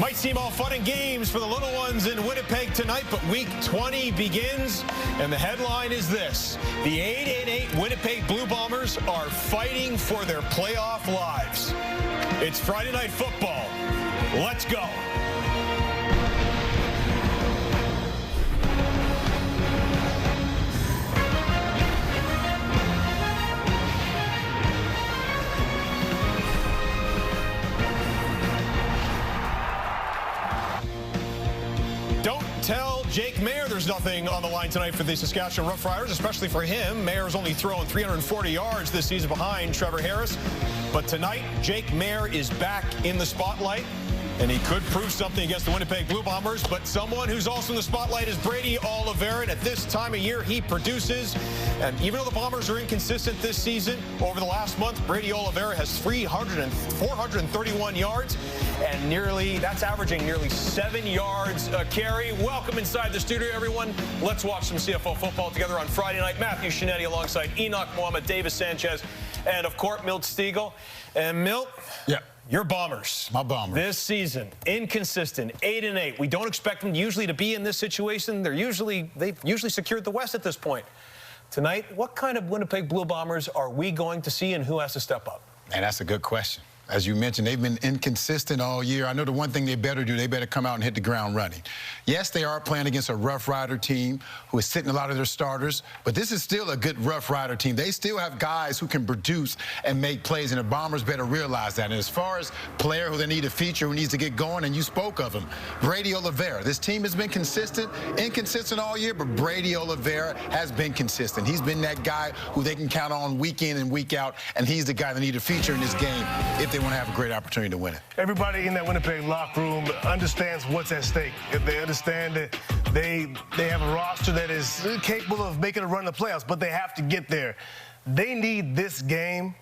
Might seem all fun and games for the little ones in Winnipeg tonight, but week 20 begins, and the headline is this. The 8-8 Winnipeg Blue Bombers are fighting for their playoff lives. It's Friday Night Football. Let's go. Tell Jake Maier there's nothing on the line tonight for the Saskatchewan Roughriders, especially for him. Maier's only thrown 340 yards this season behind Trevor Harris. But tonight, Jake Maier is back in the spotlight, and he could prove something against the Winnipeg Blue Bombers. But someone who's also in the spotlight is Brady Oliveira, and at this time of year, he produces. And even though the Bombers are inconsistent this season, over the last month, Brady Oliveira has 431 yards, and that's averaging nearly 7 yards a carry. Welcome inside the studio, everyone. Let's watch some CFL football together on Friday night. Matthew Shinetti alongside Enoch Mohammed, Davis Sanchez, and of course, Milt Stiegel. And Milt, yeah. Your Bombers. My Bombers. This season, inconsistent, 8-8. We don't expect them usually to be in this situation. They've usually secured the West at this point. Tonight, what kind of Winnipeg Blue Bombers are we going to see, and who has to step up? Man, that's a good question. As you mentioned, they've been inconsistent all year. I know the one thing they better do, they better come out and hit the ground running. Yes, they are playing against a Rough Rider team who is sitting a lot of their starters, but this is still a good Rough Rider team. They still have guys who can produce and make plays, and the Bombers better realize that. And as far as player who they need to feature, who needs to get going, and you spoke of him, Brady Oliveira. This team has been inconsistent all year, but Brady Oliveira has been consistent. He's been that guy who they can count on week in and week out, and he's the guy they need to feature in this game if they want to have a great opportunity to win it. Everybody in that Winnipeg locker room understands what's at stake. They understand that they have a roster that is capable of making a run in the playoffs, but they have to get there. They need this game.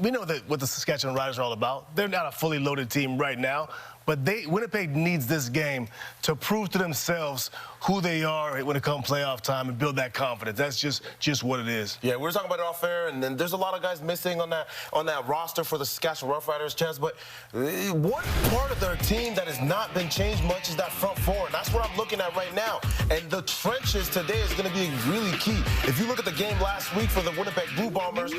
We know that what the Saskatchewan Riders are all about. They're not a fully loaded team right now, but Winnipeg needs this game to prove to themselves who they are when it comes playoff time and build that confidence. That's just what it is. Yeah, we were talking about it off air, and then there's a lot of guys missing on that roster for the Saskatchewan Roughriders, Chance. But one part of their team that has not been changed much is that front four, and that's what I'm looking at right now. And the trenches today is going to be really key. If you look at the game last week for the Winnipeg Blue Bombers,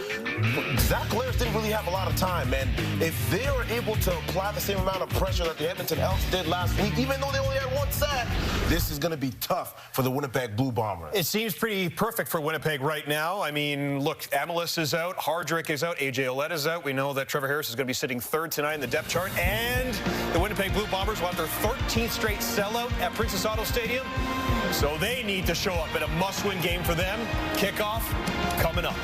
Zach Collaros didn't really have a lot of time, and if they are able to apply the same amount of pressure that the Edmonton Elks did last week, even though they only had one sack, this is going to be tough for the Winnipeg Blue Bombers. It seems pretty perfect for Winnipeg right now. I mean, look, Amelis is out, Hardrick is out, A.J. Ouellette is out. We know that Trevor Harris is going to be sitting third tonight in the depth chart, and the Winnipeg Blue Bombers will have their 13th straight sellout at Princess Auto Stadium, so they need to show up in a must-win game for them. Kickoff coming up.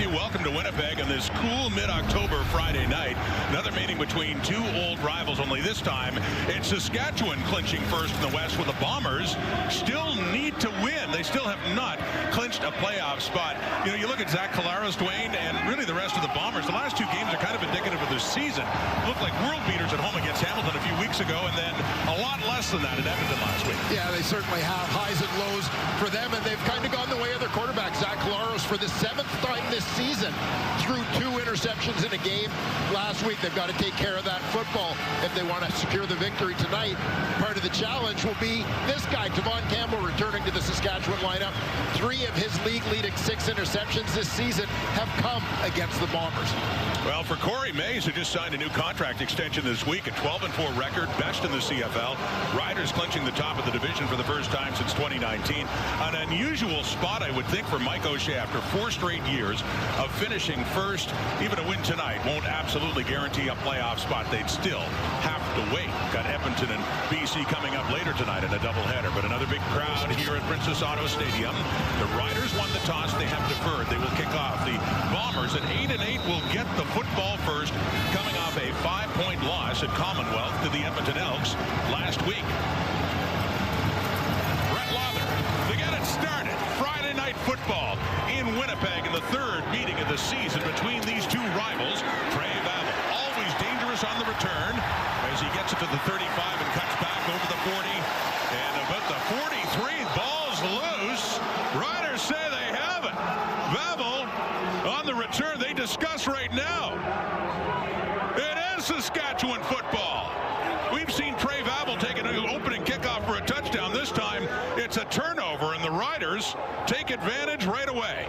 Welcome to Winnipeg on this cool mid-October Friday night. Another meeting between two old rivals, only this time it's Saskatchewan clinching first in the West, with the Bombers still need to win. They still have not clinched a playoff spot. You know, you look at Zach Collaros, Dwayne, and really the rest of the Bombers. The last two games are kind of indicative of their season. Looked like world beaters at home against Hamilton a few weeks ago, and then a lot less than that at Edmonton last week. Yeah, they certainly have highs and lows for them, and they've kind of gone the way of their quarterback, Zach Collaros, for the 7th time this season. Threw 2 interceptions in a game last week. They've got to take care of that football if they want to secure the victory tonight. Part of the challenge will be this guy, Devon Campbell, returning to the Saskatchewan lineup. 3 of his league-leading 6 interceptions this season have come against the Bombers. Well, for Corey Mays, who just signed a new contract extension this week, a 12-4 record, best in the CFL. Riders clinching the top of the division for the first time since 2019. An unusual spot, I would think, for Mike O'Shea after 4 straight years of finishing first. Even a win tonight won't absolutely guarantee a playoff spot. They'd still have to wait. Got Edmonton and BC coming up later tonight in a doubleheader. But another big crowd here at Princess Auto Stadium. The Riders won the toss. They have deferred. They will kick off. The Bombers at 8-8 will get the football first, coming off a 5-point loss at Commonwealth to the Edmonton Elks last week. Brett Lother to get it started. Friday night football in Winnipeg in the third meeting of the season between these two rivals. Trey Babel, always dangerous on the return as he gets it to the 35 and cuts back over the 40. And about the 43, ball's loose. Riders say they have it. Babel on the return. They discuss right now. It is Saskatchewan football. We've seen Trey Babel take an opening kickoff for a touchdown. This time it's a turnover, and the Riders take advantage right away.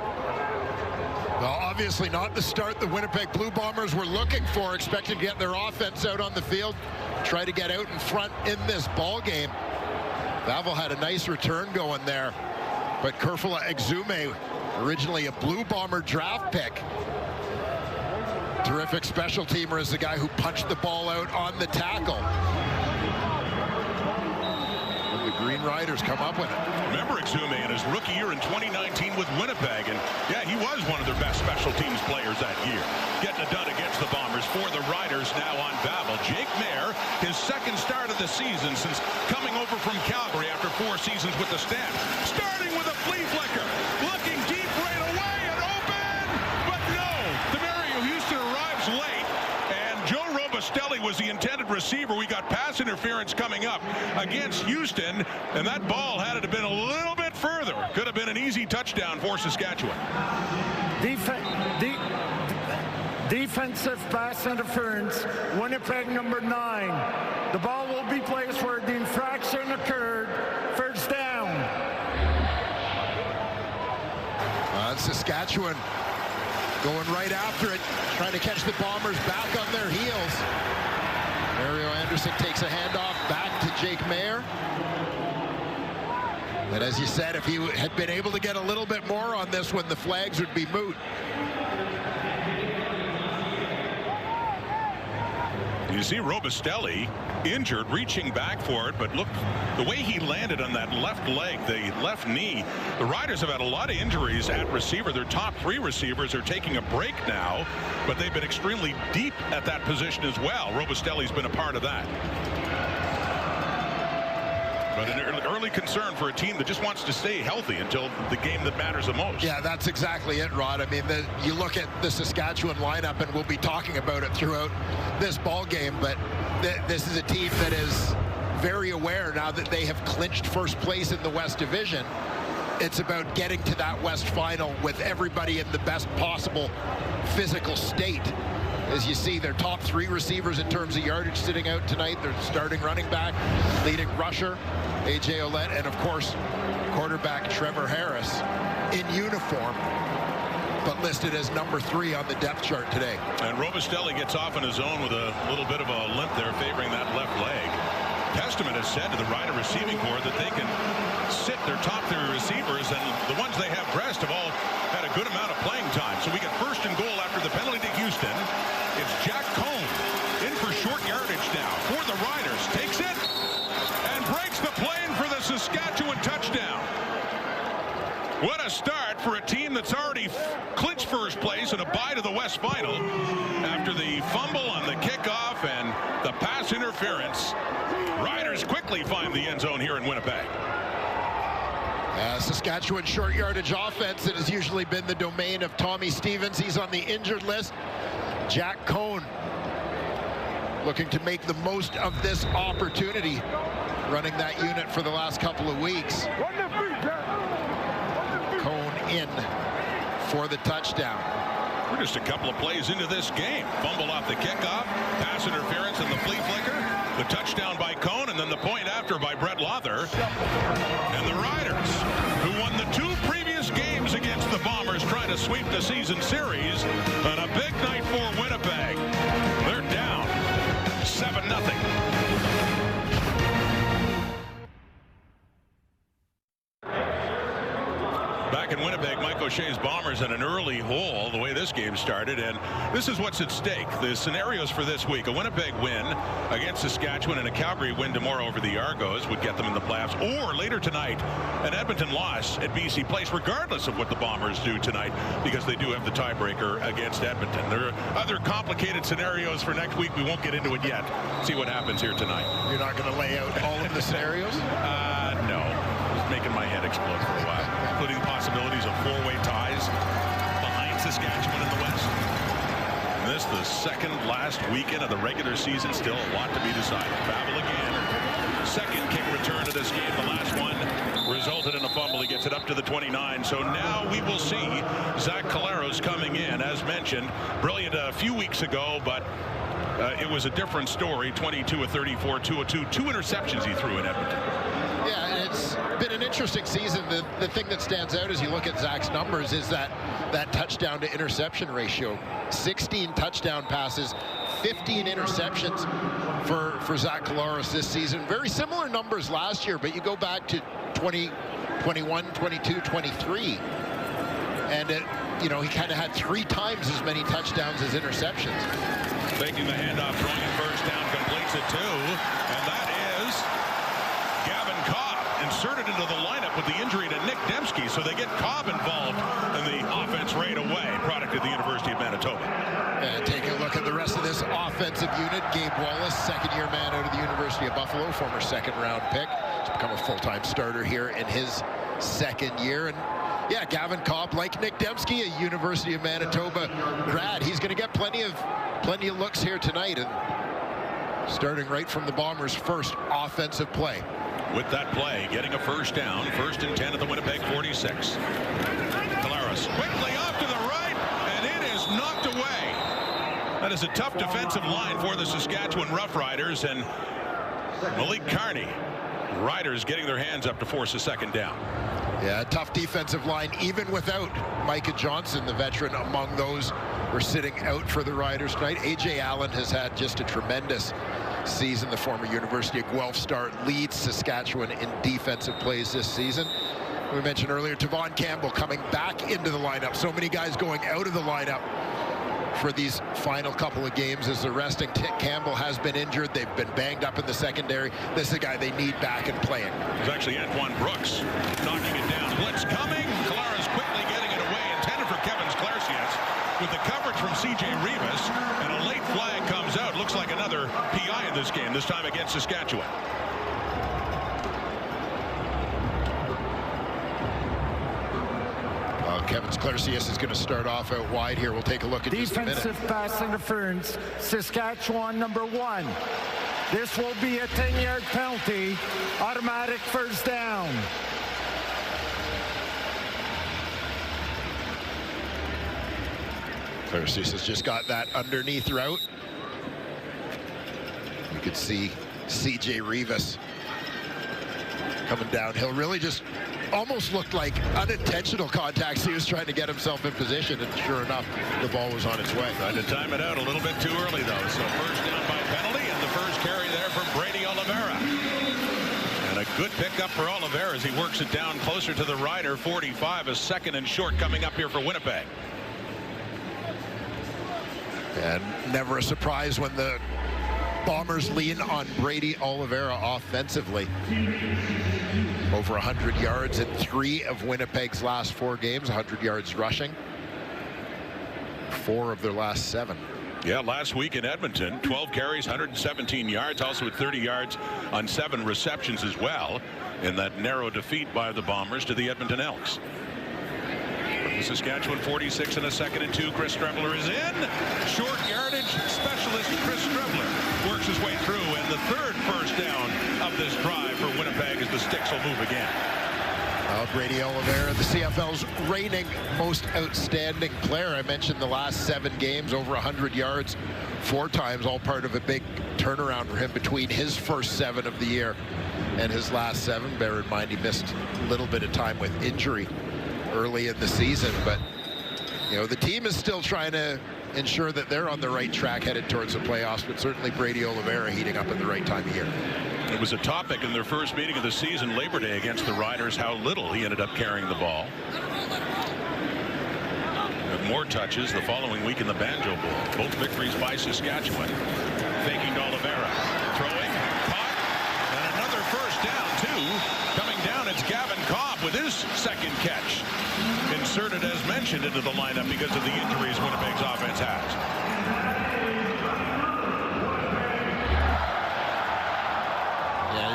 Well, obviously not the start the Winnipeg Blue Bombers were looking for, expecting to get their offense out on the field, try to get out in front in this ball game. Babel had a nice return going there, but Kerfula Exume, originally a Blue Bomber draft pick, terrific special teamer, is the guy who punched the ball out on the tackle. And the Green Riders come up with it. Remember Exume in his rookie year in 2019 with Winnipeg, and yeah, he was one of their best special teams players that year. Getting it done against the Bombers for the Riders now on Babel. Jake Mayer, his second start of the season since coming over from Calgary after 4 seasons with the Stamp. Starting with a flea flicker, looking deep right away and open, but no, the Mario Houston arrives late, and Joe Robustelli was the intended receiver. We got pass interference coming up against Houston, and that ball, had it been a little bit further, could have been an easy touchdown for Saskatchewan. Defensive pass interference, Winnipeg number 9. The ball will be placed where the infraction occurred. First down. Saskatchewan going right after it, trying to catch the Bombers back on their heels. Mario Anderson takes a handoff back to Jake Mayer. But as you said, if he had been able to get a little bit more on this one, the flags would be moot. You see Robustelli injured, reaching back for it, but look, the way he landed on that left leg, the left knee. The Riders have had a lot of injuries at receiver. Their top 3 receivers are taking a break now, but they've been extremely deep at that position as well. Robustelli's been a part of that. But an early concern for a team that just wants to stay healthy until the game that matters the most. Yeah, that's exactly it, Rod. I mean, you look at the Saskatchewan lineup, and we'll be talking about it throughout this ball game, but this is a team that is very aware now that they have clinched first place in the West Division. It's about getting to that West Final with everybody in the best possible physical state. As you see, their top 3 receivers in terms of yardage sitting out tonight. Their starting running back, leading rusher, A.J. Ouellette, and of course, quarterback Trevor Harris in uniform, but listed as number 3 on the depth chart today. And Robustelli gets off on his own with a little bit of a limp there, favoring that left leg. Testament has said to the Rider receiving corps that they can sit their top 3 receivers, and the ones they have dressed have all had a good amount of playing time. So we get first and goal after the penalty to Houston. It's Jack Cohn in for short yardage now for the Riders. Takes it and breaks the plane for the Saskatchewan touchdown. What a start for a team that's already clinched first place and a bye to the West Final after the fumble on the kickoff and the pass interference. Riders quickly find the end zone here in Winnipeg. Saskatchewan short yardage offense that has usually been the domain of Tommy Stevens. He's on the injured list. Jack Cohn looking to make the most of this opportunity, running that unit for the last couple of weeks. Cohn in for the touchdown. We're just a couple of plays into this game. Fumble off the kickoff, pass interference and the flea flicker, the touchdown by Cohn, and then the point after by Brett Lother. And the Riders, who won the 2 previous games against the Bombers, trying to sweep the season series, on a big night for Winnipeg. They're down 7-0. Back in in Winnipeg, Mike O'Shea's Bombers in an early hole the way this game started, and this is what's at stake. The scenarios for this week: a Winnipeg win against Saskatchewan and a Calgary win tomorrow over the Argos would get them in the playoffs, or later tonight an Edmonton loss at BC Place, regardless of what the Bombers do tonight, because they do have the tiebreaker against Edmonton. There are other complicated scenarios for next week. We won't get into it yet. See what happens here tonight. You're not going to lay out all of the scenarios? No. Just making my head explode for a while, including possibilities of four-way ties behind Saskatchewan in the West. And this, the second last weekend of the regular season, still a lot to be decided. Babel again. Second kick return to this game. The last one resulted in a fumble. He gets it up to the 29. So now we will see Zach Collaros coming in. As mentioned, brilliant a few weeks ago, but it was a different story. 22 of 34, 202, 2 interceptions he threw in Edmonton. Yeah, and it's been an interesting season. The thing that stands out as you look at Zach's numbers is that touchdown to interception ratio. 16 touchdown passes, 15 interceptions for Zach Collaros this season. Very similar numbers last year, but you go back to 20, 21, 22, 23, and he kind of had 3 times as many touchdowns as interceptions. Taking the handoff, throwing it first down, completes it too, and that is Gavin Cobb, inserted into the lineup with the injury to Nick Dembski, so they get Cobb involved in the offense right away, product of the University of Manitoba. And take a look at the rest of this offensive unit. Gabe Wallace, second-year man out of the University of Buffalo, former second-round pick. He's become a full-time starter here in his second year. And yeah, Gavin Cobb, like Nick Dembski, a University of Manitoba grad, he's going to get plenty of looks here tonight, and starting right from the Bombers' first offensive play. With that play, getting a first down, 1st and 10 at the Winnipeg 46. Collaros quickly off to the right, and it is knocked away. That is a tough defensive line for the Saskatchewan Roughriders, and Malik Carney, Riders getting their hands up to force a second down. Yeah, tough defensive line, even without Micah Johnson, the veteran among those who are sitting out for the Riders tonight. A.J. Allen has had just a tremendous season. The former University of Guelph star leads Saskatchewan in defensive plays this season. We mentioned earlier Tavon Campbell coming back into the lineup. So many guys going out of the lineup for these final couple of games as they're resting. Campbell has been injured. They've been banged up in the secondary. This is a guy they need back and playing. It's actually Antoine Brooks knocking it down. Blitz coming. Collaros quickly getting it away. Intended for Kevin Sklarcias with the coverage from C.J. Rivas. And a late flag comes out. Looks like another PI in this game, this time against Saskatchewan. Kevin Sklarcias is going to start off out wide here. We'll take a look at just a minute. Defensive pass interference, Saskatchewan number 1. This will be a 10-yard penalty, automatic first down. Sklarcias has just got that underneath route. You could see C.J. Rivas coming downhill. Really just almost looked like unintentional contacts. He was trying to get himself in position, and sure enough, the ball was on its way. Tried to time it out a little bit too early, though. So first down by penalty, and the first carry there from Brady Oliveira. And a good pickup for Oliveira as he works it down closer to the Rider 45. A second and short coming up here for Winnipeg. And never a surprise when the Bombers lean on Brady Oliveira offensively. Over 100 yards in 3 of Winnipeg's last 4 games, 100 yards rushing. 4 of their last 7. Yeah, last week in Edmonton, 12 carries, 117 yards, also with 30 yards on 7 receptions as well in that narrow defeat by the Bombers to the Edmonton Elks. The Saskatchewan 46 and a 2nd and 2. Chris Strebler is in. Short yardage specialist Chris Strebler works his way through, and the 3rd first down of this drive for Winnipeg as the sticks will move again. Brady Oliveira, the CFL's reigning most outstanding player. I mentioned the last 7 games, over 100 yards 4 times, all part of a big turnaround for him between his first 7 of the year and his last 7. Bear in mind he missed a little bit of time with injury early in the season, but the team is still trying to ensure that they're on the right track headed towards the playoffs, but certainly Brady Oliveira heating up at the right time of year. It was a topic in their first meeting of the season, Labor Day, against the Riders, how little he ended up carrying the ball. more touches the following week in the Banjo Bowl. Both victories by Saskatchewan. Faking to Oliveira. Throwing. Caught. And another first down, too. Coming down, it's Gavin Cobb with his second catch. Inserted, as mentioned, into the lineup because of the injuries Winnipeg's offense has.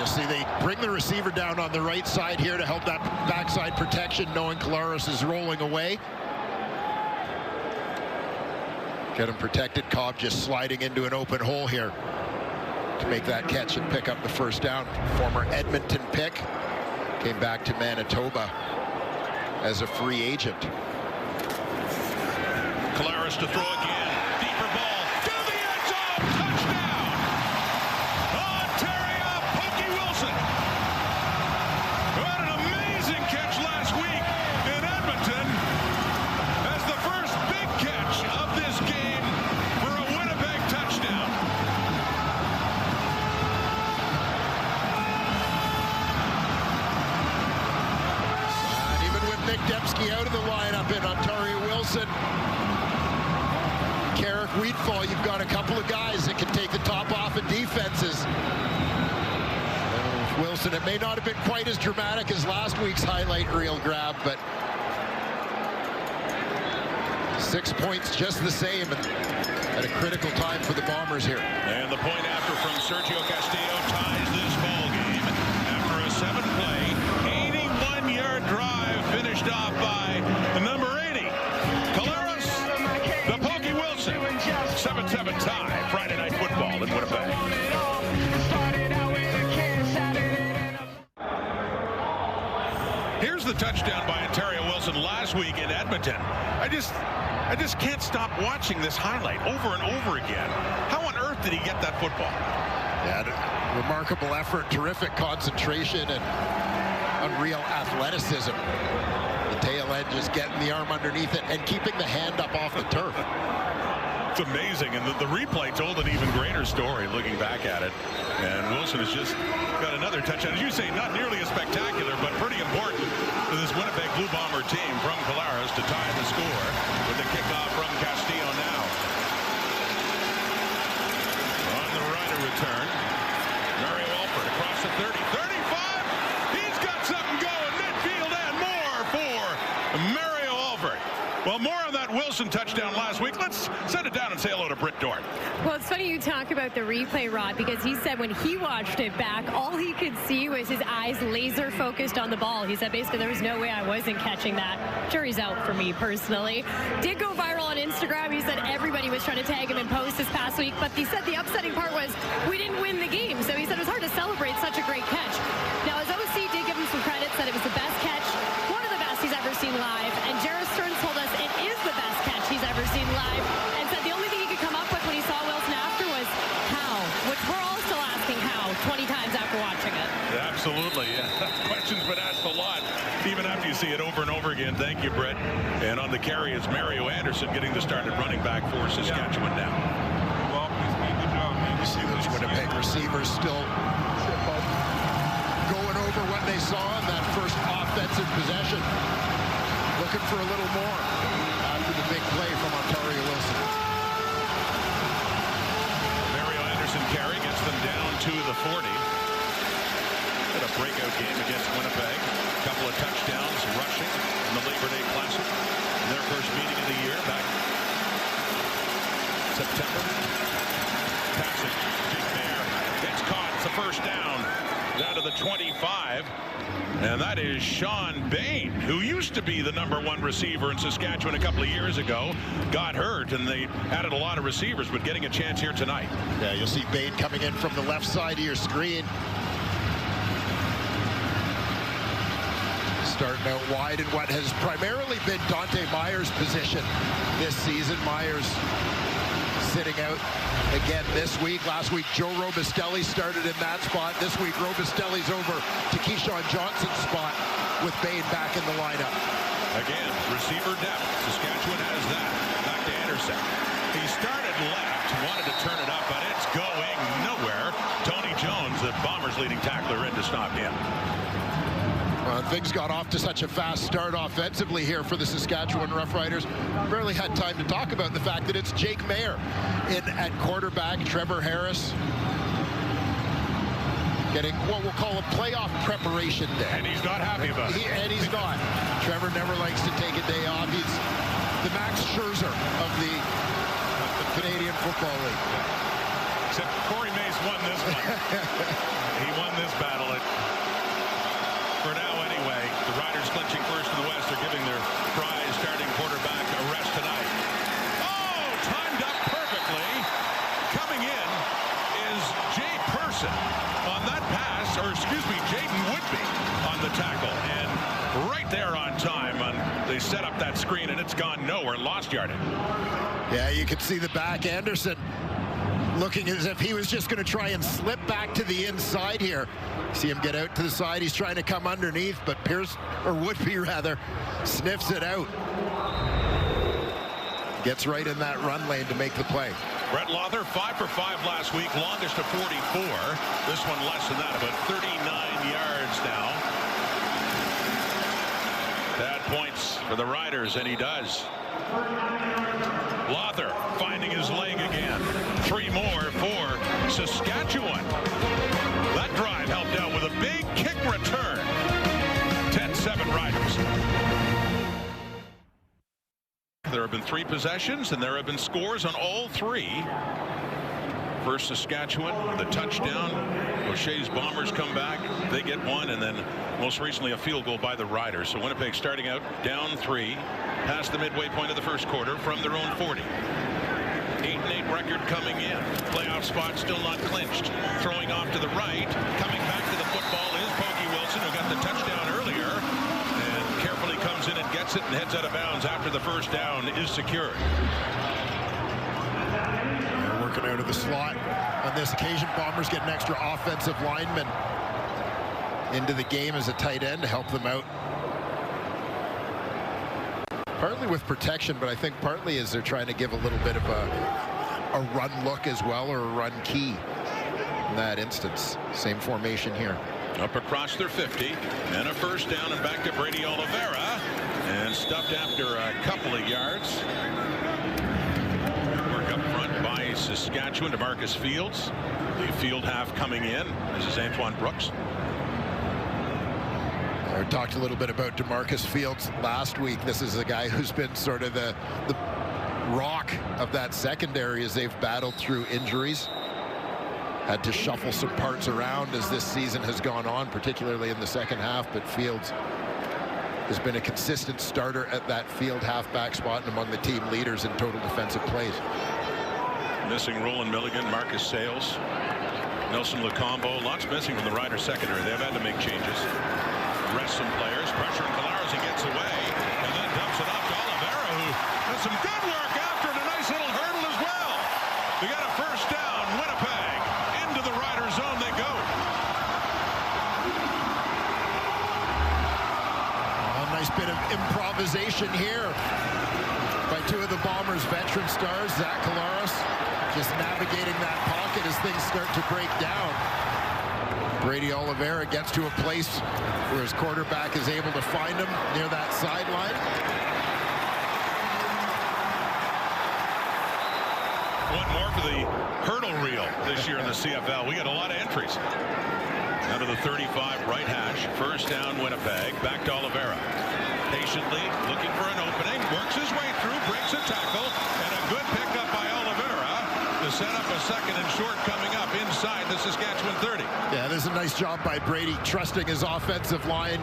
See, they bring the receiver down on the right side here to help that backside protection, knowing Collaros is rolling away. Get him protected. Cobb just sliding into an open hole here to make that catch and pick up the first down. Former Edmonton pick came back to Manitoba as a free agent. Collaros to throw again. Deeper ball. To the end zone. Touchdown. Ontario Pokey Wilson. What an amazing catch last week in Edmonton as the first big catch of this game for a Winnipeg touchdown. And even with Nick Dembski out of the lineup in Ontario Wilson, Carrick, Wheatfall, you've got a couple of guys that can take the top off of defenses. Wilson, it may not have been quite as dramatic as last week's highlight reel grab, but 6 points just the same at a critical time for the Bombers here. And the point after from Sergio Castillo ties this ball game after a 7-play, 81-yard drive finished off by the number 80. Collaros, the Pokey Wilson. 7-7 tie, Friday Night Football in Winnipeg. Here's the touchdown by Ontario Wilson last week in Edmonton. I just can't stop watching this highlight over and over again. How on earth did he get that football? Yeah, remarkable effort, terrific concentration, and unreal athleticism. The tail end just getting the arm underneath it and keeping the hand up off the turf. It's amazing, and the replay told an even greater story looking back at it. And Wilson has just got another touchdown. As you say, not nearly as spectacular, but pretty important to this Winnipeg Blue Bomber team from Collaros to tie the score with the kickoff from Castillo now. On the right of return, Mario Alford across the 30, 35. He's got something going midfield and more for Mario Alford. Well, more on that Wilson touchdown last week. Let's set it down and say hello to Britt Dorn. Well, it's funny you talk about the replay, Rod, because he said when he watched it back, all he could see was his eyes laser focused on the ball. He said basically there was no way I wasn't catching that. Jury's out for me personally. Did go viral on Instagram. He said everybody was trying to tag him in posts this past week, but he said the upsetting part was we didn't win the game. So he said it was hard to celebrate such a great catch. Now, his OC did give him some credit, said it was the best catch, one of the best he's ever seen live, and Jared Stearns told us it is the best catch he's ever seen live, and said the only thing he could come up with when he saw Wilson after was how, which we're all still asking how 20 times after watching it. Absolutely. Yeah. Questions been asked a lot, even after you see it over and over again. Thank you, Brett. And on the carry is Mario Anderson getting the start at running back for Saskatchewan now. Well, you see those Winnipeg receivers still going over what they saw in that first offensive possession. Looking for a little more after the big play from Ontario Wilson. Mario Anderson carry gets them down to the 40. Had a breakout game against Winnipeg. A couple of touchdowns rushing in the Labor Day Classic. In their first meeting of the year back September. Passing. Jake Mayer gets caught. It's a first down. Down to the 25. And that is Sean Bain, who used to be the #1 receiver in Saskatchewan a couple of years ago. Got hurt, and they added a lot of receivers, but getting a chance here tonight. Yeah, you'll see Bain coming in from the left side of your screen. Starting out wide in what has primarily been Dante Myers' position this season. Myers sitting out again this week. Last week, Joe Robustelli started in that spot. This week, Robustelli's over to Keyshawn Johnson's spot with Bain back in the lineup. Again, receiver depth. Saskatchewan has that. Back to Anderson. He started left, wanted to turn it up, but it's going nowhere. Tony Jones, the Bombers' leading tackler, in to stop him. Things got off to such a fast start offensively here for the Saskatchewan Roughriders. Barely had time to talk about the fact that it's Jake Mayer in at quarterback, Trevor Harris getting what we'll call a playoff preparation day. And he's not happy about it. And he's not. Trevor never likes to take a day off. He's the Max Scherzer of the Canadian Football League. Except Corey Mays won this one. He won this battle. For now, anyway, the Riders clinching first in the West are giving their prize starting quarterback a rest tonight. Oh, timed up perfectly. Coming in is Jay Person on that pass, or excuse me, Jaden Woodby on the tackle. And right there on time, they set up that screen, and it's gone nowhere. Lost yardage. Yeah, you can see the back. Anderson looking as if he was just going to try and slip back to the inside here. See him get out to the side. He's trying to come underneath, but Pierce, or Woodby rather, sniffs it out. Gets right in that run lane to make the play. Brett Lawther, 5 for 5 last week, longest of 44. This one less than that, about 39 yards now. Bad points for the Riders, and he does. Lawther finding his leg again. 3 more for Saskatchewan. That drive helped out with a big kick return. 10-7 Riders. There have been 3 possessions, and there have been scores on all 3. First Saskatchewan, the touchdown. O'Shea's Bombers come back. They get 1, and then most recently a field goal by the Riders. So Winnipeg starting out down 3, past the midway point of the first quarter from their own 40. 8-8 record coming in. Playoff spot still not clinched. Throwing off to the right. Coming back to the football is Pokey Wilson, who got the touchdown earlier. And carefully comes in and gets it and heads out of bounds after the first down is secured. They're working out of the slot. On this occasion, Bombers get an extra offensive lineman into the game as a tight end to help them out. Partly with protection, but I think partly as they're trying to give a little bit of a run look as well, or a run key in that instance. Same formation here. Up across their 50, and a first down, and back to Brady Oliveira, and stuffed after a couple of yards. Work up front by Saskatchewan to Marcus Fields. The field half coming in. This is Antoine Brooks. I talked a little bit about DeMarcus Fields last week. This is a guy who's been sort of the rock of that secondary as they've battled through injuries. Had to shuffle some parts around as this season has gone on, particularly in the second half, but Fields has been a consistent starter at that field halfback spot and among the team leaders in total defensive plays. Missing Roland Milligan, Marcus Sales, Nelson Lacombo, lots missing from the Riders secondary. They've had to make changes. Rest some players, pressure on Collaros, he gets away, and then dumps it off to Oliveira, who does some good work after it, a nice little hurdle as well. They got a first down, Winnipeg. Into the Rider zone they go. A nice bit of improvisation here by 2 of the Bombers' veteran stars. Zach Collaros just navigating that pocket as things start to break down. Brady Oliveira gets to a place where his quarterback is able to find him near that sideline. One more for the hurdle reel this year in the CFL. We got a lot of entries. Out of the 35 right hash. First down Winnipeg. Back to Oliveira. Patiently looking for an opening. Works his way through. Breaks a tackle. And a good pickup by Oliveira to set up a second and short coming up inside the Saskatchewan 30. Yeah, this is a nice job by Brady, trusting his offensive line.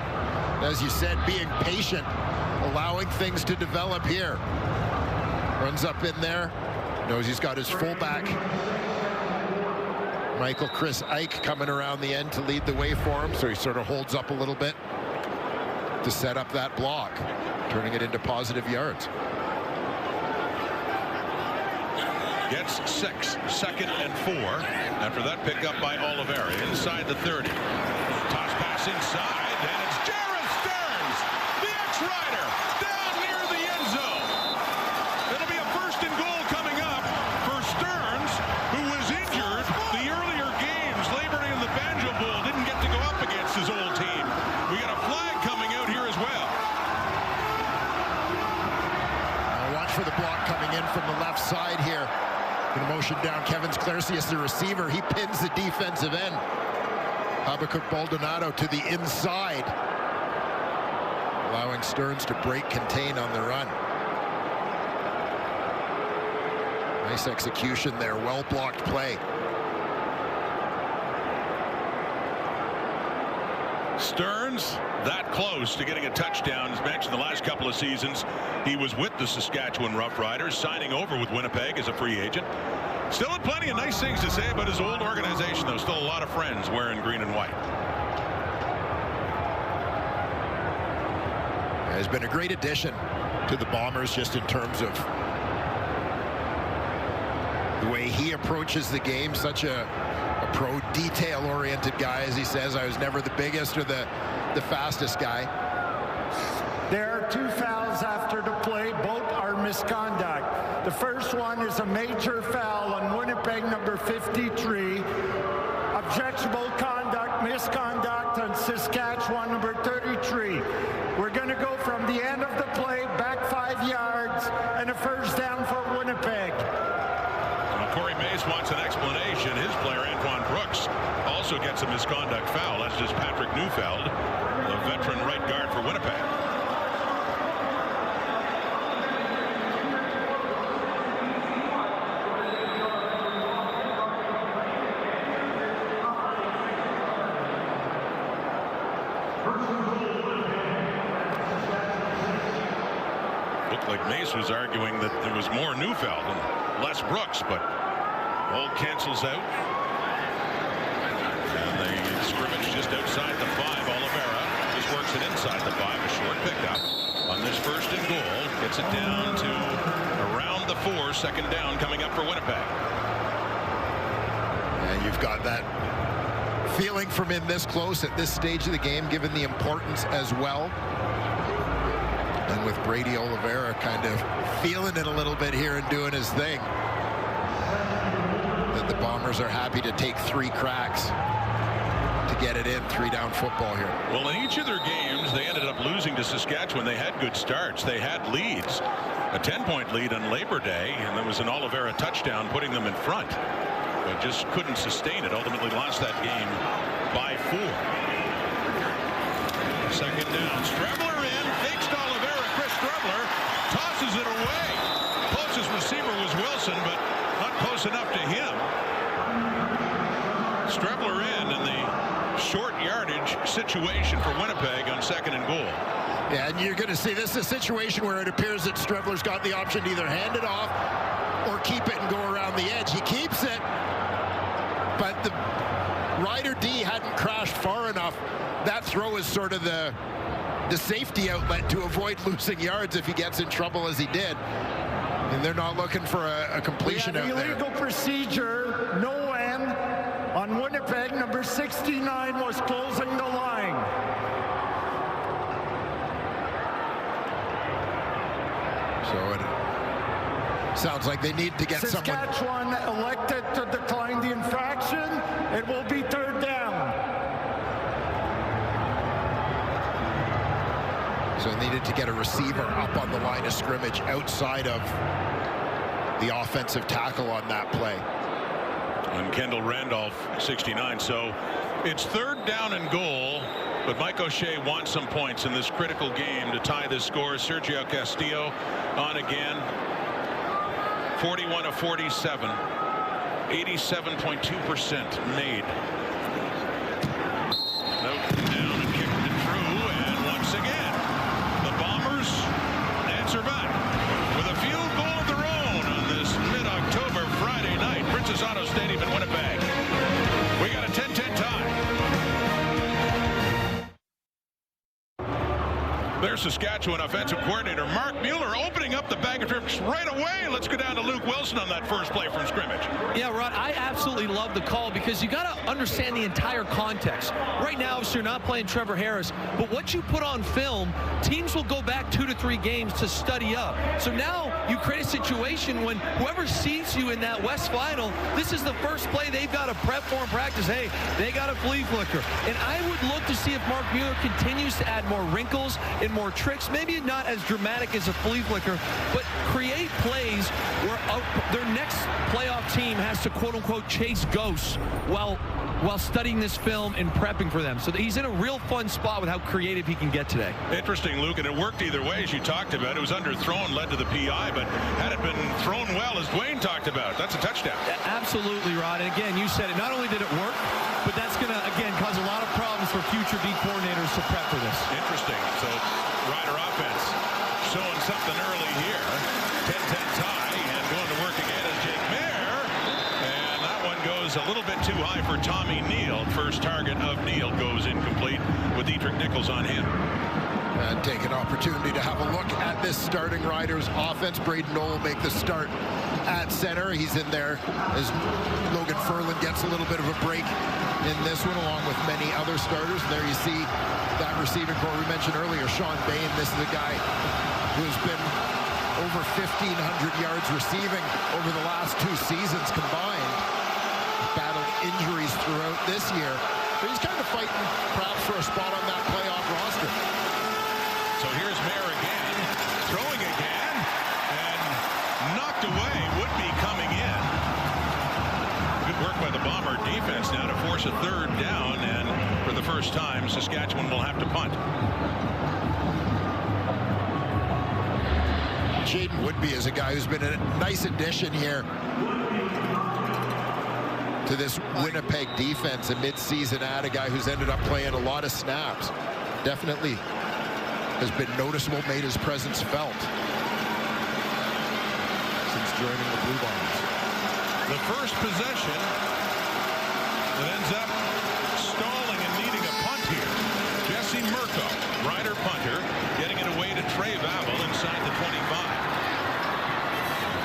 As you said, being patient, allowing things to develop here. Runs up in there. Knows he's got his fullback, Michael Chris Ike, coming around the end to lead the way for him. So he sort of holds up a little bit to set up that block, turning it into positive yards. Gets 6, 2nd and 4. After that pickup by Oliveira inside the 30. Toss pass inside, and it's Jared Stearns, the ex-Rider, down near the end zone. It'll be a first and goal coming up for Stearns, who was injured the earlier games, laboring in the Banjo Bowl, didn't get to go up against his old team. We got a flag motion down. Kevin Sklercius, the receiver, he pins the defensive end. Habakkuk Baldonado to the inside, allowing Stearns to break contain on the run. Nice execution there, well blocked play. Stearns that close to getting a touchdown. As mentioned, the last couple of seasons he was with the Saskatchewan Roughriders, signing over with Winnipeg as a free agent. Still had plenty of nice things to say about his old organization, though. Still a lot of friends wearing green and white. Has been a great addition to the Bombers, just in terms of the way he approaches the game. Such a pro, detail-oriented guy, as he says. I was never the biggest or the fastest guy. There are 2 fouls after the play. Both are misconduct. The first one is a major foul on Winnipeg number 53. Objectionable conduct, misconduct on Saskatchewan number 33. We're going to go from the end of the play back 5 yards and a first down for Winnipeg. Well, Corey Mace wants an explanation. His player, Antoine Brooks, also gets a misconduct foul. That's just Patrick Neufeld, the veteran right guard for Winnipeg. Looked like Mace was arguing that there was more Neufeld and less Brooks, but all cancels out. And the scrimmage just outside the 5. Oliveira just works it inside the 5. A short pickup on this first and goal. Gets it down to around the 4. Second down coming up for Winnipeg. And you've got that feeling from him this close at this stage of the game, given the importance as well. And with Brady Oliveira kind of feeling it a little bit here and doing his thing, that the Bombers are happy to take 3 cracks to get it in. 3-down football here. Well, in each of their games, they ended up losing to Saskatchewan. They had good starts. They had leads. A 10-point lead on Labor Day, and there was an Oliveira touchdown putting them in front. But just couldn't sustain it. Ultimately lost that game by 4. Second down. Strebler in. Fakes to Oliveira. Chris Strebler tosses it away. Closest receiver was Wilson, but not close enough to him. Strebler in the short yardage situation for Winnipeg on second and goal. Yeah, and you're going to see this is a situation where it appears that Strebler's got the option to either hand it off or keep it and go around the edge. He keeps it, but the Rider D hadn't crashed far enough. That throw is sort of the safety outlet to avoid losing yards if he gets in trouble, as he did. And they're not looking for a completion out there. Illegal procedure, no end on Winnipeg. Number 69 was closing the line. So it sounds like they need to get Saskatchewan elected to decline the infraction. It will be 3rd down. So they needed to get a receiver up on the line of scrimmage outside of the offensive tackle on that play. And Kendall Randolph, 69. So it's 3rd down and goal, but Mike O'Shea wants some points in this critical game to tie this score. Sergio Castillo on again. 41 of 47. 87.2% made. Nope, down and kicked it through, and once again, the Bombers answer back with a field goal of their own on this mid-October Friday night. Princess Auto Stadium in Winnipeg. We got a 10-10 tie. There's Saskatchewan offensive coordinator Mark Mueller opening up the bag of tricks right away. Let's go down to Luke Wilson on that first play from scrimmage. Yeah, Rod, I absolutely love the call because you got to understand the entire context. Right now, obviously, you're not playing Trevor Harris, but what you put on film, teams will go back 2 to 3 games to study up. So now you create a situation when whoever sees you in that West Final, this is the first play they've got to prep for and practice. Hey, they got a flea flicker. And I would look to see if Mark Mueller continues to add more wrinkles and more tricks, maybe not as dramatic as a flea flicker, but create plays where their next playoff team has to quote-unquote chase ghosts while studying this film and prepping for them. So he's in a real fun spot with how creative he can get today. Interesting, Luke, and it worked either way, as you talked about. It was underthrown, led to the PI, but had it been thrown well, as Dwayne talked about, that's a touchdown. Absolutely, Rod. And again, you said it. Not only did it work, but that's going to, again, cause a lot of problems for future D coordinators to prep for this. Interesting. So Rider offense showing something early here. 10-10 tie, and going to work again is Jake Mayer. And that one goes a little bit too high for Tommy Neal. First target of Neal goes incomplete with Dietrich Nichols on him. And take an opportunity to have a look at this starting Riders offense. Braden Knoll will make the start at center. He's in there as Logan Ferland gets a little bit of a break in this one, along with many other starters. And there you see that receiving core we mentioned earlier, Sean Bain. This is a guy who's been over 1,500 yards receiving over the last 2 seasons combined. Battled injuries throughout this year. But he's kind of fighting perhaps for a spot on that playoff roster. So here's Mayer again, throwing again, and knocked away. Would be coming in. Good work by the Bomber defense now to force a third down, and for the first time, Saskatchewan will have to punt. Jaden Woodby is a guy who's been a nice addition here to this Winnipeg defense, a mid-season add, a guy who's ended up playing a lot of snaps. Definitely has been noticeable, made his presence felt since joining the Blue Bombers. The first possession that ends up stalling and needing a punt here. Jesse Murko, Rider punter, getting it away to Trey Vavel inside the 25.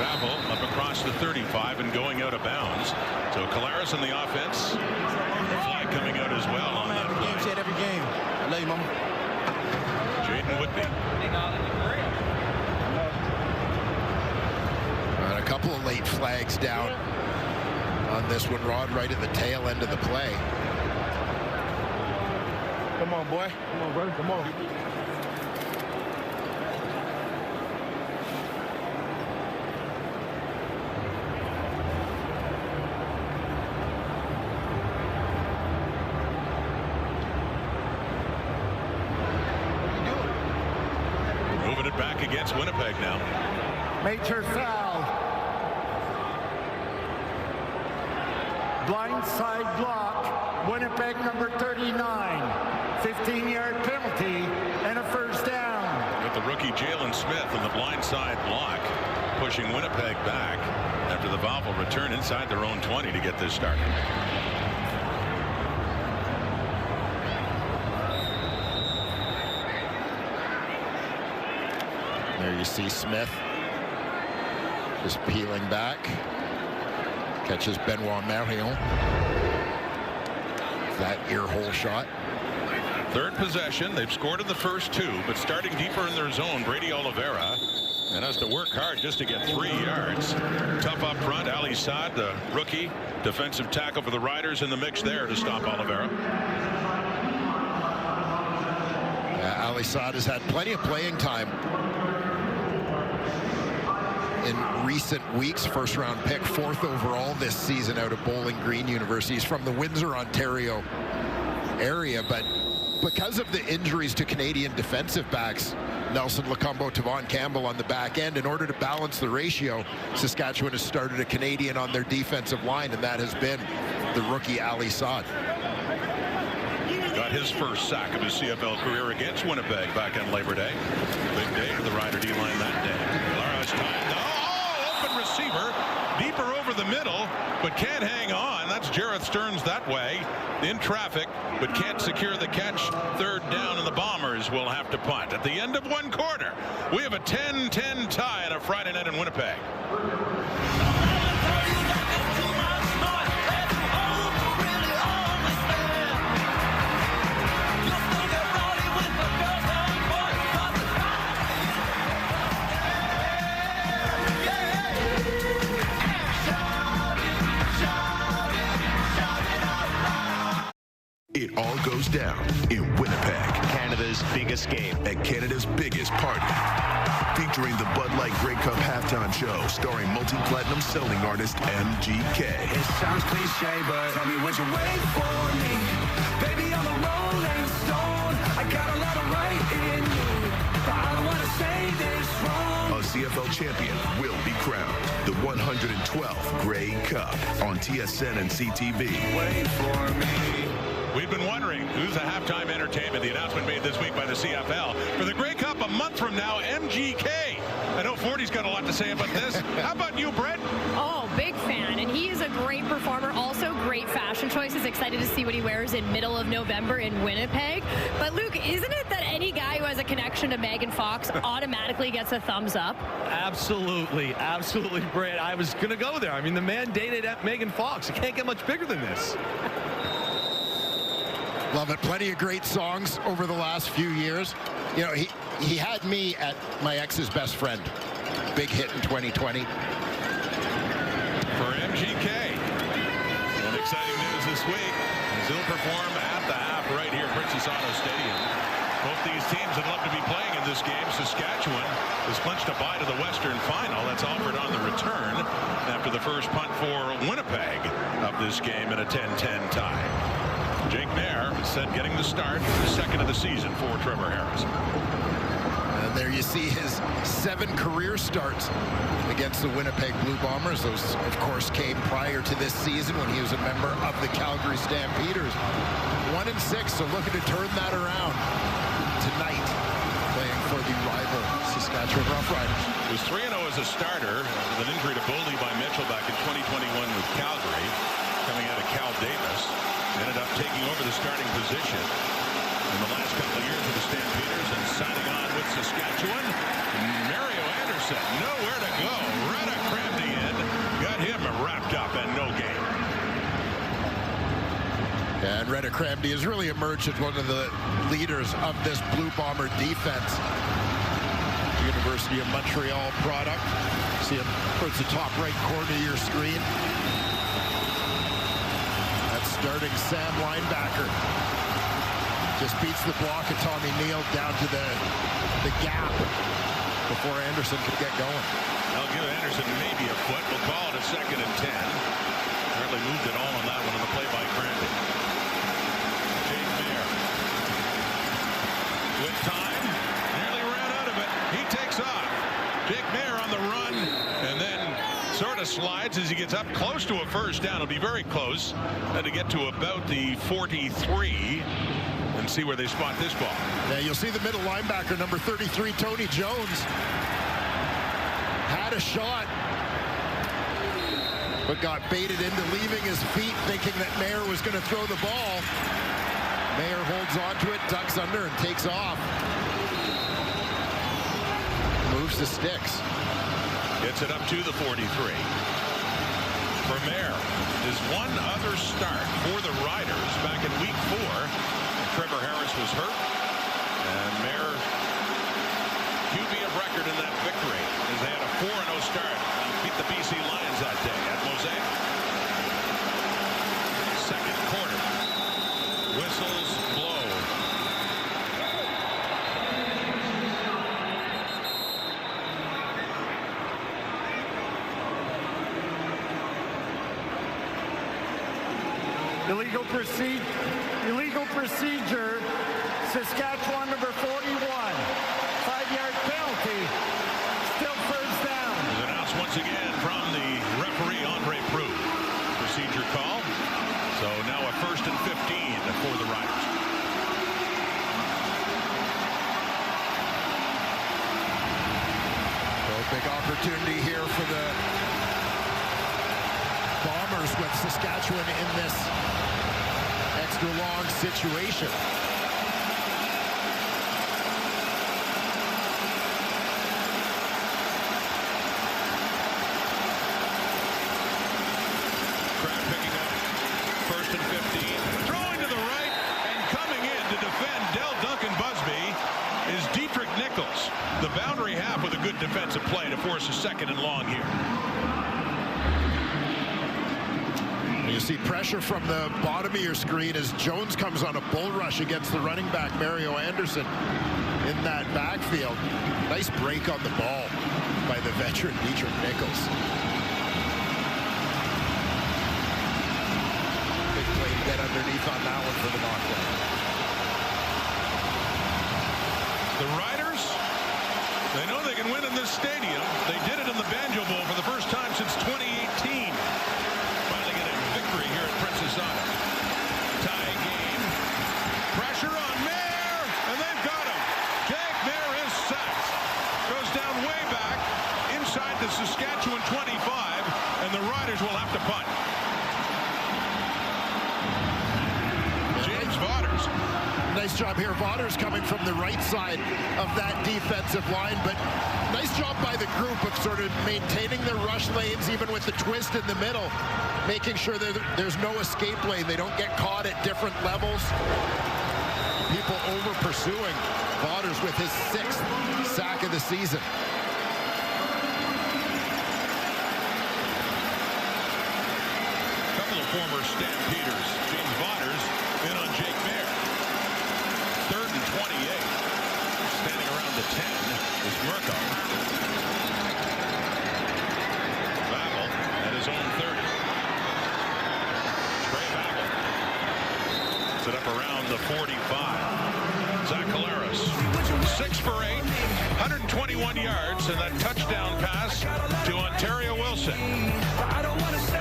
Vavel up across the 35 and going out of bounds. So Colares in the offense. Flag coming out as well on that play. Game said every game. I love you, mama. Jaden Woodby. And a couple of late flags down on this one, Rod, right at the tail end of the play. Come on, boy. Come on, brother. Come on. Back against Winnipeg now. Major foul. Blindside block. Winnipeg number 39. 15-yard penalty and a first down. With the rookie Jalen Smith on the blindside block, pushing Winnipeg back after the Vavel return inside their own 20 to get this started. There you see Smith just peeling back. Catches Benoit Marion. That ear hole shot. Third possession. They've scored in the first 2, but starting deeper in their zone, Brady Oliveira, and has to work hard just to get 3 yards. Tough up front. Ali Saad, the rookie defensive tackle for the Riders, in the mix there to stop Oliveira. Ali Saad has had plenty of playing time in recent weeks. First round pick, 4th overall this season out of Bowling Green University. He's from the Windsor, Ontario area, but because of the injuries to Canadian defensive backs, Nelson Lacombo, Tavon Campbell on the back end, in order to balance the ratio, Saskatchewan has started a Canadian on their defensive line, and that has been the rookie Ali Saad. Got his first sack of his CFL career against Winnipeg back on Labor Day. Big day for the Rider D-line that day. Lara's time. Oh, open receiver. Deeper over the middle, but can't hang on. That's Jareth Stearns that way. In traffic, but can't secure the catch. Third down, and the Bombers will have to punt. At the end of one quarter, we have a 10-10 tie on a Friday night in Winnipeg. It all goes down in Winnipeg. Canada's biggest game. At Canada's biggest party. Featuring the Bud Light Grey Cup halftime show starring multi-platinum selling artist MGK. It sounds cliche, but tell me what you wait for me. Baby, I'm a rolling stone. I got a lot of right in me. But I don't want to say this wrong. A CFL champion will be crowned. The 112th Grey Cup on TSN and CTV. Wait for me. We've been wondering who's the halftime entertainment. The announcement made this week by the CFL. For the Grey Cup a month from now, MGK. I know 40's got a lot to say about this. How about you, Brett? Oh, big fan. And he is a great performer. Also, great fashion choices. Excited to see what he wears in middle of November in Winnipeg. But, Luke, isn't it that any guy who has a connection to Megan Fox automatically gets a thumbs up? Absolutely. Absolutely, Brett. I was going to go there. I mean, the man dated Megan Fox. It can't get much bigger than this. Love it. Plenty of great songs over the last few years. You know, he had me at my ex's best friend. Big hit in 2020. For MGK. And exciting news this week. He'll perform at the half right here at Princess Auto Stadium. Both these teams would love to be playing in this game. Saskatchewan has clinched a bye to the Western Final. That's offered on the return after the first punt for Winnipeg of this game in a 10-10 tie. Jake Mayer said getting the start, the second of the season for Trevor Harris. And there you see his 7 career starts against the Winnipeg Blue Bombers. Those, of course, came prior to this season when he was a member of the Calgary Stampeders. 1-6, so looking to turn that around tonight, playing for the rival Saskatchewan Roughriders. He was 3-0 as a starter with an injury to Boldy by Mitchell back in 2021 with Calgary, coming out of Cal Davis. Ended up taking over the starting position in the last couple of years with the Stampeders and signing on with Saskatchewan. Mario Anderson, nowhere to go. Retta crammed in, got him wrapped up and no game. And Retta Cramdy has really emerged as one of the leaders of this Blue Bomber defense. University of Montreal product. See him towards the top right corner of your screen. Starting Sam linebacker. Just beats the block of Tommy Neal down to the gap before Anderson could get going. I'll give Anderson maybe a foot. We'll call it a 2nd and 10. Hardly moved at all on that one on the play by Cranby. Jake Mayer. With time. Nearly ran out of it. He takes off. Jake Mayer on the run. And then sort of slides as he gets up close to a first down. It'll be very close to get to about the 43 and see where they spot this ball. Yeah, you'll see the middle linebacker, number 33, Tony Jones, had a shot, but got baited into leaving his feet, thinking that Mayer was going to throw the ball. Mayer holds onto it, ducks under, and takes off. Moves the sticks. Gets it up to the 43. For Mayer, his one other start for the Riders back in week 4. Trevor Harris was hurt. And Mayer, QB of record in that victory, as they had a 4-0 start. Beat the BC Lions that day at Mosaic. Second quarter. Whistles blow. Illegal procedure. Saskatchewan number 41. 5-yard penalty. Still first down. Is announced once again from the referee, Andre Prue. Procedure call. So now a 1st and 15 for the Riders. So big opportunity here for the Bombers with Saskatchewan in this extra long situation. Crab picking up 1st and 15. Throwing to the right and coming in to defend Del Duncan Busby is Dietrich Nichols. The boundary half with a good defensive play to force a 2nd and long here. You see pressure from the bottom of your screen as Jones comes on a bull rush against the running back, Mario Anderson, in that backfield. Nice break on the ball by the veteran Dietrich Nichols. Big play to get underneath on that one for the knockdown. The Riders, they know they can win in this stadium. They did it in the Banjo Bowl for the first time since 2018. Finally get a victory here at Princess Auto. Tie game. Pressure on Mayer, and they've got him. Jake Mayer is sacked. Goes down way back inside the Saskatchewan 25, and the Riders will have to punt. James Vaughters. Nice job here. Vaughters coming from the right side of that defensive line, but nice job by the group of sort of maintaining their rush lanes, even with the twist in the middle, making sure that there's no escape lane. They don't get caught at different levels. People over pursuing. Vaughters with his 6th sack of the season. Couple of former Stampeders. James Vaughters in on Jake Mayer. 3rd and 28. Standing around the 10 is Mirko. Babel at his own 30. Trey Babel. Set up around the 45. Zach Collaros, 6 for 8, 121 yards, and that touchdown pass to Ontario Wilson.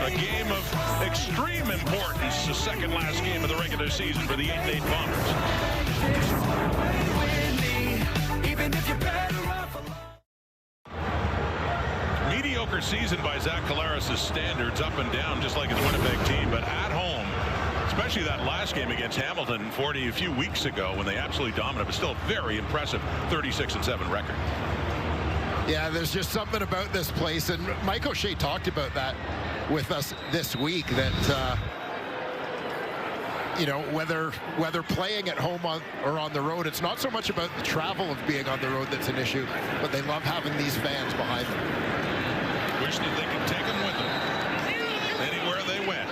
A game of extreme importance, the second last game of the regular season for the 8-8 Bombers. Mediocre season by Zach Collaros' standards, up and down, just like his Winnipeg team, but at home, especially that last game against Hamilton 40 a few weeks ago when they absolutely dominated, but still very impressive 36-7 record. Yeah, there's just something about this place, and Mike O'Shea talked about that with us this week, that you know, whether playing at home or on the road, it's not so much about the travel of being on the road that's an issue, but they love having these fans behind them. Wish that they could take them with them anywhere they went.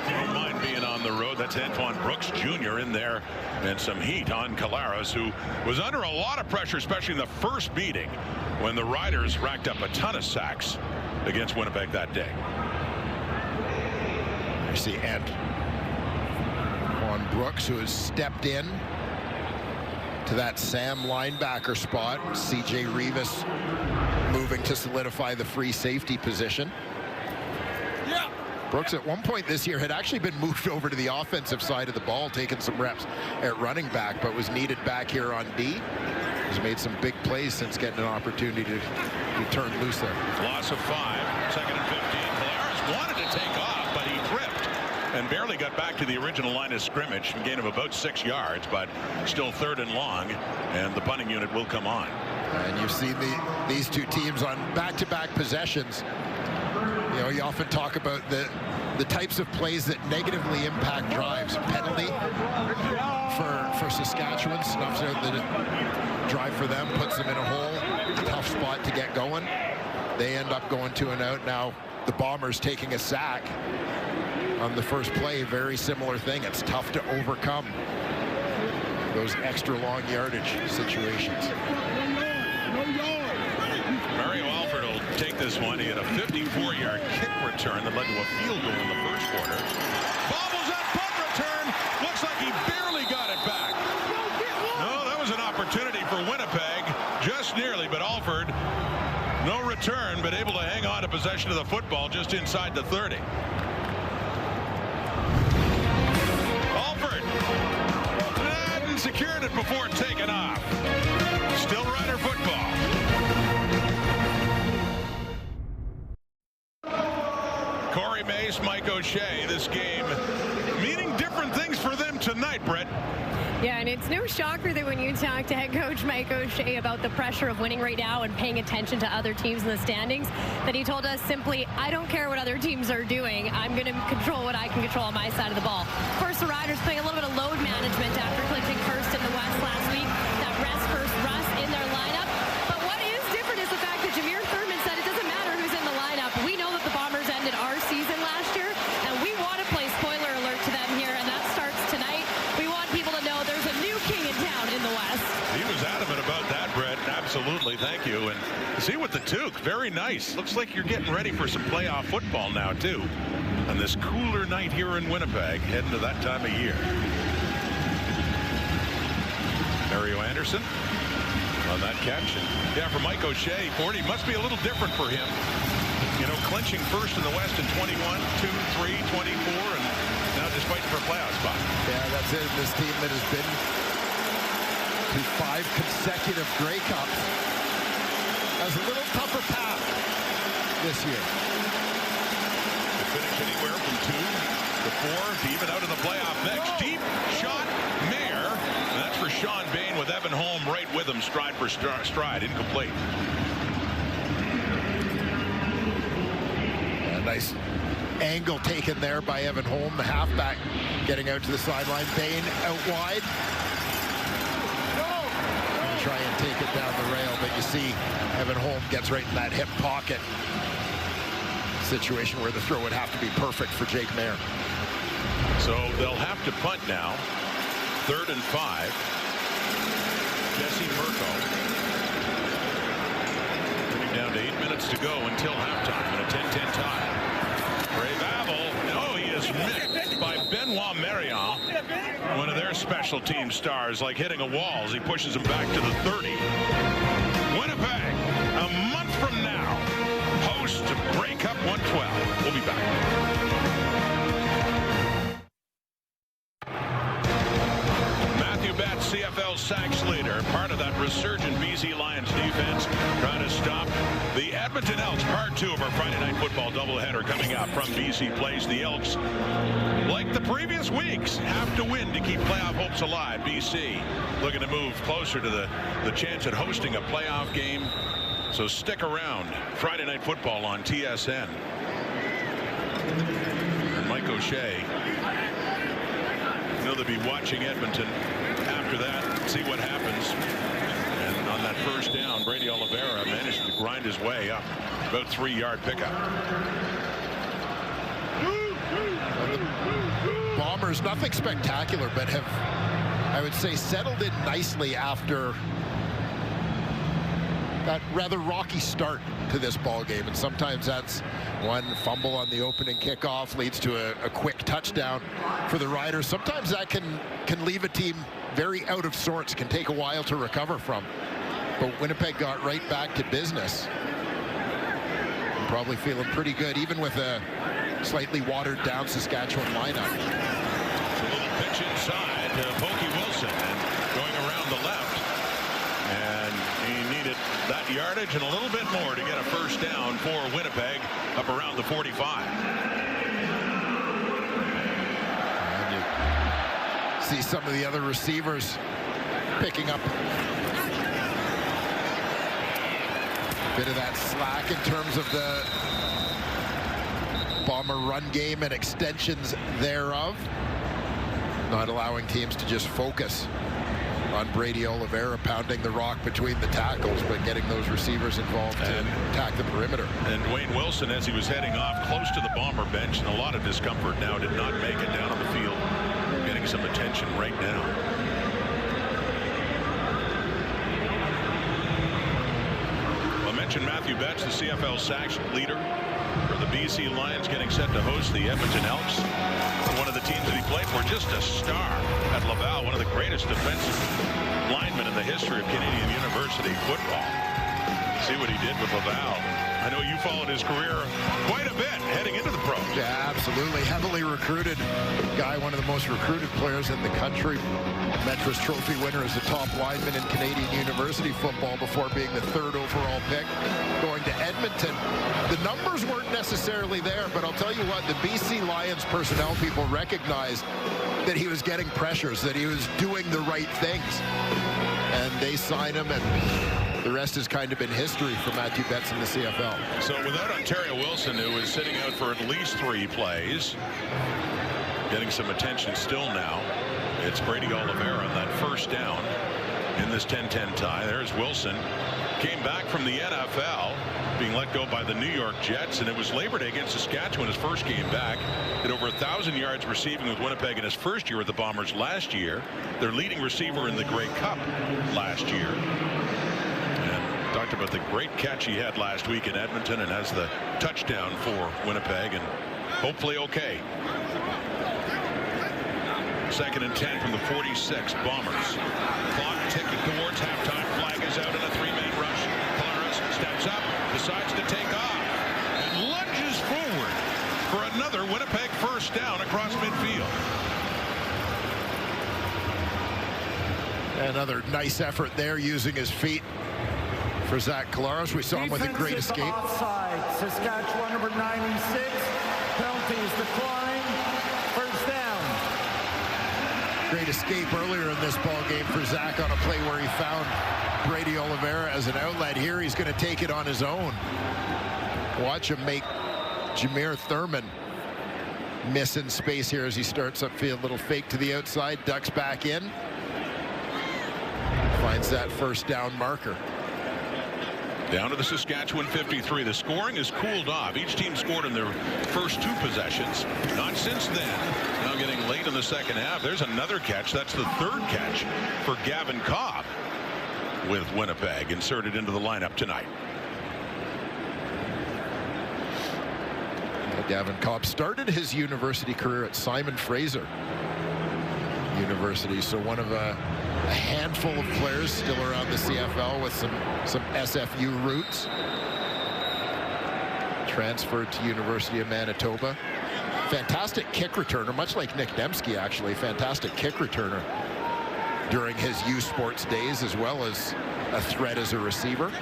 Don't mind being on the road. That's Antoine Brooks Jr. in there, and some heat on Collaros, who was under a lot of pressure, especially in the first meeting when the Riders racked up a ton of sacks against Winnipeg that day. I see Antoine Brooks, who has stepped in to that Sam linebacker spot. C.J. Rivas moving to solidify the free safety position. Yeah. Brooks at one point this year had actually been moved over to the offensive side of the ball, taking some reps at running back, but was needed back here on D. He's made some big plays since getting an opportunity to turn loose there. Loss of 5, 2nd and 15. Collaros wanted to take off, but he tripped and barely got back to the original line of scrimmage. A gain of about 6 yards, but still 3rd and long, and the punting unit will come on. And you've seen these two teams on back-to-back possessions. You know, you often talk about the types of plays that negatively impact drives. Penalty for Saskatchewan snuffs out the drive for them, puts them in a hole, tough spot to get going. They end up going 2 and out. Now the Bombers taking a sack on the first play, very similar thing. It's tough to overcome those extra long yardage situations. Mario Alford will take this one. He had a 54-yard kick return that led to a field goal in the first quarter. Bobbles that punt return. Looks like he barely got it back. No, that was an opportunity for Winnipeg. Just nearly, but Alford, no return, but able to hang on to possession of the football just inside the 30. Alford hadn't secured it before taking off. Still Rider football. Corey Mace, Mike O'Shea, this game meaning different things for them tonight, Brett. Yeah, and it's no shocker that when you talk to head coach Mike O'Shea about the pressure of winning right now and paying attention to other teams in the standings, that he told us simply, I don't care what other teams are doing. I'm going to control what I can control on my side of the ball. Of course, the Riders playing a little bit of load management after clinching first in the West last week. That rest first Russ in their lineup. But what is different is the fact that Jameer Thurman said it doesn't matter who's in the lineup. We know that the Bombers ended our season last year, and we want to play West. He was adamant about that, Brett. Absolutely. Thank you. And see with the toque, very nice. Looks like you're getting ready for some playoff football now, too. On this cooler night here in Winnipeg, heading to that time of year. Mario Anderson on that catch. And yeah, for Mike O'Shea, 40 must be a little different for him. You know, clinching first in the West in 21, 2, 3, 24, and now just fighting for a playoff spot. Yeah, that's it. This team that has been to 5 consecutive Grey Cups has a little tougher path this year. To finish anywhere from 2 to 4 to even out of the playoff mix. Deep shot, Mayer. And that's for Sean Bain with Evan Holm right with him, stride for stride, incomplete. Nice angle taken there by Evan Holm, the halfback, getting out to the sideline. Bain out wide. Try and take it down the rail, but you see Evan Holm gets right in that hip pocket. Situation where the throw would have to be perfect for Jake Mayer. So they'll have to punt now. 3rd and 5. Jesse Murko. Getting down to 8 minutes to go until halftime in a 10-10 tie. Brave Abel. Oh, he is missed by Benoit Marion. One of their special team stars, like hitting a wall as he pushes him back to the 30. Winnipeg, a month from now, host to Grey Cup 112. We'll be back. CFL sacks leader, part of that resurgent BC Lions defense, trying to stop the Edmonton Elks. Part 2 of our Friday Night Football doubleheader coming up from BC Place. The Elks, like the previous weeks, have to win to keep playoff hopes alive. BC looking to move closer to the chance at hosting a playoff game. So stick around. Friday Night Football on TSN. And Mike O'Shea, you know, they'll be watching Edmonton after that, see what happens. And on that first down, Brady Oliveira managed to grind his way up. About 3-yard pickup. Bombers, nothing spectacular, but have, I would say, settled in nicely after that rather rocky start to this ball game. And sometimes that's one fumble on the opening kickoff leads to a quick touchdown for the Riders. Sometimes that can leave a team very out of sorts, can take a while to recover from. But Winnipeg got right back to business. I'm probably feeling pretty good, even with a slightly watered down Saskatchewan lineup. A little pitch inside to Pokey Wilson, and going around the left. And he needed that yardage and a little bit more to get a first down for Winnipeg up around the 45. See some of the other receivers picking up a bit of that slack in terms of the Bomber run game and extensions thereof. Not allowing teams to just focus on Brady Oliveira pounding the rock between the tackles, but getting those receivers involved to attack the perimeter. And Wayne Wilson, as he was heading off close to the Bomber bench and a lot of discomfort now, did not make it down on the field. Getting some attention right now. I mentioned Matthew Betts, the CFL sacks leader for the BC Lions, getting set to host the Edmonton Elks. One of the teams that he played for, just a star at Laval, one of the greatest defensive linemen in the history of Canadian University football. See what he did with Laval. I know you followed his career quite a bit heading into the pros. Yeah, absolutely. Heavily recruited guy, one of the most recruited players in the country. Metros Trophy winner as a top lineman in Canadian University football before being the 3rd overall pick. Going to Edmonton. The numbers weren't necessarily there, but I'll tell you what, the BC Lions personnel people recognized that he was getting pressures, that he was doing the right things. And they signed him, and the rest has kind of been history for Matthew Betts in the CFL. So without Ontario Wilson, who is sitting out for at least 3 plays, getting some attention still now, it's Brady Oliveira on that first down in this 10-10 tie. There's Wilson. Came back from the NFL. being let go by the New York Jets, and it was Labor Day against Saskatchewan, his first game back. Hit over 1,000 yards receiving with Winnipeg in his first year with the Bombers last year. Their leading receiver in the Grey Cup last year. And talked about the great catch he had last week in Edmonton, and has the touchdown for Winnipeg, and hopefully okay. 2nd and 10 from the 46, Bombers. Clock ticking towards halftime. Flag is out in a 3-man rush. Claris steps up, decides to take off, and lunges forward for another Winnipeg first down across midfield. Another nice effort there using his feet for Zach Claris. We saw him with a great escape. Offside. Saskatchewan number 96. Penalty is declined. First down. Great escape earlier in this ball game for Zach on a play where he found Brady Oliveira as an outlet. Here he's going to take it on his own. Watch him make Jameer Thurman miss in space here as he starts upfield. Little fake to the outside, ducks back in. Finds that first down marker. Down to the Saskatchewan 53. The scoring has cooled off. Each team scored in their first 2 possessions. Not since then. Now getting late in the second half. There's another catch. That's the 3rd catch for Gavin Cobb with Winnipeg inserted into the lineup tonight. Gavin Cobb started his university career at Simon Fraser University, so one of a handful of players still around the CFL with some SFU roots. Transferred to University of Manitoba. Fantastic kick returner, much like Nick Dembski, actually. Fantastic kick returner during his U Sports days, as well as a threat as a receiver.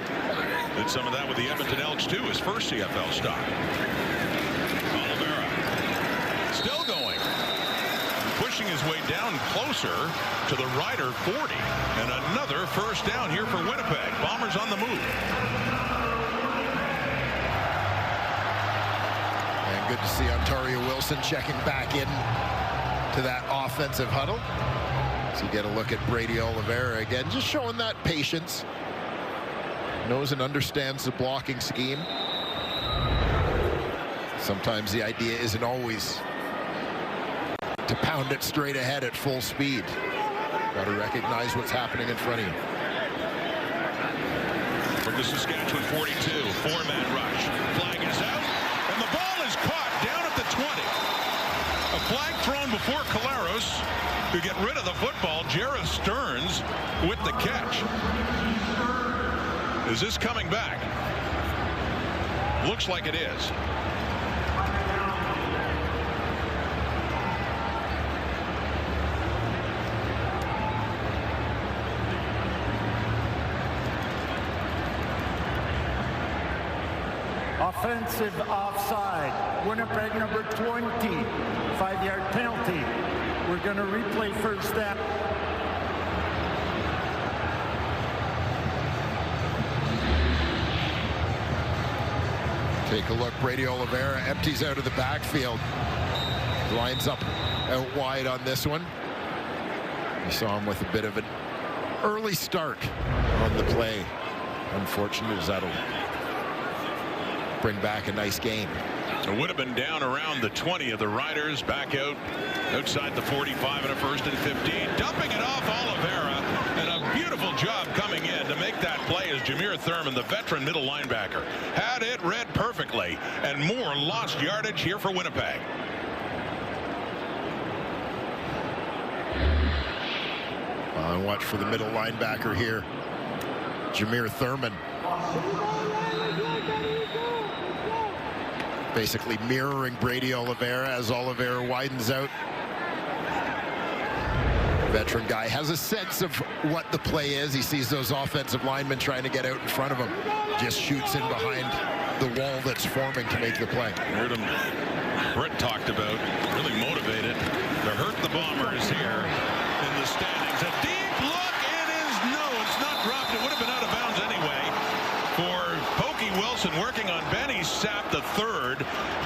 Did some of that with the Edmonton Elks too, his first CFL stop. Oliveira still going. Pushing his way down closer to the Rider 40. And another first down here for Winnipeg. Bombers on the move. And good to see Ontario Wilson checking back in to that offensive huddle. So you get a look at Brady Oliveira again, just showing that patience. Knows and understands the blocking scheme. Sometimes the idea isn't always to pound it straight ahead at full speed. Got to recognize what's happening in front of you. From the Saskatchewan 42, 4-man rush. Flag is out, and the ball is caught down at the 20. A flag thrown before Claris to get rid of the football. Jarreth Stearns with the catch. Is this coming back? Looks like it is. Offensive offside. Winnipeg number 20. 5-yard penalty. We're going to replay first down. Take a look. Brady Oliveira empties out of the backfield. Lines up out wide on this one. We saw him with a bit of an early start on the play. Unfortunately, that'll bring back a nice gain. It would have been down around the 20 of the Riders. Back out outside the 45 and a 1st and 15. Dumping it off Oliveira. And a beautiful job coming in to make that play as Jameer Thurman, the veteran middle linebacker, had it read perfectly. And more lost yardage here for Winnipeg. And watch for the middle linebacker here, Jameer Thurman. Basically mirroring Brady Oliveira as Oliveira widens out. Veteran guy has a sense of what the play is. He sees those offensive linemen trying to get out in front of him. Just shoots in behind the wall that's forming to make the play. Heard him. Brett talked about really motivated to hurt the Bombers here in the standings. A deep look. It is no. It's not dropped. It would have been out of bounds anyway. For Pokey Wilson working on Benny Sapp the third.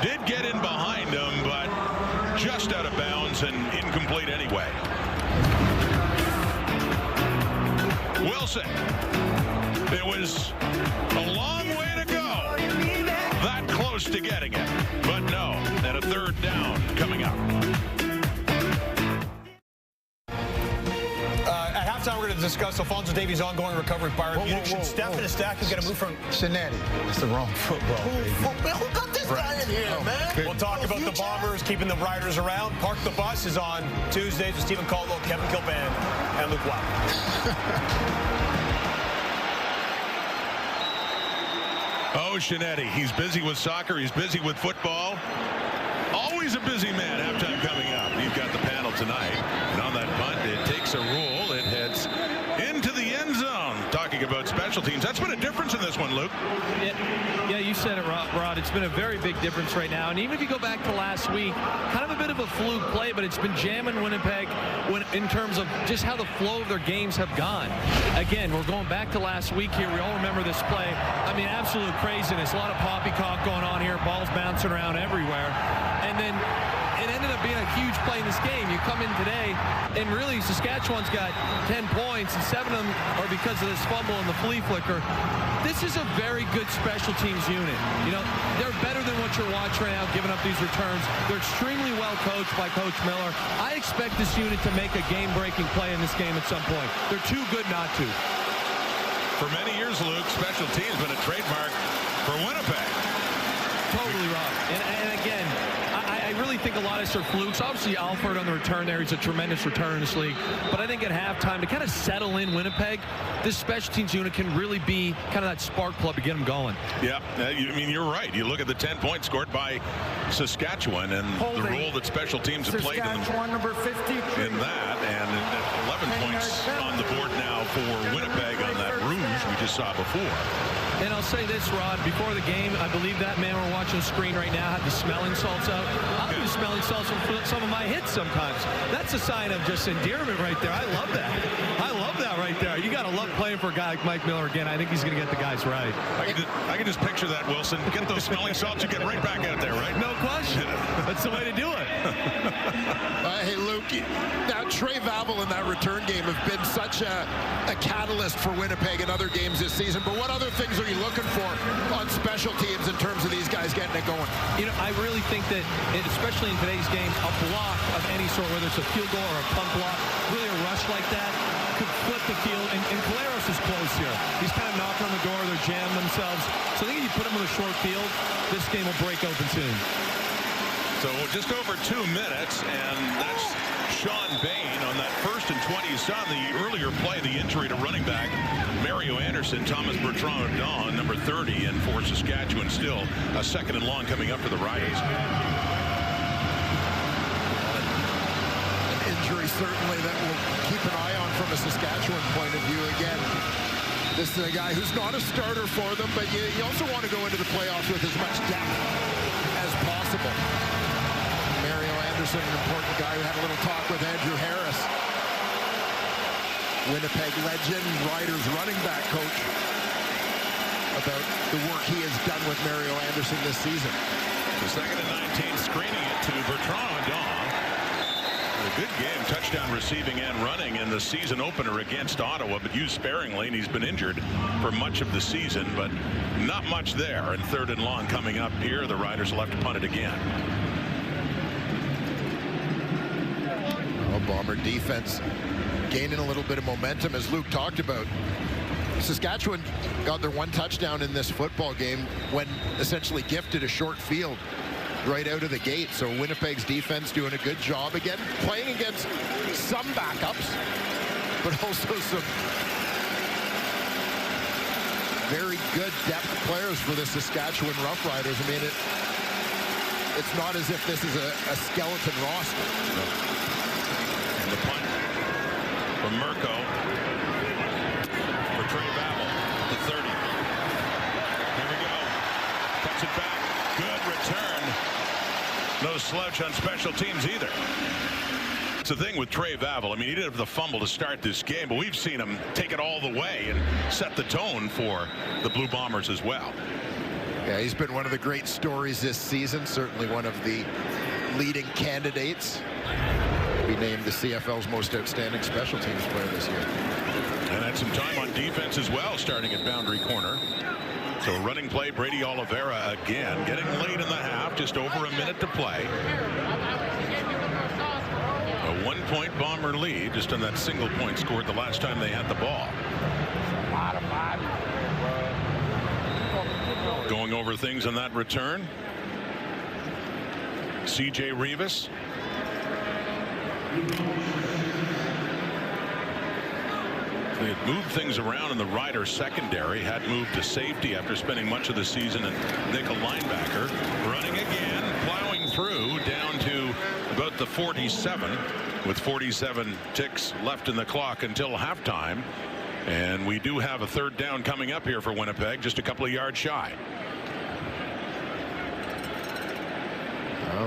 Did get in behind him, but just out of bounds and incomplete anyway. Wilson. It was a long way to go. close to getting it, but no. And a third down coming up. At halftime, we're going to discuss Alphonso Davies' ongoing recovery with Bayern Munich. Should Stefan Estácio get a move from Shinetti? That's the wrong football, baby. Who got this guy in here, man? We'll talk about the Bombers keeping the Riders around. Park the Bus is on Tuesdays with Stephen Caldwell, Kevin Kilbane, and Luke Wilder. Oh, Shinetti. He's busy with soccer. He's busy with football. Always a busy man. Halftime coming up. He's got the panel tonight. And on that punt, it takes a roll. It heads into the end zone. Talking about special teams. That's been a difference in this one, Luke. Yeah, you said it, Rod. It's been a very big difference right now. And even if you go back to last week, kind of a bit of a fluke play, but it's been jamming Winnipeg in terms of just how the flow of their games have gone. Again, we're going back to last week here. We all remember this play. I mean, absolute craziness. A lot of poppycock going on here. Balls bouncing around everywhere. And then it ended up being a huge play in this game. You come in today, and really Saskatchewan's got 10 points, and 7 of them are because of this fumble and the flea flicker. This is a very good special teams unit. You know, they're better than what you're watching right now, giving up these returns. They're extremely well coached by Coach Miller. I expect this unit to make a game-breaking play in this game at some point. They're too good not to. For many years, Luke, special teams been a trademark for Winnipeg. Totally wrong. And again, I really think a lot of this are flukes. Obviously, Alford on the return there. He's a tremendous returner in this league. But I think at halftime, to kind of settle in Winnipeg, this special teams unit can really be kind of that spark plug to get them going. Yeah, I mean, you're right. You look at the 10 points scored by Saskatchewan and the role that special teams have played number 53. in that. And 11 points on the board now for Winnipeg on that rouge we just saw before. And I'll say this, Rod, before the game, I believe that man we're watching the screen right now had the smelling salts out. I'll use smelling salts from some of my hits sometimes. That's a sign of just endearment right there. I love that. I love that right there. You got to love playing for a guy like Mike Miller again. I think he's going to get the guys right. I can just picture that, Wilson. Get those smelling salts, you get right back out there, right? No question. That's the way to do it. Hey, Luke, now Trey Vavel in that return game have been such a catalyst for Winnipeg in other games this season. But what other things are you looking for on special teams in terms of these guys getting it going? You know, I really think that, especially in today's game, a block of any sort, whether it's a field goal or a punt block, really a rush like that, could flip the field. And Caleros is close here. He's kind of knocking on the door. They're jamming themselves. So I think if you put them in a short field, this game will break open soon. So just over 2 minutes, and that's Sean Bain on that 1st and 20. You saw in the earlier play the injury to running back Mario Anderson. Thomas Bertrand-Don, number 30, and for Saskatchewan still a 2nd and long coming up for the Riders. An injury certainly that we'll keep an eye on from a Saskatchewan point of view. Again, this is a guy who's not a starter for them, but you also want to go into the playoffs with as much depth as possible. Mario Anderson, an important guy. We had a little talk with Andrew Harris, Winnipeg legend, Riders running back coach, about the work he has done with Mario Anderson this season. The 2nd and 19, screening it to Bertrand-Don. A good game, touchdown receiving and running in the season opener against Ottawa, but used sparingly, and he's been injured for much of the season, but not much there. And 3rd and long coming up here. The Riders will have to punt it again. Well, Bomber defense gaining a little bit of momentum, as Luke talked about. Saskatchewan got their 1 touchdown in this football game when essentially gifted a short field right out of the gate. So Winnipeg's defense doing a good job again, playing against some backups, but also some very good depth players for the Saskatchewan Roughriders. I mean, it's not as if this is a skeleton roster. And the punt from Mirko for Trey Vavel at the 30. Here we go. Cuts it back. Good return. No slouch on special teams either. It's the thing with Trey Vavel. I mean, he didn't have the fumble to start this game, but we've seen him take it all the way and set the tone for the Blue Bombers as well. Yeah, he's been one of the great stories this season, certainly one of the leading candidates to be named the CFL's most outstanding special teams player this year. And had some time on defense as well, starting at boundary corner. So running play, Brady Oliveira again, getting late in the half, just over a minute to play. A 1-point Bomber lead, just on that single point scored the last time they had the ball. Going over things on that return, CJ Rivas. They had moved things around in the Rider secondary, had moved to safety after spending much of the season in nickel linebacker. Running again, plowing through down to about the 47 with 47 ticks left in the clock until halftime. And we do have a third down coming up here for Winnipeg, just a couple of yards shy.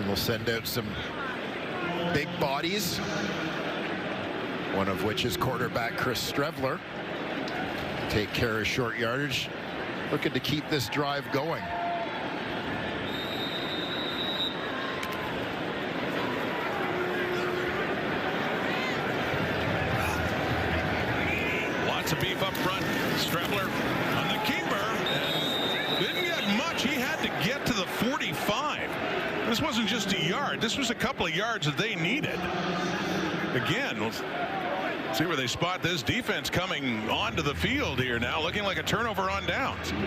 We'll send out some big bodies, one of which is quarterback Chris Strevler. Take care of short yardage, looking to keep this drive going. Lots of beef up front. Strevler on the keeper and didn't get much. He had to get to the 45. This wasn't just a yard. This was a couple of yards that they needed. Again, we'll see where they spot this defense coming onto the field here now, looking like a turnover on downs. Yeah,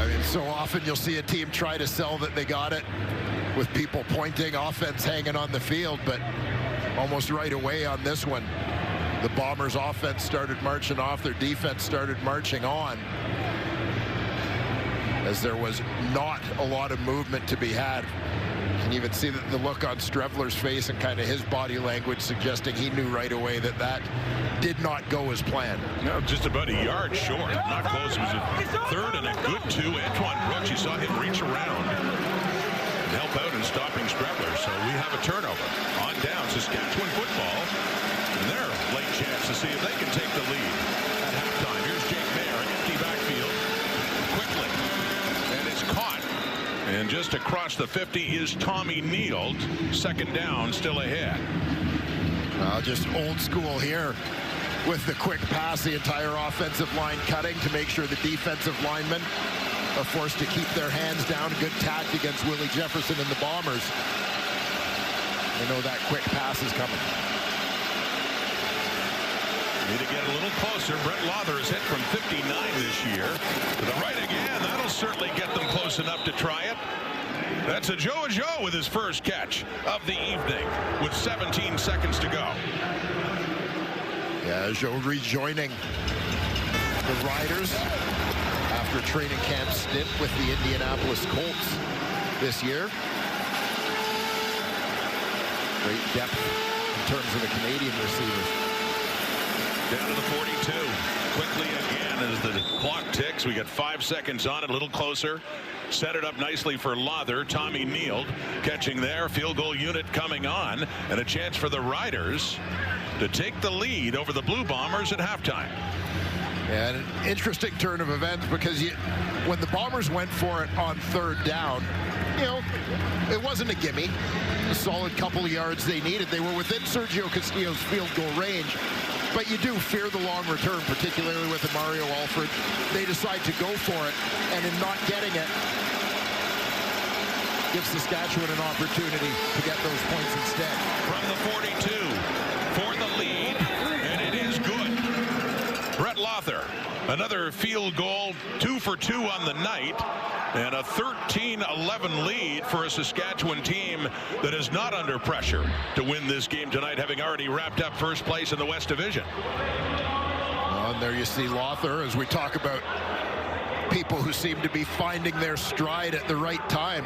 I mean, so often you'll see a team try to sell that they got it with people pointing, offense hanging on the field, but almost right away on this one, the Bombers' offense started marching off, their defense started marching on, as there was not a lot of movement to be had. You can even see the look on Strevler's face and kind of his body language suggesting he knew right away that that did not go as planned. No, just about a yard short. Not close. It was a third and a good two. Antoine Brooks, you saw him reach around and help out in stopping Strevler. So we have a turnover on down. Saskatchewan football. And their late chance to see if they can take the lead at halftime. Here's Jake Mayer, empty backfield. Quickly. And it's caught. And just across the 50 is Tommy Neild. Second down, still ahead. Just old school here with the quick pass, the entire offensive line cutting to make sure the defensive linemen are forced to keep their hands down. Good tack against Willie Jefferson and the Bombers. They know that quick pass is coming. Need to get a little closer. Brett Lawther is hit from 59 this year. To the right again. That'll certainly get them close enough to try it. That's a Joe with his first catch of the evening with 17 seconds to go. Yeah, Joe rejoining the Riders after training camp stint with the Indianapolis Colts this year. Great depth in terms of the Canadian receivers. Down to the 42. Quickly again as the clock ticks. We got 5 seconds on it, a little closer. Set it up nicely for Lawther. Tommy Neild catching there. Field goal unit coming on. And a chance for the Riders to take the lead over the Blue Bombers at halftime. And an interesting turn of events because when the Bombers went for it on third down, you know, it wasn't a gimme. A solid couple of yards they needed. They were within Sergio Castillo's field goal range. But you do fear the long return, particularly with Mario Alford. They decide to go for it, and in not getting it, gives Saskatchewan an opportunity to get those points instead. From the 42 for the lead, and it is good. Brett Lawther, another field goal, 2 for 2 on the night, and a 13-11 lead for a Saskatchewan team that is not under pressure to win this game tonight, having already wrapped up first place in the West Division. And there you see Lawther, as we talk about people who seem to be finding their stride at the right time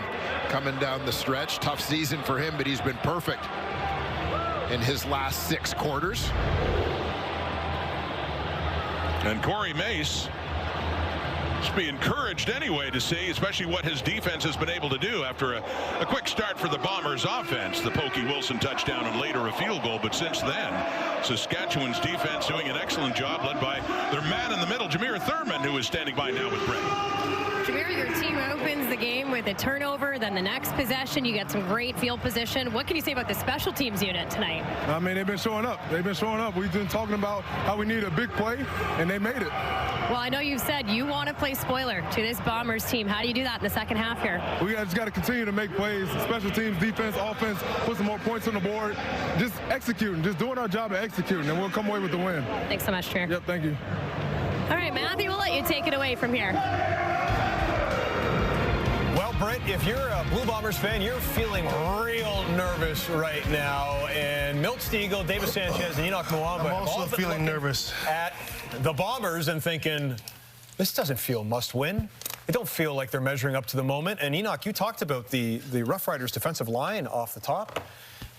coming down the stretch. Tough season for him, but he's been perfect in his last 6 quarters. And Corey Mace should be encouraged anyway to see, especially what his defense has been able to do after a quick start for the Bombers offense. The Pokey Wilson touchdown and later a field goal. But since then, Saskatchewan's defense doing an excellent job, led by their man in the middle, Jameer Thurman, who is standing by now with Brett. Jameer, your team opens the game with a turnover. Then the next possession, you get some great field position. What can you say about the special teams unit tonight? I mean, they've been showing up. They've been showing up. We've been talking about how we need a big play, and they made it. Well, I know you said you want to play spoiler to this Bombers team. How do you do that in the second half here? We just got to continue to make plays, special teams, defense, offense, put some more points on the board, just executing, just doing our job of executing, and we'll come away with the win. Thanks so much, Chair. Yep, thank you. All right, Matthew, we'll let you take it away from here. Well, Britt, if you're a Blue Bombers fan, you're feeling real nervous right now. And Milt Stegall, David Sanchez, and Enoch Mwamba I'm also feeling nervous at the Bombers and thinking, this doesn't feel must-win. They don't feel like they're measuring up to the moment. And Enoch, you talked about the Roughriders defensive line off the top.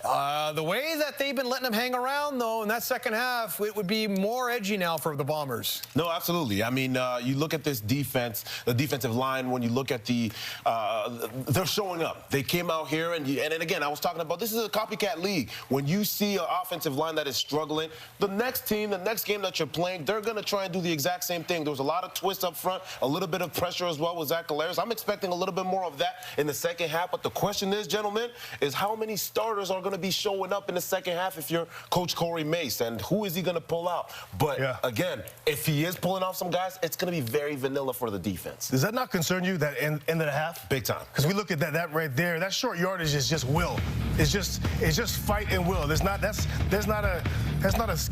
The way that they've been letting them hang around, though, in that second half, it would be more edgy now for the Bombers. No, absolutely. I mean, you look at this defense, the defensive line, when you look at they're showing up. They came out here, and then again, I was talking about this is a copycat league. When you see an offensive line that is struggling, the next team, the next game that you're playing, they're going to try and do the exact same thing. There was a lot of twists up front, a little bit of pressure as well with Zach Collaros. I'm expecting a little bit more of that in the second half, but the question is, gentlemen, is how many starters are going to be showing up in the second half if you're Coach Corey Mace, and who is he going to pull out? But again, if he is pulling off some guys, it's going to be very vanilla for the defense. Does that not concern you, that end of the half? Big time. Because we look at that right there, that short yardage is just will. It's just fight and will. That's not a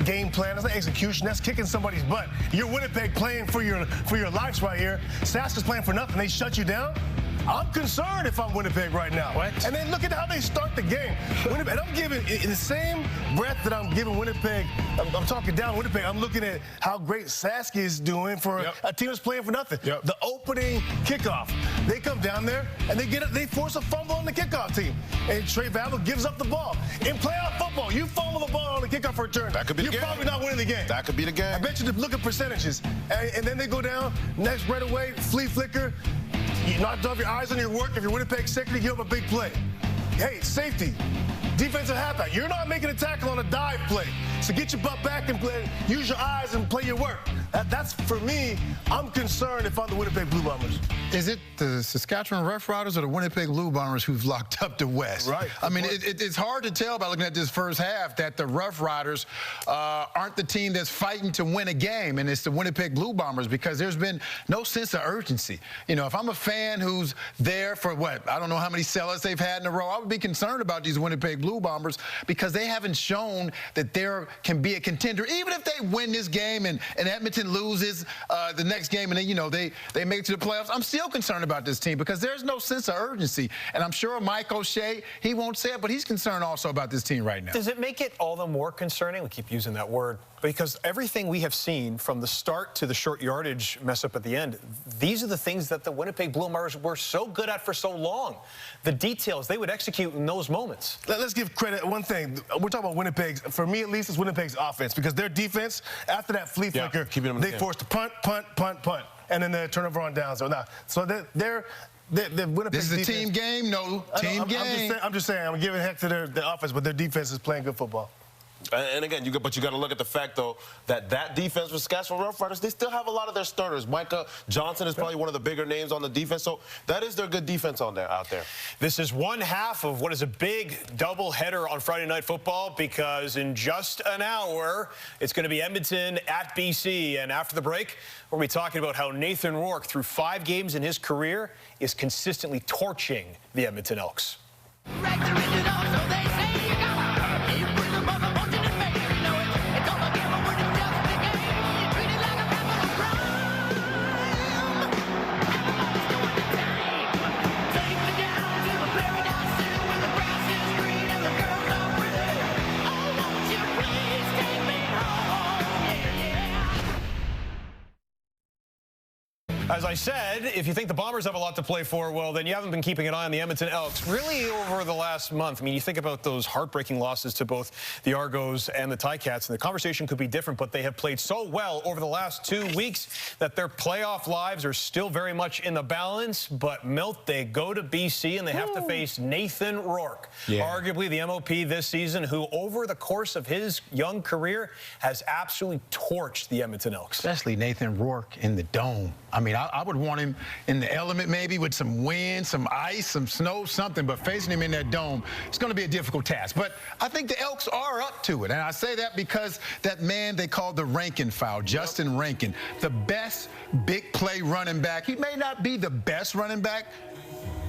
game plan. That's not execution. That's kicking somebody's butt. You're Winnipeg playing for your lives right here. Sask is playing for nothing. They shut you down. I'm concerned if I'm Winnipeg right now. What? And then look at how they start the game. Winnipeg, and I'm giving, in the same breath that I'm giving Winnipeg, I'm talking down Winnipeg, I'm looking at how great Sask is doing for a team that's playing for nothing. The opening kickoff. They come down there, and they force a fumble on the kickoff team. And Trey Valvo gives up the ball. In playoff football, you fumble the ball on the kickoff return. That could be the game. You're probably not winning the game. That could be the game. I bet you to look at percentages. And then they go down, next right away, flea flicker. You knocked off your eyes on your work. If you're Winnipeg secondary, you give up a big play. Hey, safety, defensive halfback. You're not making a tackle on a dive play. So get your butt back and play, use your eyes and play your work. That's, for me, I'm concerned if I'm the Winnipeg Blue Bombers. Is it the Saskatchewan Roughriders or the Winnipeg Blue Bombers who've locked up the West? Right. I mean, it's hard to tell by looking at this first half that the Roughriders aren't the team that's fighting to win a game, and it's the Winnipeg Blue Bombers, because there's been no sense of urgency. You know, if I'm a fan who's there for I don't know how many sellouts they've had in a row, I would be concerned about these Winnipeg Blue Bombers because they haven't shown that there can be a contender. Even if they win this game and Edmonton loses the next game and then, you know, they make it to the playoffs, I'm still concerned about this team because there's no sense of urgency. And I'm sure Mike O'Shea, he won't say it, but he's concerned also about this team right now. Does it make it all the more concerning? We keep using that word. Because everything we have seen from the start to the short yardage mess up at the end, these are the things that the Winnipeg Blue Bombers were so good at for so long. The details, they would execute in those moments. Let's give credit. One thing, we're talking about Winnipeg's, for me at least, it's Winnipeg's offense, because their defense, after that flea flicker, they forced a punt, and then the turnover on downs. So they're Winnipeg this is a defense, team game, team game. I'm just saying, I'm giving heck to their offense, but their defense is playing good football. And again, you got to look at the fact, though, that defense with Saskatchewan Roughriders, they still have a lot of their starters. Micah Johnson is probably one of the bigger names on the defense, so that is their good defense out there. This is one half of what is a big doubleheader on Friday Night Football, because in just an hour, it's going to be Edmonton at BC. And after the break, we'll be talking about how Nathan Rourke, through 5 games in his career, is consistently torching the Edmonton Elks. As I said, if you think the Bombers have a lot to play for, well, then you haven't been keeping an eye on the Edmonton Elks really over the last month. I mean, you think about those heartbreaking losses to both the Argos and the Ticats, and the conversation could be different, but they have played so well over the last 2 weeks that their playoff lives are still very much in the balance. But Milt, they go to BC and they have to face Nathan Rourke, arguably the MOP this season, who over the course of his young career has absolutely torched the Edmonton Elks. Especially Nathan Rourke in the Dome. I mean, I would want him in the element maybe with some wind, some ice, some snow, something, but facing him in that dome, it's going to be a difficult task. But I think the Elks are up to it, and I say that because that man they call the Rankin foul, Justin Rankin, the best big play running back. He may not be the best running back,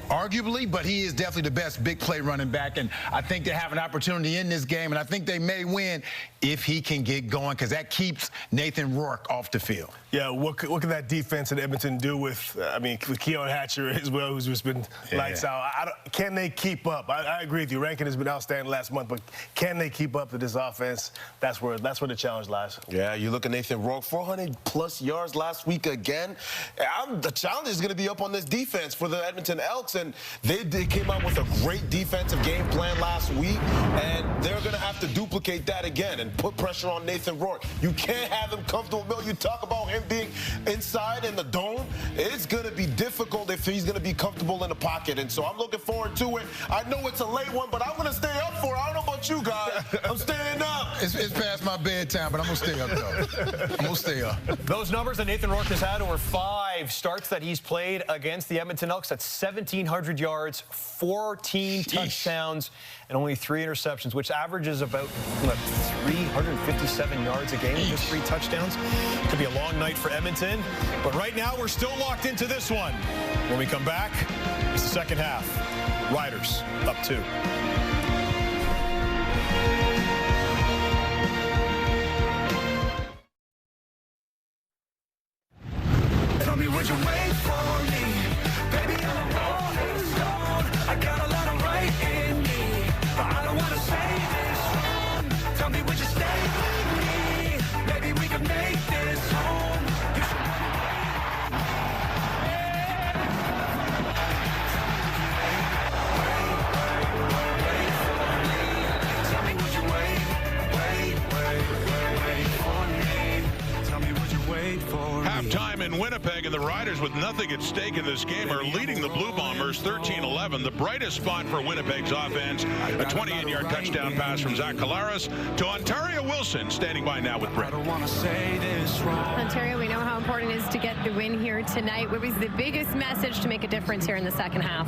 arguably, but he is definitely the best big play running back, and I think they have an opportunity in this game, and I think they may win if he can get going, because that keeps Nathan Rourke off the field. Yeah, what can that defense in Edmonton do with Keon Hatcher as well, who's just been lights out? Can they keep up? I agree with you. Rankin has been outstanding last month, but can they keep up to this offense? That's where the challenge lies. Yeah, you look at Nathan Rourke, 400+ yards last week again. The challenge is going to be up on this defense for the Edmonton Elks, and they came out with a great defensive game plan last week, and they're going to have to duplicate that again and put pressure on Nathan Rourke. You can't have him comfortable. Bill, you talk about him being inside in the dome. It's going to be difficult if he's going to be comfortable in the pocket, and so I'm looking forward to it. I know it's a late one, but I'm going to stay up for it. I don't know about you guys. I'm staying up. It's past my bedtime, but I'm going to stay up, though. I'm going to stay up. Those numbers that Nathan Rourke has had over 5 starts that he's played against the Edmonton Elks, that's 1,700 yards, 14 touchdowns, and only 3 interceptions, which averages about 357 yards a game with just 3 touchdowns. Could be a long night for Edmonton, but right now we're still locked into this one. When we come back, it's the second half. Riders up 2. Tell me, would you wait for me? Baby, I'm a rolling stone. I got a lot of right in me, but I don't want to say this wrong. Tell me, would you stay with me? Maybe we could make this home. You should wait for me. Tell me, would you wait for me? Tell me, would you wait for me? Halftime in Winnipeg, and the Riders, with nothing at stake in this game, are leading the Blue Bombers 13-11. The brightest spot for Winnipeg's offense, a 28-yard touchdown pass from Zach Collaros to Ontario Wilson, standing by now with Brett. I don't want to say this wrong. Ontario, we know how important it is to get the win here tonight. What was the biggest message to make a difference here in the second half?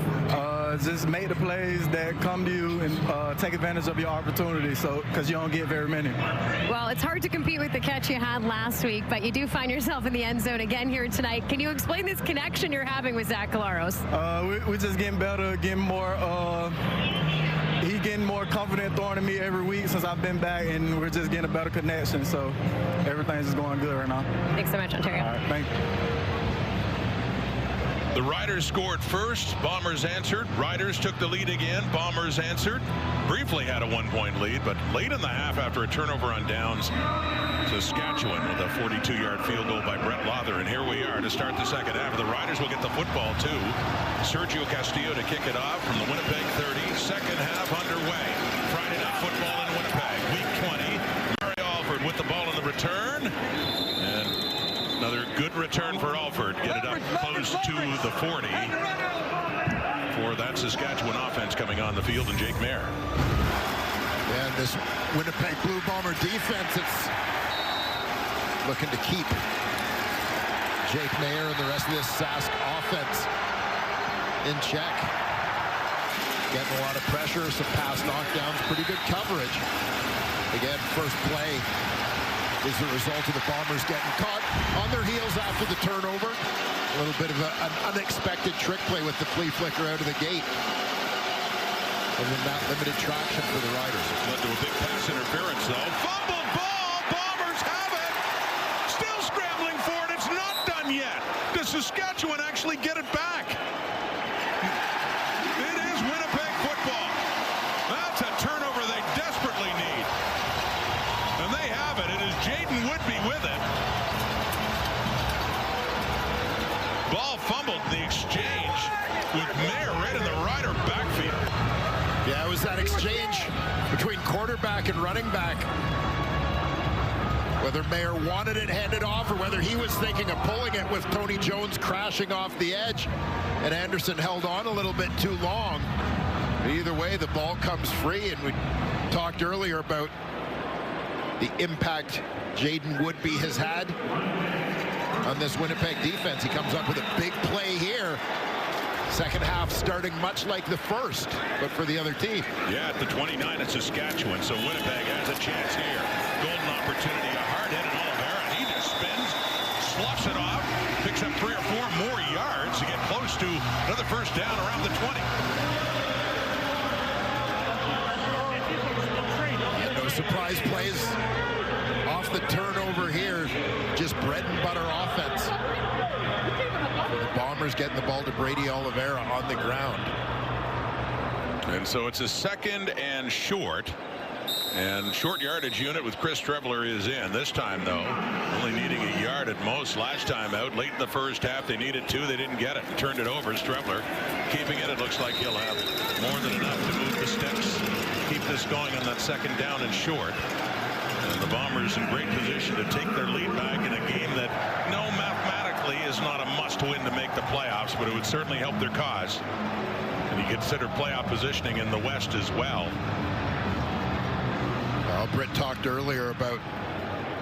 Just make the plays that come to you and take advantage of your opportunity, because you don't get very many. Well, it's hard to compete with the catch you had last week, but you do find yourself in the end zone again here tonight. Can you explain this connection you're having with Zach Collaros? We're just getting better, getting more. He's getting more confident throwing to me every week since I've been back, and we're just getting a better connection. So everything's just going good right now. Thanks so much, Ontario. All right, thank you. The Riders scored first. Bombers answered. Riders took the lead again. Bombers answered. Briefly had a 1-point lead, but late in the half after a turnover on downs, Saskatchewan with a 42-yard field goal by Brett Lother. And here we are to start the second half. The Riders will get the football, too. Sergio Castillo to kick it off from the Winnipeg 30. Second half underway. Friday Night Football in Winnipeg. Week 20. Murray Alford with the ball in the return. And another good return for Alford. Get it up close to the 40 for that Saskatchewan offense coming on the field, and Jake Mayer. And this Winnipeg Blue Bomber defense, it's looking to keep Jake Mayer and the rest of this Sask offense in check. Getting a lot of pressure, some pass knockdowns, pretty good coverage. Again, first play is the result of the Bombers getting caught on their heels after the turnover. A little bit of an unexpected trick play with the flea flicker out of the gate. And then that limited traction for the Riders. Led to a big pass interference, though. Fumbled ball! Bombers have it! Still scrambling for it. It's not done yet. Does Saskatchewan actually get it back? It is Winnipeg football. That's a turnover they desperately need. And they have it. It is Jaden Woodby with it. Ball fumbled in the exchange with Mayer right in the Rider backfield. Yeah, it was that exchange between quarterback and running back. Whether Mayer wanted it handed off or whether he was thinking of pulling it with Tony Jones crashing off the edge. And Anderson held on a little bit too long. But either way, the ball comes free. And we talked earlier about the impact Jaden Woodby has had on this Winnipeg defense. He comes up with a big play here. Second half starting much like the first, but for the other team. Yeah, at the 29 at Saskatchewan, so Winnipeg has a chance here. Golden opportunity, a hard-hitted Oliveira. He just spins, sloughs it off, picks up 3 or 4 more yards to get close to another first down around the 20. And no surprise plays off the turnover here. Just bread and butter offense. The Bombers getting the ball to Brady Oliveira on the ground. And so it's a 2nd and short. And short yardage unit with Chris Trevler is in. This time, though, only needing a yard at most. Last time out, late in the first half, they needed 2. They didn't get it. Turned it over. Trevler keeping it. It looks like he'll have more than enough to move the sticks. Keep this going on that 2nd down and short. And the Bombers in great position to take their lead back in a game that, no, mathematically is not a must-win to make the playoffs, but it would certainly help their cause. And you consider playoff positioning in the West as well. Well, Britt talked earlier about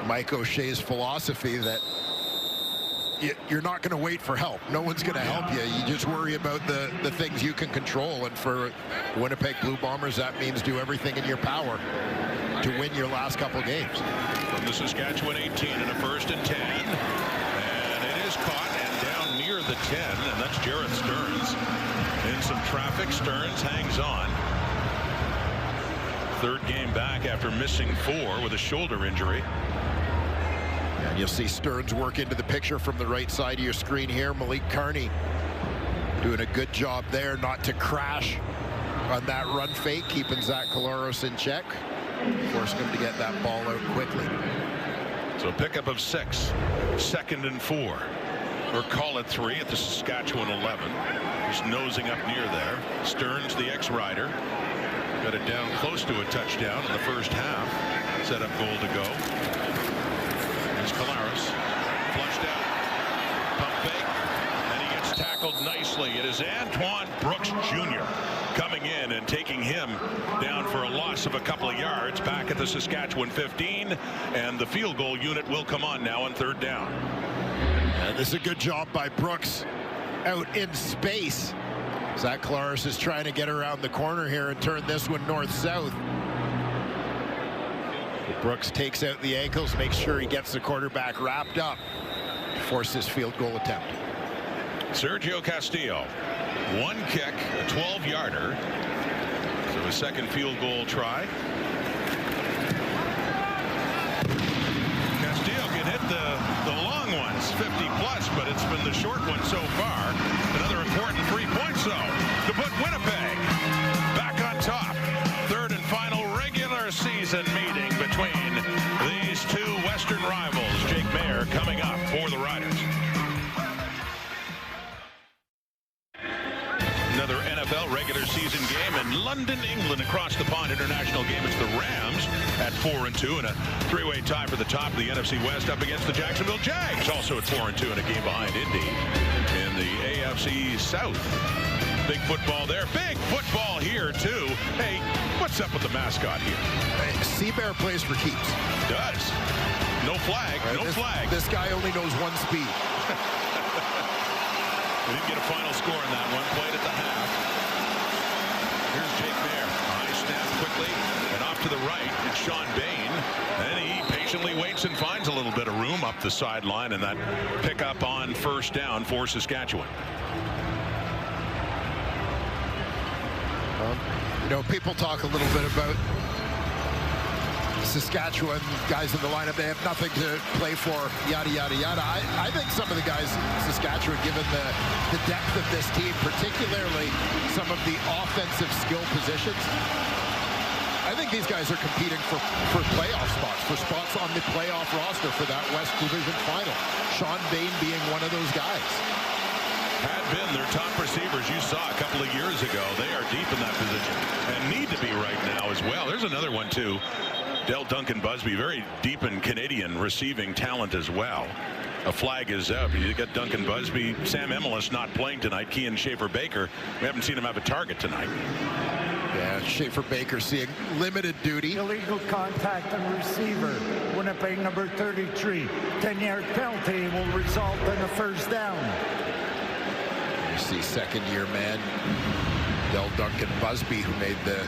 Mike O'Shea's philosophy that you're not going to wait for help. No one's going to help you. You just worry about the things you can control. And for Winnipeg Blue Bombers, that means do everything in your power to win your last couple games. From the Saskatchewan 18 and a 1st and 10. And it is caught and down near the 10. And that's Jared Stearns. In some traffic, Stearns hangs on. 3rd game back after missing 4 with a shoulder injury. And you'll see Stearns work into the picture from the right side of your screen here. Malik Carney doing a good job there not to crash on that run fake, keeping Zach Collaros in check, forcing him to get that ball out quickly. So pickup of 6, 2nd and 4, or call it 3 at the Saskatchewan 11. Just nosing up near there. Stearns, the ex-rider, got it down close to a touchdown in the first half. Set up goal to go. Here's Collaros, flushed out, pump fake, and he gets tackled nicely. It is Antoine Brooks Jr. coming in and taking him down for a loss of a couple of yards back at the Saskatchewan 15, and the field goal unit will come on now on 3rd down. And this is a good job by Brooks out in space. Zach Collaros is trying to get around the corner here and turn this one north-south. Brooks takes out the ankles, makes sure he gets the quarterback wrapped up to force this field goal attempt. Sergio Castillo, 1 kick, a 12-yarder. So a 2nd field goal try. Castillo can hit the long ones, 50-plus, but it's been the short one so far. Another important 3 points, though, to put Winnipeg back on top. 3rd and final regular season meeting between these 2 Western rivals. Jake Maier coming up for the Riders. Another NFL regular season game in London, England, across the pond international game. It's the Rams at 4-2 and a 3-way tie for the top of the NFC West up against the Jacksonville Jags, also at 4-2 and a game behind Indy in the AFC South. Big football there. Big football here, too. Hey, what's up with the mascot here? Seabear plays for keeps. Does. No flag. No flag. This guy only knows one speed. We didn't get a final score in that one. Played at the half. Here's Jake Maier. High snap quickly. And off to the right, it's Sean Bain. And he patiently waits and finds a little bit of room up the sideline. And that pickup on 1st down for Saskatchewan. You know, people talk a little bit about Saskatchewan guys in the lineup. They have nothing to play for, yada, yada, yada. I think some of the guys in Saskatchewan, given the depth of this team, particularly some of the offensive skill positions, I think these guys are competing for playoff spots, for spots on the playoff roster for that West Division final. Sean Bain being one of those guys. Had been their top receivers you saw a couple of years ago. They are deep in that position and need to be right now as well. There's another one, too. Del Duncan Busby, very deep in Canadian receiving talent as well. A flag is up. You got Duncan Busby. Sam Emilus not playing tonight. Kean Schaefer-Baker. We haven't seen him have a target tonight. Yeah, And Schaefer Baker seeing limited duty. Illegal contact on receiver. Winnipeg number 33. 10-yard penalty will result in a first down. You see second-year man Del Duncan Busby who made the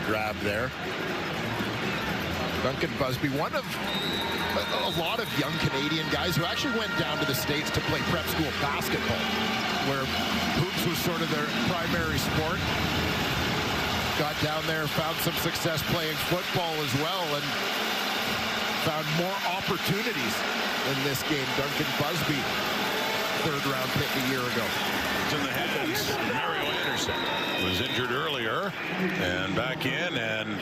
grab there. Duncan Busby, one of a lot of young Canadian guys who actually went down to the States to play prep school basketball, where hoops was sort of their primary sport. Got down there, found some success playing football as well, and found more opportunities in this game. Duncan Busby, third-round pick a year ago. It's in the heavens. Mario Anderson was injured earlier, and back in and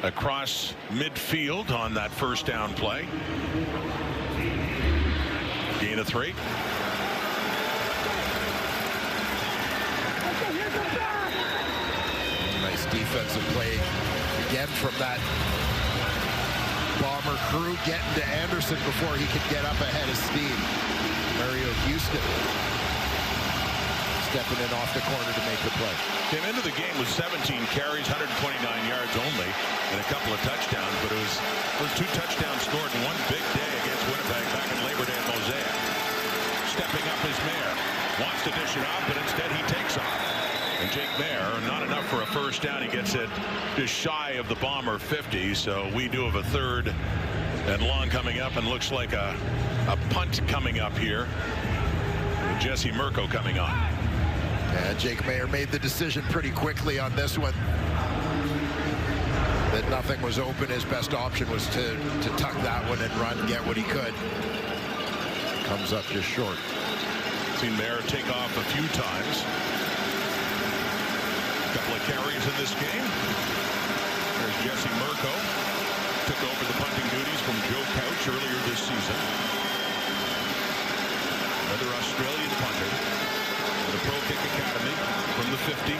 across midfield on that first down play. Gain of 3. Nice defensive play again from that Bomber crew, getting to Anderson before he could get up ahead of steam. Mario Houston stepping in off the corner to make the play. Came into the game with 17 carries, 129 yards only, and a couple of touchdowns, but it was 2 touchdowns scored in one big day against Winnipeg back in Labor Day at Mosaic. Stepping up is Mayer. Wants to dish it off, but instead he takes off. And Jake Mayer, not enough for a first down. He gets it just shy of the Bomber 50, so we do have a 3rd and long coming up, and looks like a punt coming up here with Jesse Mirko coming on. And Jake Mayer made the decision pretty quickly on this one that nothing was open. His best option was to tuck that one and run, get what he could. Comes up just short. Seen Mayer take off a few times. A couple of carries in this game. There's Jesse Mirko. Took over the punting duties from Joe Couch earlier this season. Another Australian punter. The Pro Kick Academy from the 50.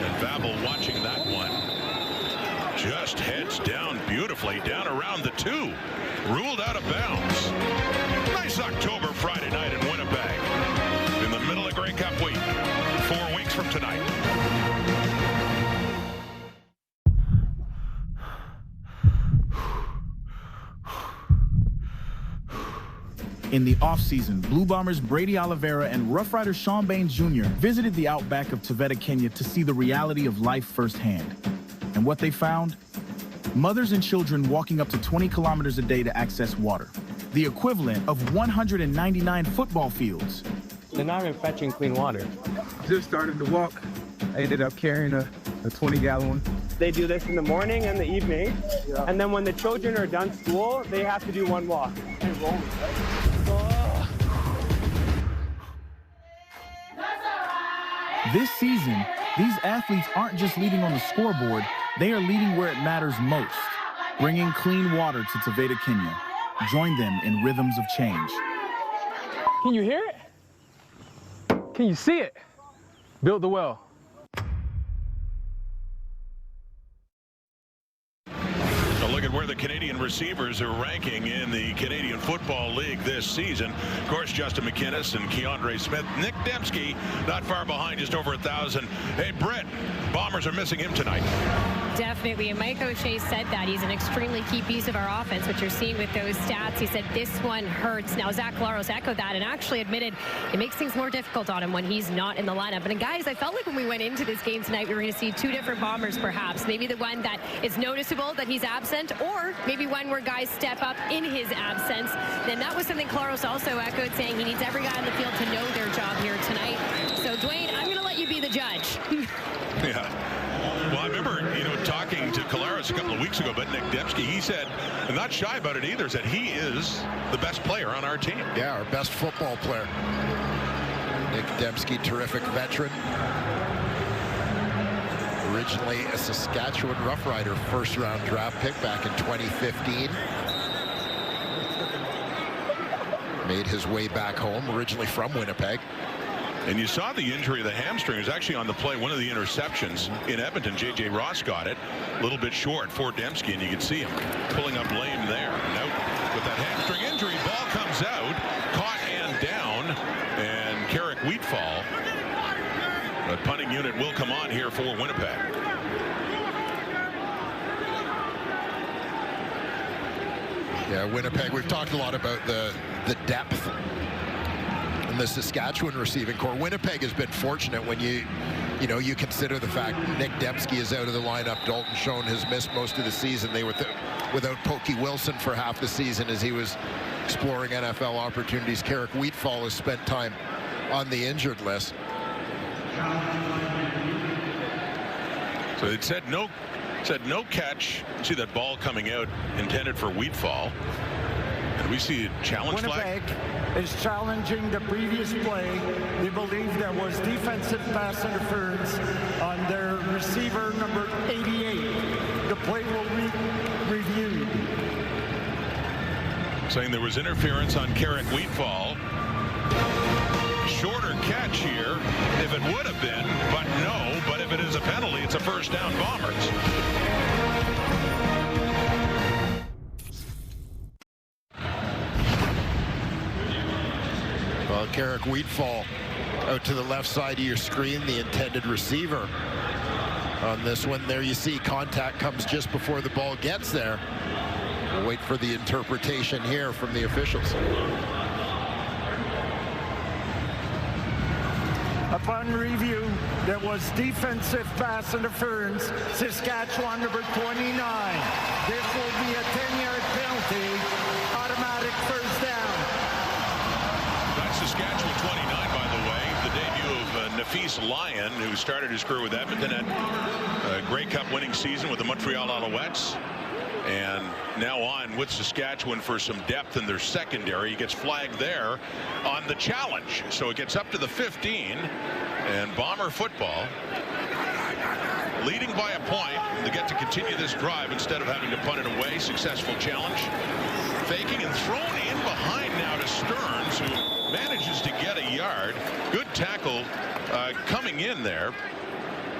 And Babel watching that one. Just heads down beautifully, down around the 2. Ruled out of bounds. Nice October Friday night in Winnipeg. In the middle of Grey Cup week. 4 weeks from tonight. In the offseason, Blue Bombers Brady Oliveira and Roughriders Sean Bain Jr. visited the outback of Taveta, Kenya to see the reality of life firsthand. And what they found? Mothers and children walking up to 20 kilometers a day to access water, the equivalent of 199 football fields. They're not even fetching clean water. Just started to walk. I ended up carrying a 20-gallon one. They do this in the morning and the evening, and then when the children are done school, they have to do one walk. This season, these athletes aren't just leading on the scoreboard, they are leading where it matters most, bringing clean water to Taveta, Kenya. Join them in rhythms of change. Can you hear it? Can you see it? Build the well. Look at where the Canadian receivers are ranking in the Canadian Football League this season. Of course, Justin McInnes and Keandre Smith. Nick Dembski not far behind, just over 1,000. Hey, Britt, Bombers are missing him tonight. Definitely, and Mike O'Shea said that. He's an extremely key piece of our offense, which you're seeing with those stats. He said this one hurts. Now, Zach Laros echoed that and actually admitted it makes things more difficult on him when he's not in the lineup. And guys, I felt like when we went into this game tonight, we were going to see 2 different Bombers perhaps. Maybe the one that is noticeable that he's absent, or maybe one where guys step up in his absence. Then that was something Claros also echoed, saying he needs every guy on the field to know their job here tonight. So, Dwayne, I'm going to let you be the judge. Yeah. Well, I remember, talking to Collaros a couple of weeks ago, but Nick Dembski, he said, and not shy about it either, said he is the best player on our team. Yeah, our best football player. Nick Dembski, terrific veteran. Originally a Saskatchewan Roughrider first-round draft pick back in 2015. Made his way back home, originally from Winnipeg. And you saw the injury of the hamstring. It was actually on the play, one of the interceptions in Edmonton. J.J. Ross got it, a little bit short for Dembski, and you can see him pulling up lame there. Now, with that hamstring injury, ball comes out, caught and down, and Carrick Wheatfall. But punting Blocking unit will come on here for Winnipeg. Yeah, Winnipeg, we've talked a lot about the depth in the Saskatchewan receiving core. Winnipeg has been fortunate when you consider the fact Nick Dembski is out of the lineup. Dalton Schoen has missed most of the season. They were without Pokey Wilson for half the season as he was exploring NFL opportunities. Carrick Wheatfall has spent time on the injured list. So it said no catch. See that ball coming out intended for Wheatfall. And we see a challenge Winnipeg flag. is challenging the previous play. They believe there was defensive pass interference on their receiver number 88. The play will be reviewed. Saying there was interference on Carrick Wheatfall. Shorter catch here if it would have been, but no. But if it is a penalty, it's a first down, Bombers. Well, Carrick Wheatfall out to the left side of your screen, the intended receiver on this one. There you see contact comes just before the ball gets there. We'll wait for the interpretation here from the officials. Upon review, there was defensive pass interference. Saskatchewan number 29. This will be a 10-yard penalty. Automatic first down. That's Saskatchewan 29, by the way. The debut of Nafis Lyon, who started his career with Edmonton, had a Grey Cup winning season with the Montreal Alouettes. And now on with Saskatchewan for some depth in their secondary. He gets flagged there on the challenge. So it gets up to the 15. And Bomber football leading by a point. They get to continue this drive instead of having to punt it away. Successful challenge. Faking and thrown in behind now to Stearns, who manages to get a yard. Good tackle coming in there.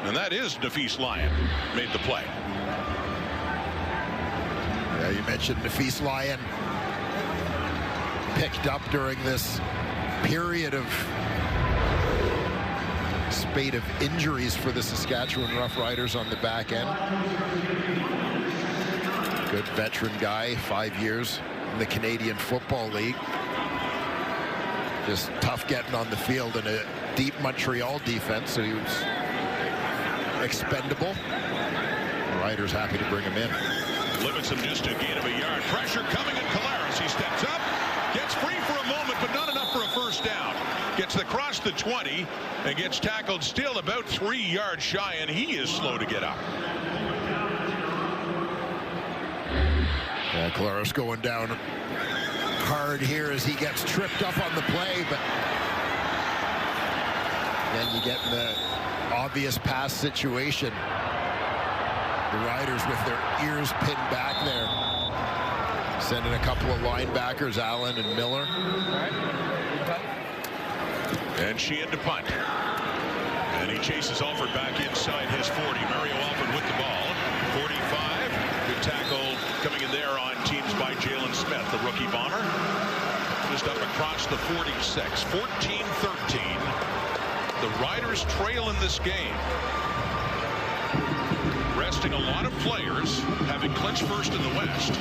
And that is Nafis Lyon made the play. Yeah, you mentioned Nafis Lyon picked up during this period of spate of injuries for the Saskatchewan Roughriders on the back end. Good veteran guy, 5 years in the Canadian Football League. Just tough getting on the field in a deep Montreal defense, so he was expendable. The Riders happy to bring him in. Limits him just to a gain of a yard. Pressure coming at Collaros. He steps up, gets free for a moment, but not enough for a first down. Gets across the 20 and gets tackled still about 3 yards shy, and he is slow to get up. Yeah, Collaros going down hard here as he gets tripped up on the play, but then you get in the obvious pass situation. The Riders with their ears pinned back there. Sending a couple of linebackers, Allen and Miller. And Sheehan to punt. And he chases Alford back inside his 40. Mario Alford with the ball. 45. Good tackle coming in there on teams by Jalen Smith, the rookie Bomber. Just up across the 46. 14-13. The Riders trail in this game. Resting a lot of players, having clinched first in the West.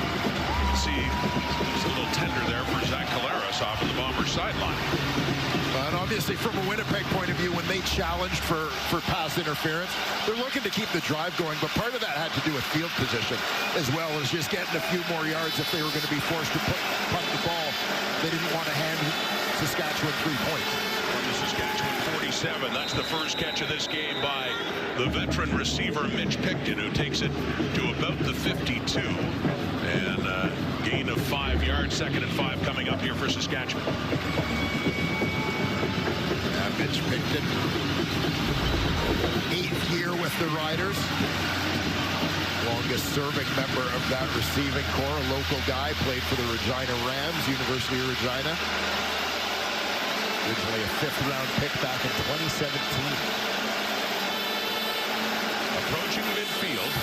See, it's a little tender there for Zach Collaros off of the Bombers sideline. And obviously, from a Winnipeg point of view, when they challenged for pass interference, they're looking to keep the drive going, but part of that had to do with field position, as well as just getting a few more yards if they were going to be forced to punt the ball. They didn't want to hand Saskatchewan 3 points. From the Saskatchewan 47, that's the first catch of this game by the veteran receiver Mitch Picton, who takes it to about the 52. And gain of 5 yards, 2nd and 5 coming up here for Saskatchewan. Mitch Picton, 8th year with the Riders. Longest serving member of that receiving core, a local guy, played for the Regina Rams, University of Regina. Originally a 5th-round pick back in 2017. Approaching midfield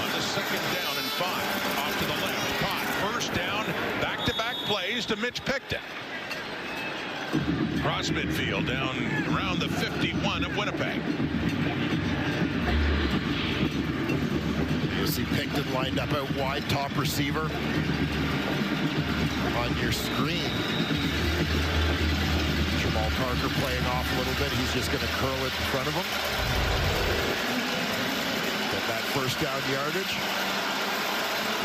on the 2nd down and 5. Off to the left. Caught. First down. Back-to-back plays to Mitch Picton. Cross midfield down around the 51 of Winnipeg. You'll see Picton lined up out wide, top receiver on your screen. Jamal Parker playing off a little bit. He's just going to curl it in front of him. Get that first down yardage.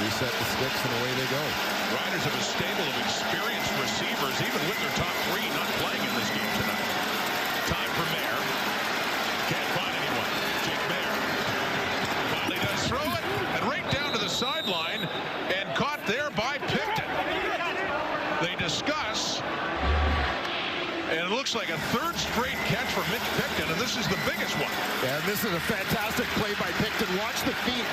Reset the sticks and away they go. Riders have a stable of experienced receivers, even with their top three not playing in this game tonight. Time for Mayer. Can't find anyone. Jake Mayer finally does throw it, and right down to the sideline, and caught there by Picton. They discuss, and it looks like a third straight catch for Mitch Picton, and this is the biggest one. Yeah, and this is a fantastic play by Picton. Watch the feet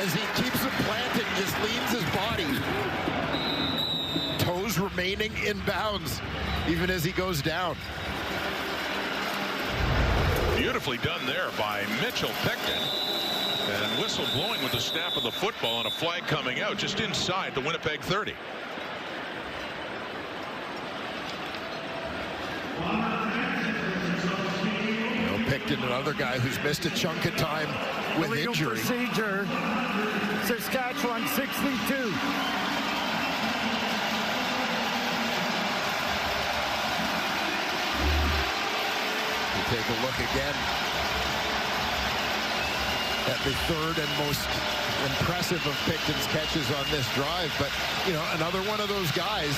as he keeps him planted, just leans his body. Toes remaining in bounds, even as he goes down. Beautifully done there by Mitchell Picton. And whistle blowing with the snap of the football and a flag coming out just inside the Winnipeg 30. Picton, another guy who's missed a chunk of time with Illegal injury. Procedure. Saskatchewan 62. We'll take a look again at the third and most impressive of Picton's catches on this drive. But, you know, another one of those guys,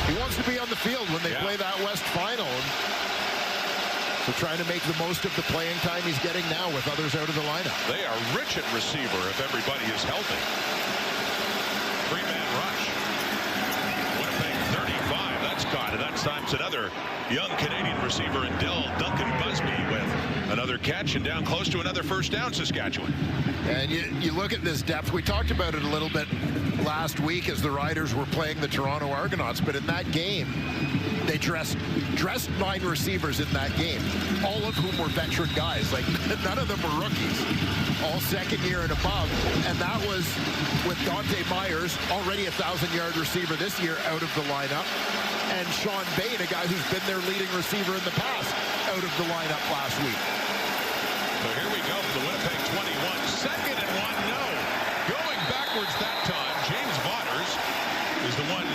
he wants to be on the field when they play that West Final. So trying to make the most of the playing time he's getting now with others out of the lineup. They are rich at receiver if everybody is healthy. Three-man rush. Winnipeg 35. That's caught. And that time's another young Canadian receiver in Duncan Busby with another catch and down close to another first down, Saskatchewan. And you look at this depth. We talked about it a little bit last week as the Riders were playing the Toronto Argonauts. But in that game, they dressed 9 receivers in that game, all of whom were veteran guys. Like, none of them were rookies, all second year and above. And that was with Dante Myers, already a 1,000-yard receiver this year, out of the lineup, and Sean Bain, a guy who's been their leading receiver in the past, out of the lineup last week. So here we go for the Winnipeg 21. Second and 1, no. Going backwards that time, James Vaughters is the one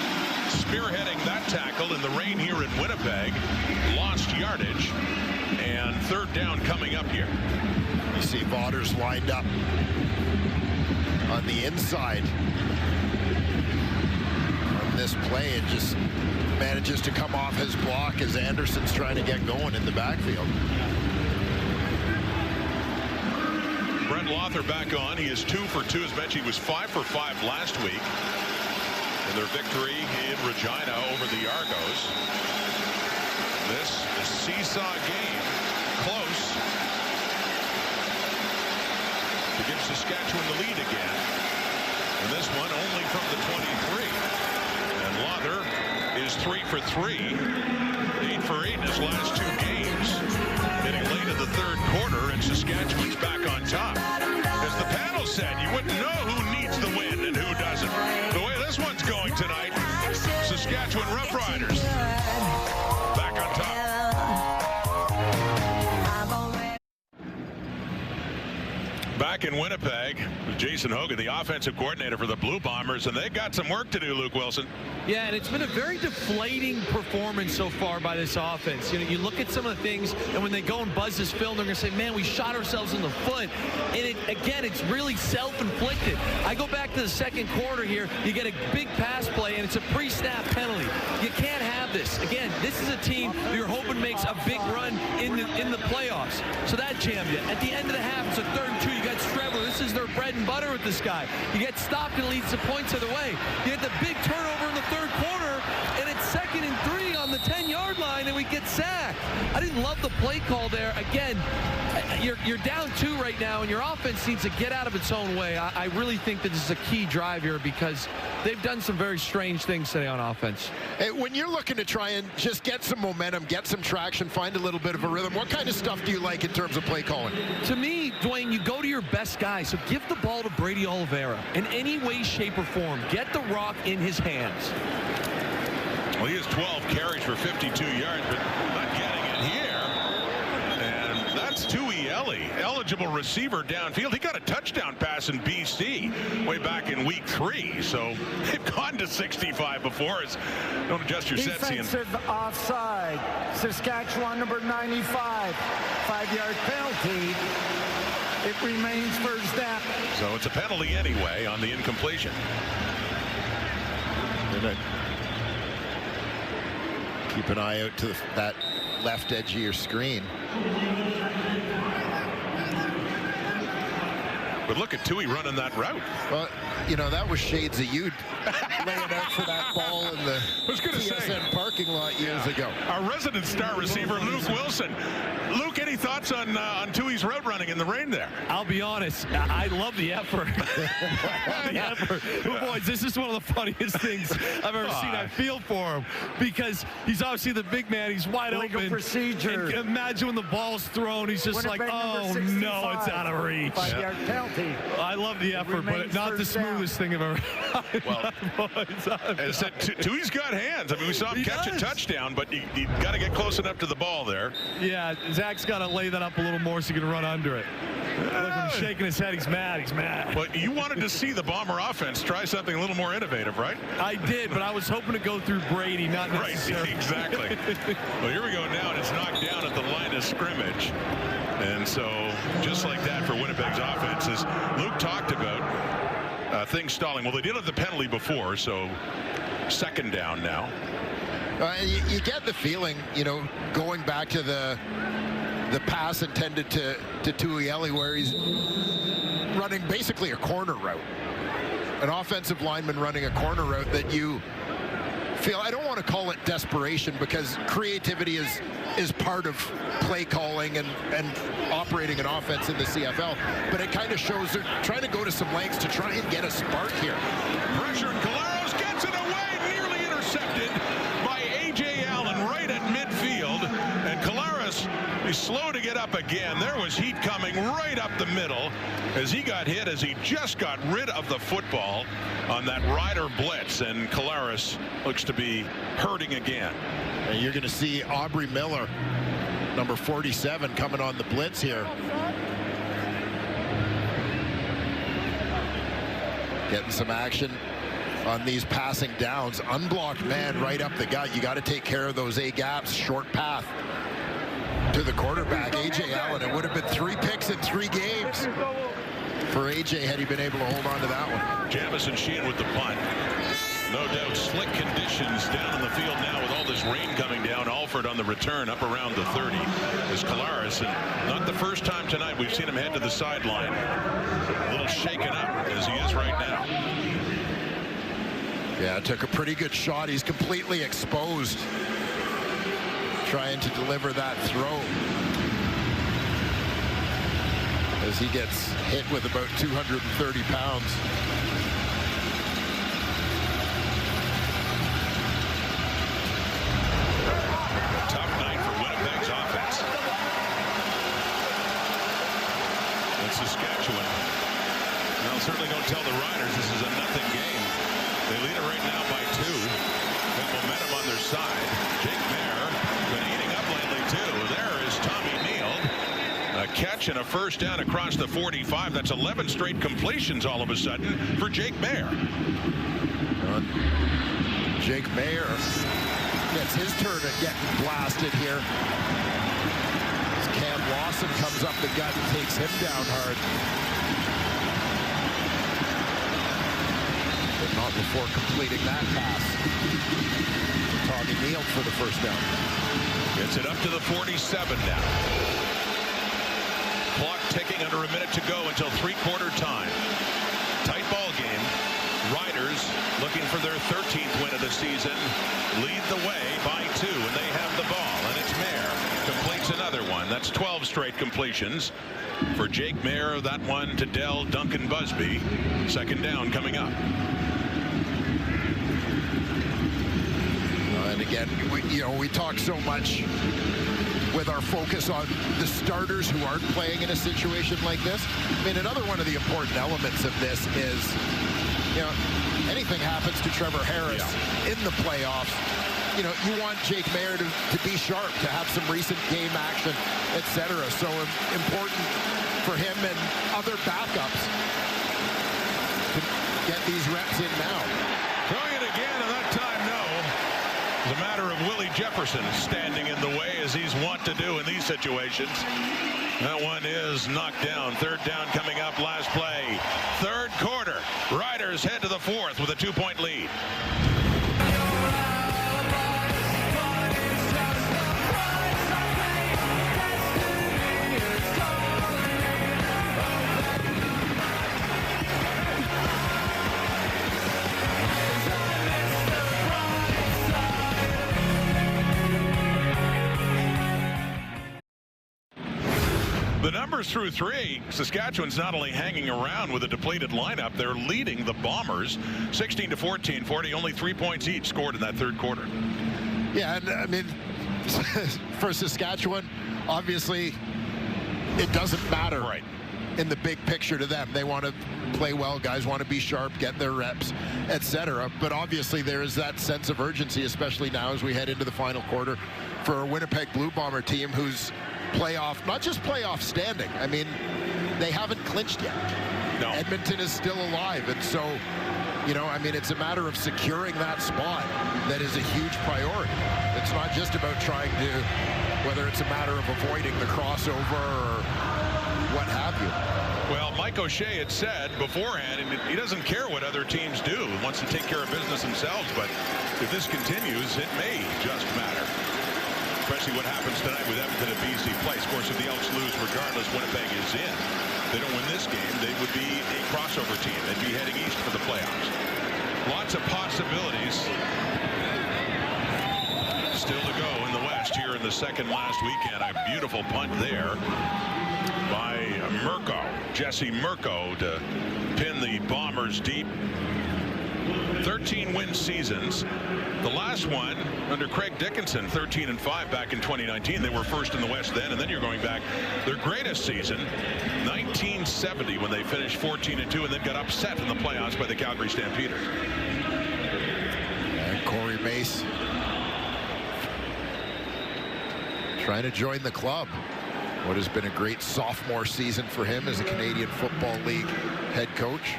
spearheading that tackle in the rain here in Winnipeg. Lost yardage, and third down coming up here. You see Vaughters lined up on the inside on this play and just manages to come off his block as Anderson's trying to get going in the backfield. Brent Lother back on. He is 2 for 2. As mentioned, he was 5 for 5 last week in their victory in Regina over the Argos. This is a seesaw game. Close. To give Saskatchewan the lead again. And this one only from the 23. And Lother is 3 for 3. 8 for 8 in his last 2 games. Getting late in the third quarter, and Saskatchewan's back on top. As the panel said, you wouldn't know who needs the win and who doesn't. The way this one's going tonight, Saskatchewan Roughriders back on top. Back in Winnipeg, Jason Hogan, the offensive coordinator for the Blue Bombers, and they've got some work to do, Luke Wilson. Yeah, and it's been a very deflating performance so far by this offense. You know, you look at some of the things, and when they go and buzz this film, they're going to say, man, we shot ourselves in the foot. And again, it's really self-inflicted. I go back to the second quarter here. You get a big pass play, and it's a pre-snap penalty. You can't have this. Again, this is a team that you're hoping makes a big run in the playoffs. So that jammed you. At the end of the half, it's a 3rd and 2. You got Trevor. This is their bread and butter with this guy. You get stopped and leads the points of the way. You get the big turnover in the third quarter, and it's 2nd and 3 on the 10-yard line, and we get sacked. I didn't love the play call there. Again, you're down 2 right now, and your offense needs to get out of its own way. I really think that this is a key drive here because they've done some very strange things today on offense. Hey, when you're looking to try and just get some momentum, get some traction, find a little bit of a rhythm, what kind of stuff do you like in terms of play calling? To me, Dwayne, you go to your best guy. So give the ball to Brady Oliveira in any way, shape, or form. Get the rock in his hands. Well, he has 12 carries for 52 yards, but not getting it here. And that's It's Tuieli, eligible receiver downfield. He got a touchdown pass in BC way back in week 3. So they've gone to 65 before. Don't adjust your set. Defensive offside. Saskatchewan number 95. 5-yard penalty. It remains first down. So it's a penalty anyway on the incompletion. Keep an eye out to that left edge of your screen. But look at Tui running that route. Well, you know, that was shades of you laying out for that ball in the TSN parking lot years ago. Our resident star receiver, Luke Wilson. Luke, any thoughts on Tui's route running in the rain there? I'll be honest, I love the effort. But boys, this is one of the funniest things I've ever seen. I feel for him because he's obviously the big man. He's wide open. Procedure. And imagine when the ball's thrown, he's just Winnipeg like, oh no, it's out of reach. 5-yard penalty. I love the effort, but not the smoothest thing I've ever. Well, as I said, Tui's got hands. I mean, we saw him catch a touchdown, but you got to get close enough to the ball there. Yeah, Zach's got to lay that up a little more so he can run under it. Look at him shaking his head. He's mad. He's mad. But you wanted to see the Bomber offense try something a little more innovative, right? I did, but I was hoping to go through Brady, not necessarily. Right, exactly. Well, here we go now, and it's knocked down at the line of scrimmage. And so, just like that for Winnipeg's offense, as Luke talked about, things stalling. Well, they did have the penalty before, so second down now. You get the feeling, you know, going back to the pass intended to Tuieli, where he's running basically a corner route. An offensive lineman running a corner route that you feel, I don't want to call it desperation because creativity is part of play calling and operating an offense in the CFL, but it kind of shows they're trying to go to some lengths to try and get a spark here. Pressure, and Collaros gets it away, nearly intercepted by A.J. Allen right at midfield, and Collaros is slow to get up again. There was heat coming right up the middle as he got hit, as he just got rid of the football on that Rider blitz, and Collaros looks to be hurting again. And you're going to see Aubrey Miller, number 47, coming on the blitz here. Getting some action on these passing downs. Unblocked man right up the gut. You got to take care of those A-gaps. Short path to the quarterback, A.J. Allen. It would have been 3 picks in 3 games for A.J. had he been able to hold on to that one. Jamison Sheehan with the punt. No doubt slick conditions down in the field now with all this rain coming down. Alford on the return up around the 30 is Collaros, and not the first time tonight we've seen him head to the sideline. A little shaken up as he is right now. Yeah, took a pretty good shot. He's completely exposed trying to deliver that throw as he gets hit with about 230 pounds. Tough night for Winnipeg's offense. And Saskatchewan, well, certainly don't tell the Riders this is a nothing game. They lead it right now by 2. Got momentum on their side. Jake Mayer been eating up lately too. There is Tommy Neal. A catch and a first down across the 45. That's 11 straight completions all of a sudden for Jake Mayer. Jake Mayer gets his turn at getting blasted here. As Cam Lawson comes up the gut and takes him down hard. But not before completing that pass. Tommy Neal for the first down. Gets it up to the 47 now. Clock ticking, under a minute to go until three-quarter time. Tight ball game. Riders looking for their 13th win of the season. Lead the way by 2, and they have the ball. And it's Mayer. Completes another one. That's 12 straight completions for Jake Mayer. That one to Dell Duncan Busby. Second down coming up. And again, we talk so much with our focus on the starters who aren't playing in a situation like this. I mean, another one of the important elements of this is, anything happens to Trevor Harris in the playoffs, you know, you want Jake Maier to be sharp, to have some recent game action, etc. So important for him and other backups to get these reps in now. Throwing it again, and that time, no. It's a matter of Willie Jefferson standing in the way, as he's wont to do in these situations. That one is knocked down. Third down coming up, last play. Third quarter. Riders head to the fourth with a 2-point lead. The numbers through three. Saskatchewan's not only hanging around with a depleted lineup, they're leading the Bombers 16-14, 40, only 3 points each scored in that third quarter. Yeah, and I mean, for Saskatchewan, obviously, it doesn't matter in the big picture to them. They want to play well, guys want to be sharp, get their reps, etc. But obviously, there is that sense of urgency, especially now as we head into the final quarter, for a Winnipeg Blue Bomber team who's playoff, not just playoff standing. I mean, they haven't clinched yet. No. Edmonton is still alive, and so, you know, I mean, it's a matter of securing that spot that is a huge priority. It's not just about trying to, whether it's a matter of avoiding the crossover or what have you. Well, Mike O'Shea had said beforehand, and he doesn't care what other teams do. He wants to take care of business themselves, but if this continues, it may just matter. Especially what happens tonight with Edmonton and BC Place. Of course, if the Elks lose, regardless, Winnipeg is in. If they don't win this game, they would be a crossover team. They'd be heading east for the playoffs. Lots of possibilities still to go in the West here in the second last weekend. A beautiful punt there by Mirko, Jesse Mirko, to pin the Bombers deep. 13-win seasons. The last one under Craig Dickinson, 13-5 back in 2019. They were first in the West then, and then you're going back. Their greatest season, 1970, when they finished 14-2 and then got upset in the playoffs by the Calgary Stampeders. And Corey Mace trying to join the club. What has been a great sophomore season for him as a Canadian Football League head coach.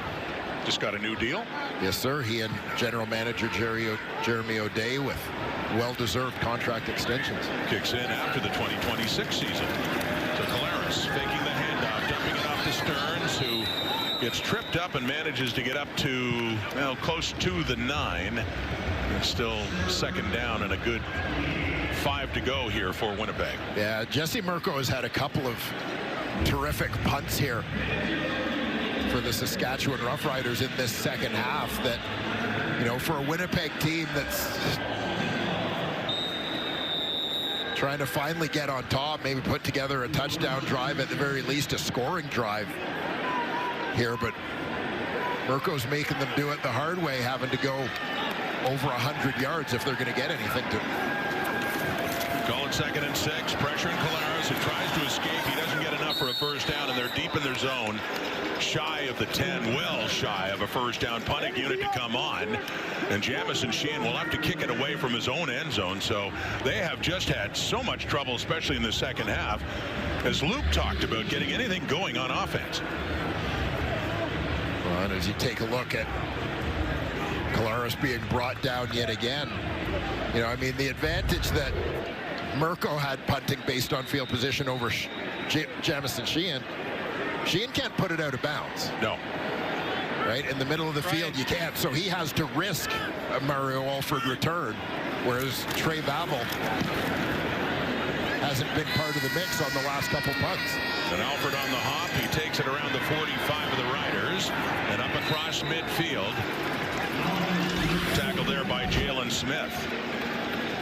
Just got a new deal? Yes, sir. He and general manager Jeremy O'Day with well-deserved contract extensions. Kicks in after the 2026 season. So Collaros faking the handoff, dumping it off to Stearns, who gets tripped up and manages to get up to, well, close to the 9. And still second down and a good 5 to go here for Winnipeg. Yeah, Jesse Mirko has had a couple of terrific punts here for the Saskatchewan Roughriders in this second half that, you know, for a Winnipeg team that's trying to finally get on top, maybe put together a touchdown drive, at the very least a scoring drive here, but Mirko's making them do it the hard way, having to go over 100 yards if they're going to get anything to. Call it 2nd and 6. Pressure in Collaros, who tries to escape. He doesn't get enough for a first down, and they're deep in their zone. Shy of the 10, well shy of a first down. Punting unit to come on, and Jamison Sheehan will have to kick it away from his own end zone. So they have just had so much trouble, especially in the second half, as Luke talked about getting anything going on offense. Well, and as you take a look at Collaros being brought down yet again, you know, I mean, the advantage that Mirko had punting based on field position over Jamison Sheehan. Sheehan can't put it out of bounds. No. Right? In the middle of the field, you can't. So he has to risk a Mario Alford return, whereas Trey Babel hasn't been part of the mix on the last couple punts. And Alford on the hop. He takes it around the 45 of the Riders and up across midfield. Tackled there by Jalen Smith.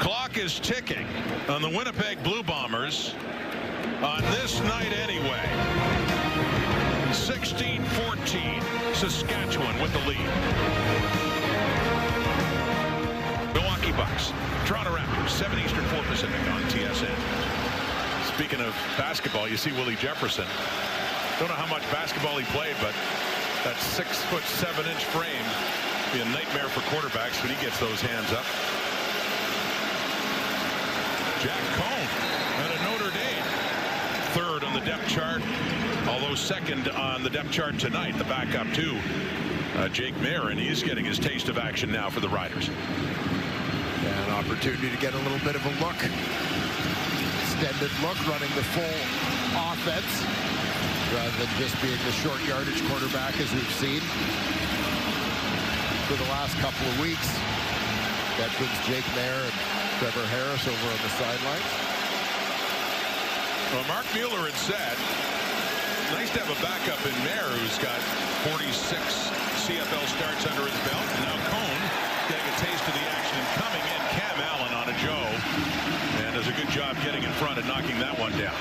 Clock is ticking on the Winnipeg Blue Bombers on this night anyway. 16-14, Saskatchewan with the lead. Milwaukee Bucks, Toronto Raptors, 7 Eastern, 4 Pacific on TSN. Speaking of basketball, you see Willie Jefferson. Don't know how much basketball he played, but that 6'7" frame be a nightmare for quarterbacks when he gets those hands up. Jack Cohn out of Notre Dame. Third on the depth chart, although second on the depth chart tonight, the backup to Jake Maier, and he's getting his taste of action now for the Riders. And an opportunity to get a little bit of a look. Extended look, running the full offense rather than just being the short yardage quarterback as we've seen for the last couple of weeks. Veterans Jake Maier and Trevor Harris over on the sidelines. Well, Mark Mueller had said, nice to have a backup in Maier who's got 46 CFL starts under his belt. And now Cohn getting a taste of the action and coming in. Cam Allen on a Joe. And does a good job getting in front and knocking that one down.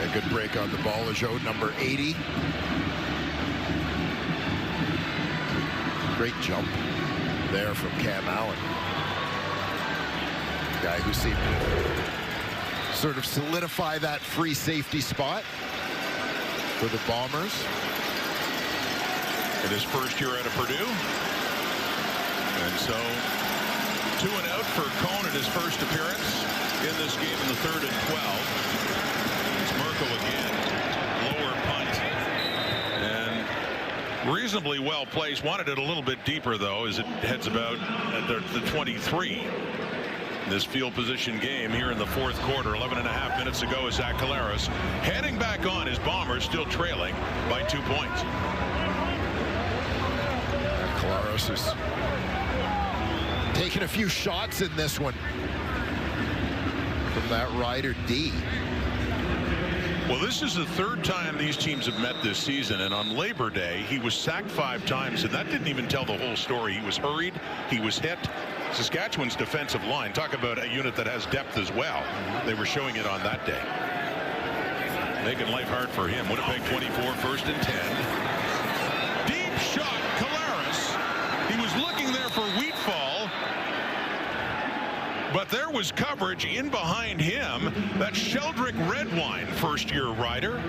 Yeah, good break on the ball. Joe, number 80. Great jump there from Cam Allen. Guy who seemed to sort of solidify that free safety spot for the Bombers. In his first year out of Purdue. And so 2 and out for Cohn in his first appearance in this game in the 3rd and 12. It's Merkel again. Lower punt. And reasonably well placed. Wanted it a little bit deeper though as it heads about at the 23. This field position game here in the 4th quarter. 11.5 minutes to go as Zach Collaros heading back on his Bombers still trailing by 2 points. Collaros is taking a few shots in this one from that Rider D. Well, this is the 3rd time these teams have met this season, and on Labor Day he was sacked 5 times, and that didn't even tell the whole story. He was hurried, he was hit. Saskatchewan's defensive line, talk about a unit that has depth as well. They were showing it on that day. Making life hard for him. Winnipeg 24, 1st and 10. Deep shot, Collaros. He was looking there for Wheatfall, but there was coverage in behind him. That's Sheldrick Redwine, first-year Rider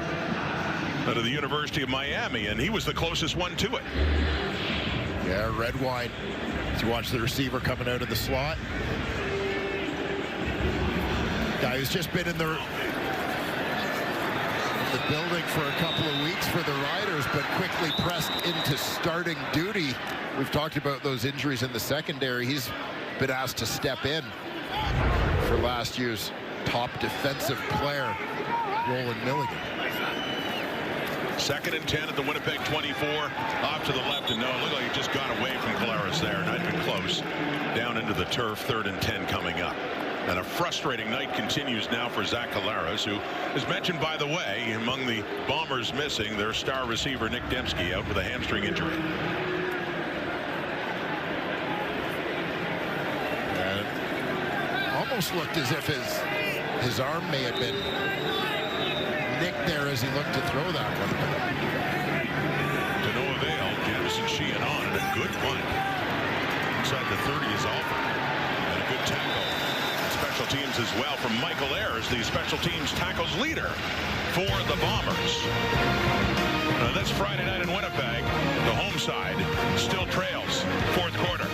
out of the University of Miami, and he was the closest one to it. Yeah, Redwine. You watch the receiver coming out of the slot. Guy who's just been in the building for a couple of weeks for the Riders, but quickly pressed into starting duty. We've talked about those injuries in the secondary. He's been asked to step in for last year's top defensive player, Roland Milligan. 2nd and 10 at the Winnipeg 24. Off to the left, and no, it looked like he just got away from Collaros there. Not even close. Down into the turf. 3rd and 10 coming up. And a frustrating night continues now for Zach Collaros, who is mentioned, by the way, among the Bombers missing, their star receiver Nick Dembski out with a hamstring injury. And almost looked as if his arm may have been nicked there as he looked to throw that one. To no avail. Jamison Sheehan on, and a good one. Inside the 30 is Alford. And a good tackle. Special teams as well from Michael Ayers, the special teams tackles leader for the Bombers. That's Friday night in Winnipeg. The home side still trails. 4th quarter.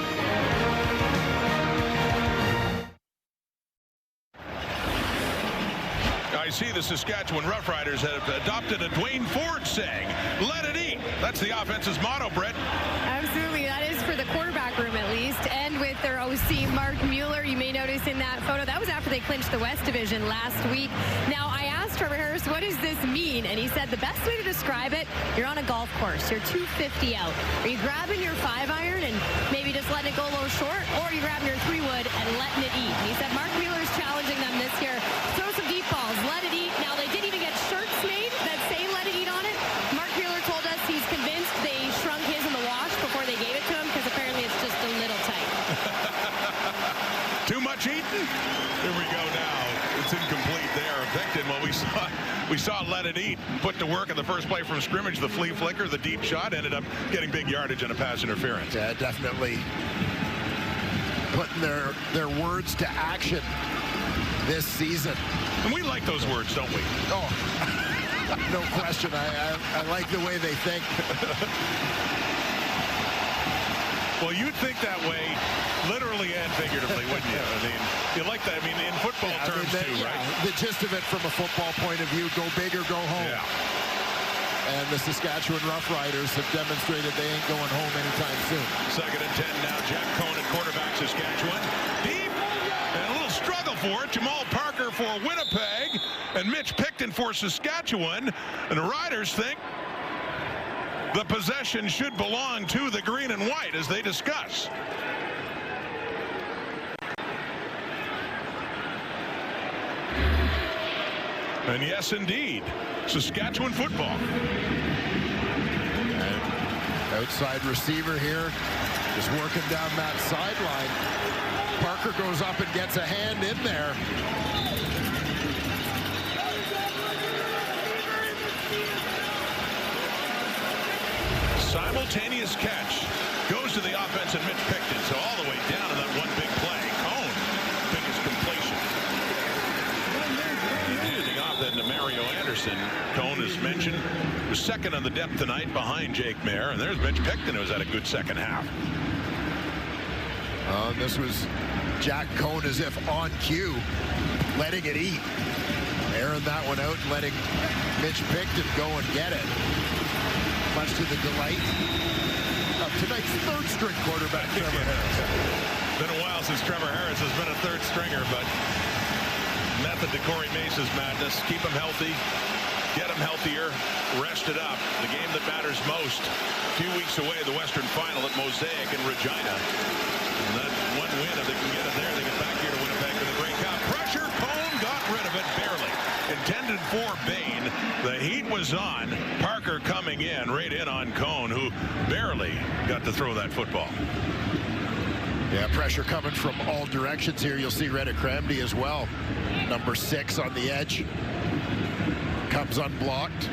I see the Saskatchewan Roughriders have adopted a Dwayne Ford saying, "Let it eat." That's the offense's motto, Brett. Absolutely. That is for the quarterback room, at least. And with their OC, Mark Mueller, you may notice in that photo, that was after they clinched the West Division last week. Now, I asked Trevor Harris, what does this mean? And he said the best way to describe it, you're on a golf course. You're 250 out. Are you grabbing your 5-iron and maybe just letting it go a little short? Or are you grabbing your 3-wood and letting it eat? And he said Mark Mueller's challenging them this year. Throw some deep balls. Let it eat. Now, they did even get shirts made that say let it eat on it. Mark Mueller told us he's convinced they shrunk his in the wash before they gave it to him because apparently it's just a little tight. Too much eating? Here we go now. It's incomplete there. Victon, well, we saw Let It Eat put to work in the first play from scrimmage. The flea flicker, the deep shot, ended up getting big yardage and a pass interference. Yeah, definitely putting their words to action this season. And we like those words, don't we? Oh, no question. I like the way they think. Well, you'd think that way, literally and figuratively, wouldn't you? I mean, you like that. I mean, in football terms too, right? The gist of it from a football point of view, go big or go home. Yeah. And the Saskatchewan Roughriders have demonstrated they ain't going home anytime soon. 2nd and 10 now. Jack Cohn at quarterback, Saskatchewan. Deep. And a little struggle for it. Jamal Parker for Winnipeg. And Mitch Picton for Saskatchewan. And the Riders think the possession should belong to the green and white as they discuss. And yes, indeed, Saskatchewan football. And outside receiver here, just working down that sideline. Parker goes up and gets a hand in there. Simultaneous catch goes to the offense and Mitch Picton. So all the way down to that one big play. Cohn, biggest completion. Handing off then to Mario Anderson. Cohn, as mentioned, was second on the depth tonight behind Jake Mayer. And there's Mitch Picton, who's had a good second half. This was Jack Cohn as if on cue, letting it eat. Airing that one out and letting Mitch Picton go and get it. Much to the delight of tonight's third-string quarterback, Trevor Harris. Been a while since Trevor Harris has been a third stringer, but method to Corey Mace's madness. Keep him healthy, get him healthier, rest it up. The game that matters most. A few weeks away, the Western Final at Mosaic in Regina. And that one win, if they can get it there, they get back here to Winnipeg for the Grey Cup. Pressure, Cohn got rid of it barely. Intended for Bain. The heat was on. Parker coming in, right in on Cohn, who barely got to throw that football. Yeah, pressure coming from all directions here. You'll see Reddick Cramdy as well. Number 6 on the edge. Comes unblocked.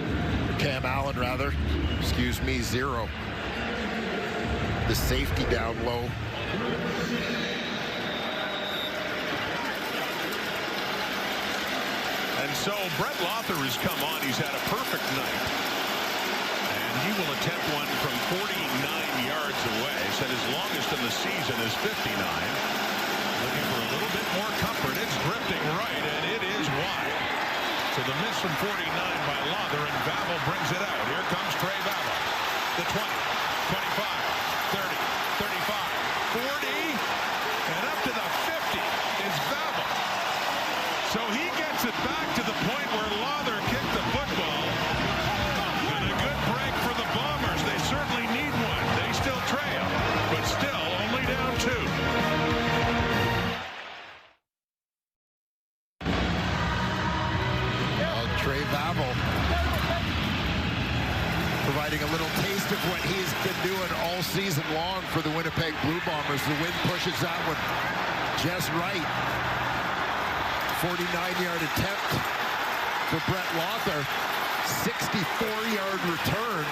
Cam Allen, rather. Excuse me, 0. The safety down low. And so Brett Lother has come on. He's had a perfect night. And he will attempt one from 49 yards away. Said his longest in the season is 59. Looking for a little bit more comfort. It's drifting right, and it is wide. So the miss from 49 by Lother, and Vavel brings it out. Here comes Trey Vavel. The 20, 25, 30, 35, 40, and up to the 50 is Vavel. So he gets it back to the point where Lother kicked the football. And a good break for the Bombers. They certainly need one. They still trail, but still only down 2. Trey Vavel providing a little taste of what he's been doing all season long for the Winnipeg Blue Bombers. The wind pushes that one just right. 49-yard attempt for Brett Lother. 64-yard return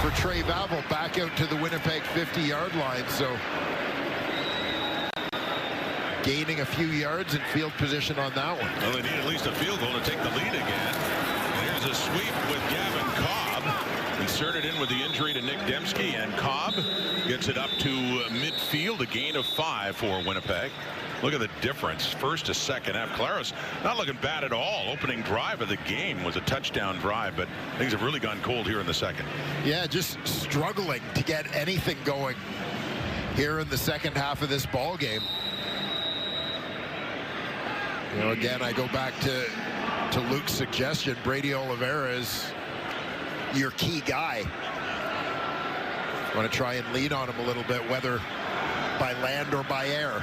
for Trey Vavel back out to the Winnipeg 50-yard line. So gaining a few yards and field position on that one. Well, they need at least a field goal to take the lead again. And here's a sweep with Gavin Cobb. Inserted in with the injury to Nick Dembski, and Cobb gets it up to midfield. A gain of 5 for Winnipeg. Look at the difference. First to second half. Claros not looking bad at all. Opening drive of the game was a touchdown drive, but things have really gone cold here in the second. Yeah, just struggling to get anything going here in the second half of this ball game. You know, again, I go back to Luke's suggestion. Brady Oliveira is your key guy. Want to try and lean on him a little bit, whether by land or by air.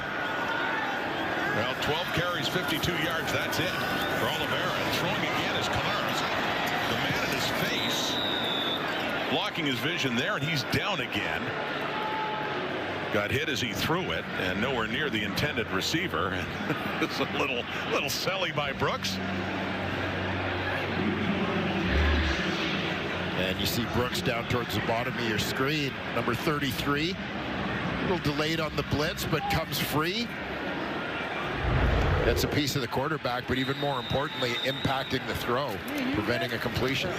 Well, 12 carries, 52 yards. That's it for Oliveira. And throwing again is Claros. The man in his face, blocking his vision there, and he's down again. Got hit as he threw it, and nowhere near the intended receiver. It's a little silly by Brooks. And you see Brooks down towards the bottom of your screen. Number 33. A little delayed on the blitz, but comes free. That's a piece of the quarterback, but even more importantly, impacting the throw, preventing a completion.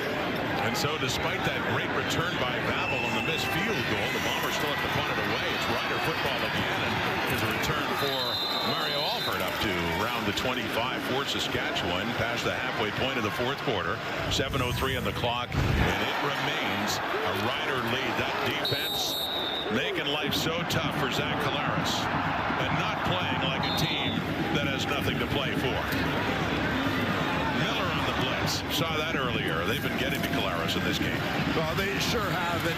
And so despite that great return by Babel on the missed field goal, the Bombers still have to punt it away. It's Rider football again, and there's a return for Mario Alford up to around the 25 for Saskatchewan, past the halfway point of the fourth quarter. 7:03 on the clock, and it remains a Rider lead. That defense making life so tough for Zach Collaros, and not playing like a team that has nothing to play for. Miller on the blitz. Saw that earlier. They've been getting to Collaros in this game. Well, they sure have. And,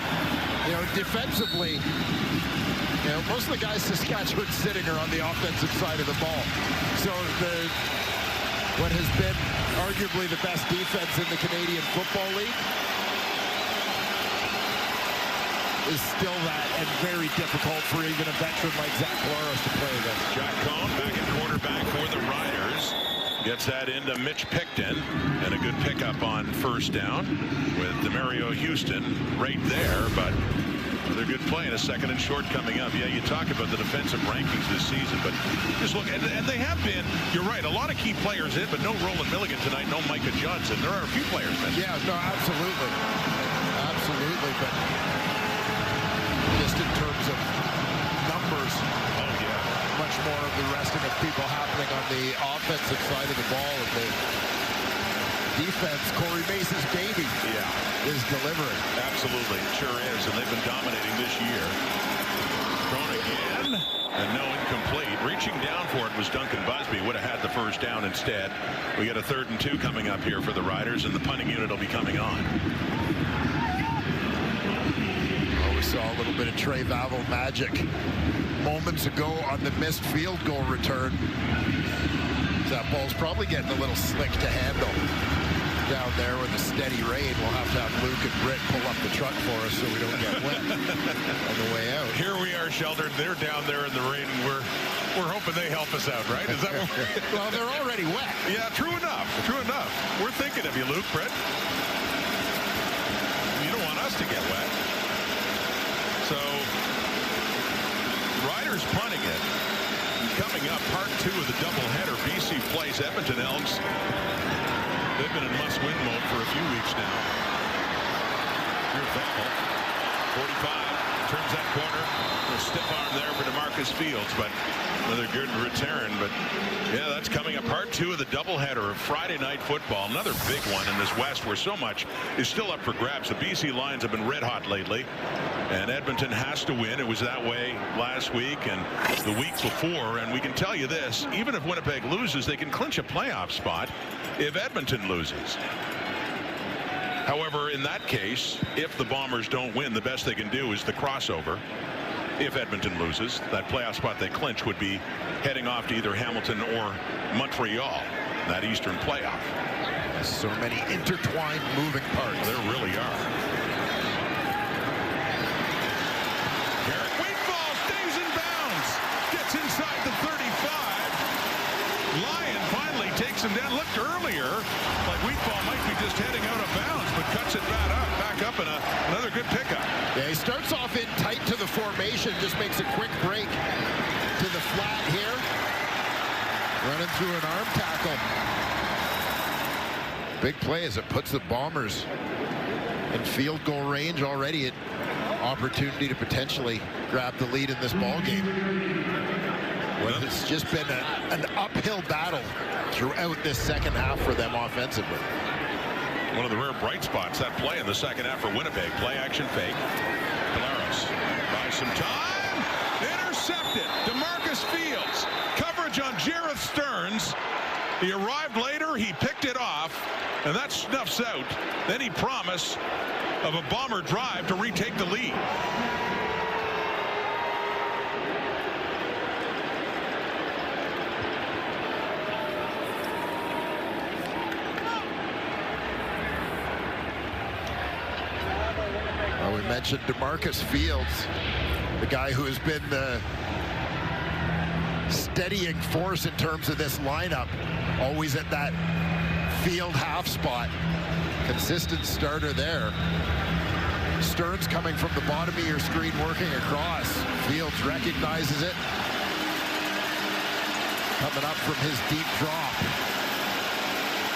you know, defensively, you know, most of the guys Saskatchewan's sitting are on the offensive side of the ball. So what has been arguably the best defense in the Canadian Football League is still that, and very difficult for even a veteran like Zach Collaros to play against. Jack Cohn back at quarterback for the Riders. Gets that into Mitch Picton, and a good pickup on first down with Demario Houston right there, but another good play and a second and short coming up. Yeah, you talk about the defensive rankings this season, but just look, and they have been, you're right, a lot of key players in, but no Roland Milligan tonight, no Micah Johnson. There are a few players missing. Yeah, no, absolutely. Absolutely, but just in terms of numbers, much more of the resting of people happening on the offensive side of the ball, and the defense, Corey Mace's baby, is delivering. Absolutely, it sure is, and they've been dominating this year. Thrown again, and no, incomplete. Reaching down for it was Duncan Busby. Would have had the first down instead. We got a 3rd and 2 coming up here for the Riders, and the punting unit will be coming on. We saw a little bit of Trey Vavel magic moments ago on the missed field goal return. That ball's probably getting a little slick to handle down there with a steady rain. We'll have to have Luke and Britt pull up the truck for us so we don't get wet on the way out. Here we are sheltered. They're down there in the rain, and we're hoping they help us out, right? Is that what well, they're already wet. Yeah, true enough. True enough. We're thinking of you, Luke, Britt. You don't want us to get wet. So, Riders punting it. Coming up, part 2 of the doubleheader. BC plays Edmonton Elks. They've been in must-win mode for a few weeks now. Here's Vavel. 45. Turns that corner. A stiff arm there for DeMarcus Fields, but another good return. But, yeah, that's coming up. Part 2 of the doubleheader of Friday night football. Another big one in this West where so much is still up for grabs. The BC Lions have been red hot lately, and Edmonton has to win. It was that way last week and the week before, and we can tell you this, even if Winnipeg loses, they can clinch a playoff spot if Edmonton loses. However, in that case, if the Bombers don't win, the best they can do is the crossover. If Edmonton loses, that playoff spot they clinch would be heading off to either Hamilton or Montreal, that Eastern playoff. So many intertwined moving parts. There really are. Garrett Wheatfall stays in bounds. Gets inside the 35. Lyon finally takes him down. Looked earlier like Wheatfall might be just heading out of bounds, but cuts it back up, and another good pickup. Yeah, he starts off in tight to the formation, just makes a quick break to the flat here. Running through an arm tackle. Big play as it puts the Bombers in field goal range already. An opportunity to potentially grab the lead in this ball game. Well, it's just been an uphill battle throughout this second half for them offensively. One of the rare bright spots, that play in the second half for Winnipeg. Play action fake. Collaros buys some time. Intercepted. DeMarcus Fields. Coverage on Jareth Stearns. He arrived later. He picked it off. And that snuffs out any promise of a Bomber drive to retake the lead. Well, we mentioned DeMarcus Fields, the guy who has been the steadying force in terms of this lineup, always at that field half spot. Consistent starter there. Stearns coming from the bottom of your screen, working across. Fields recognizes it. coming up from his deep drop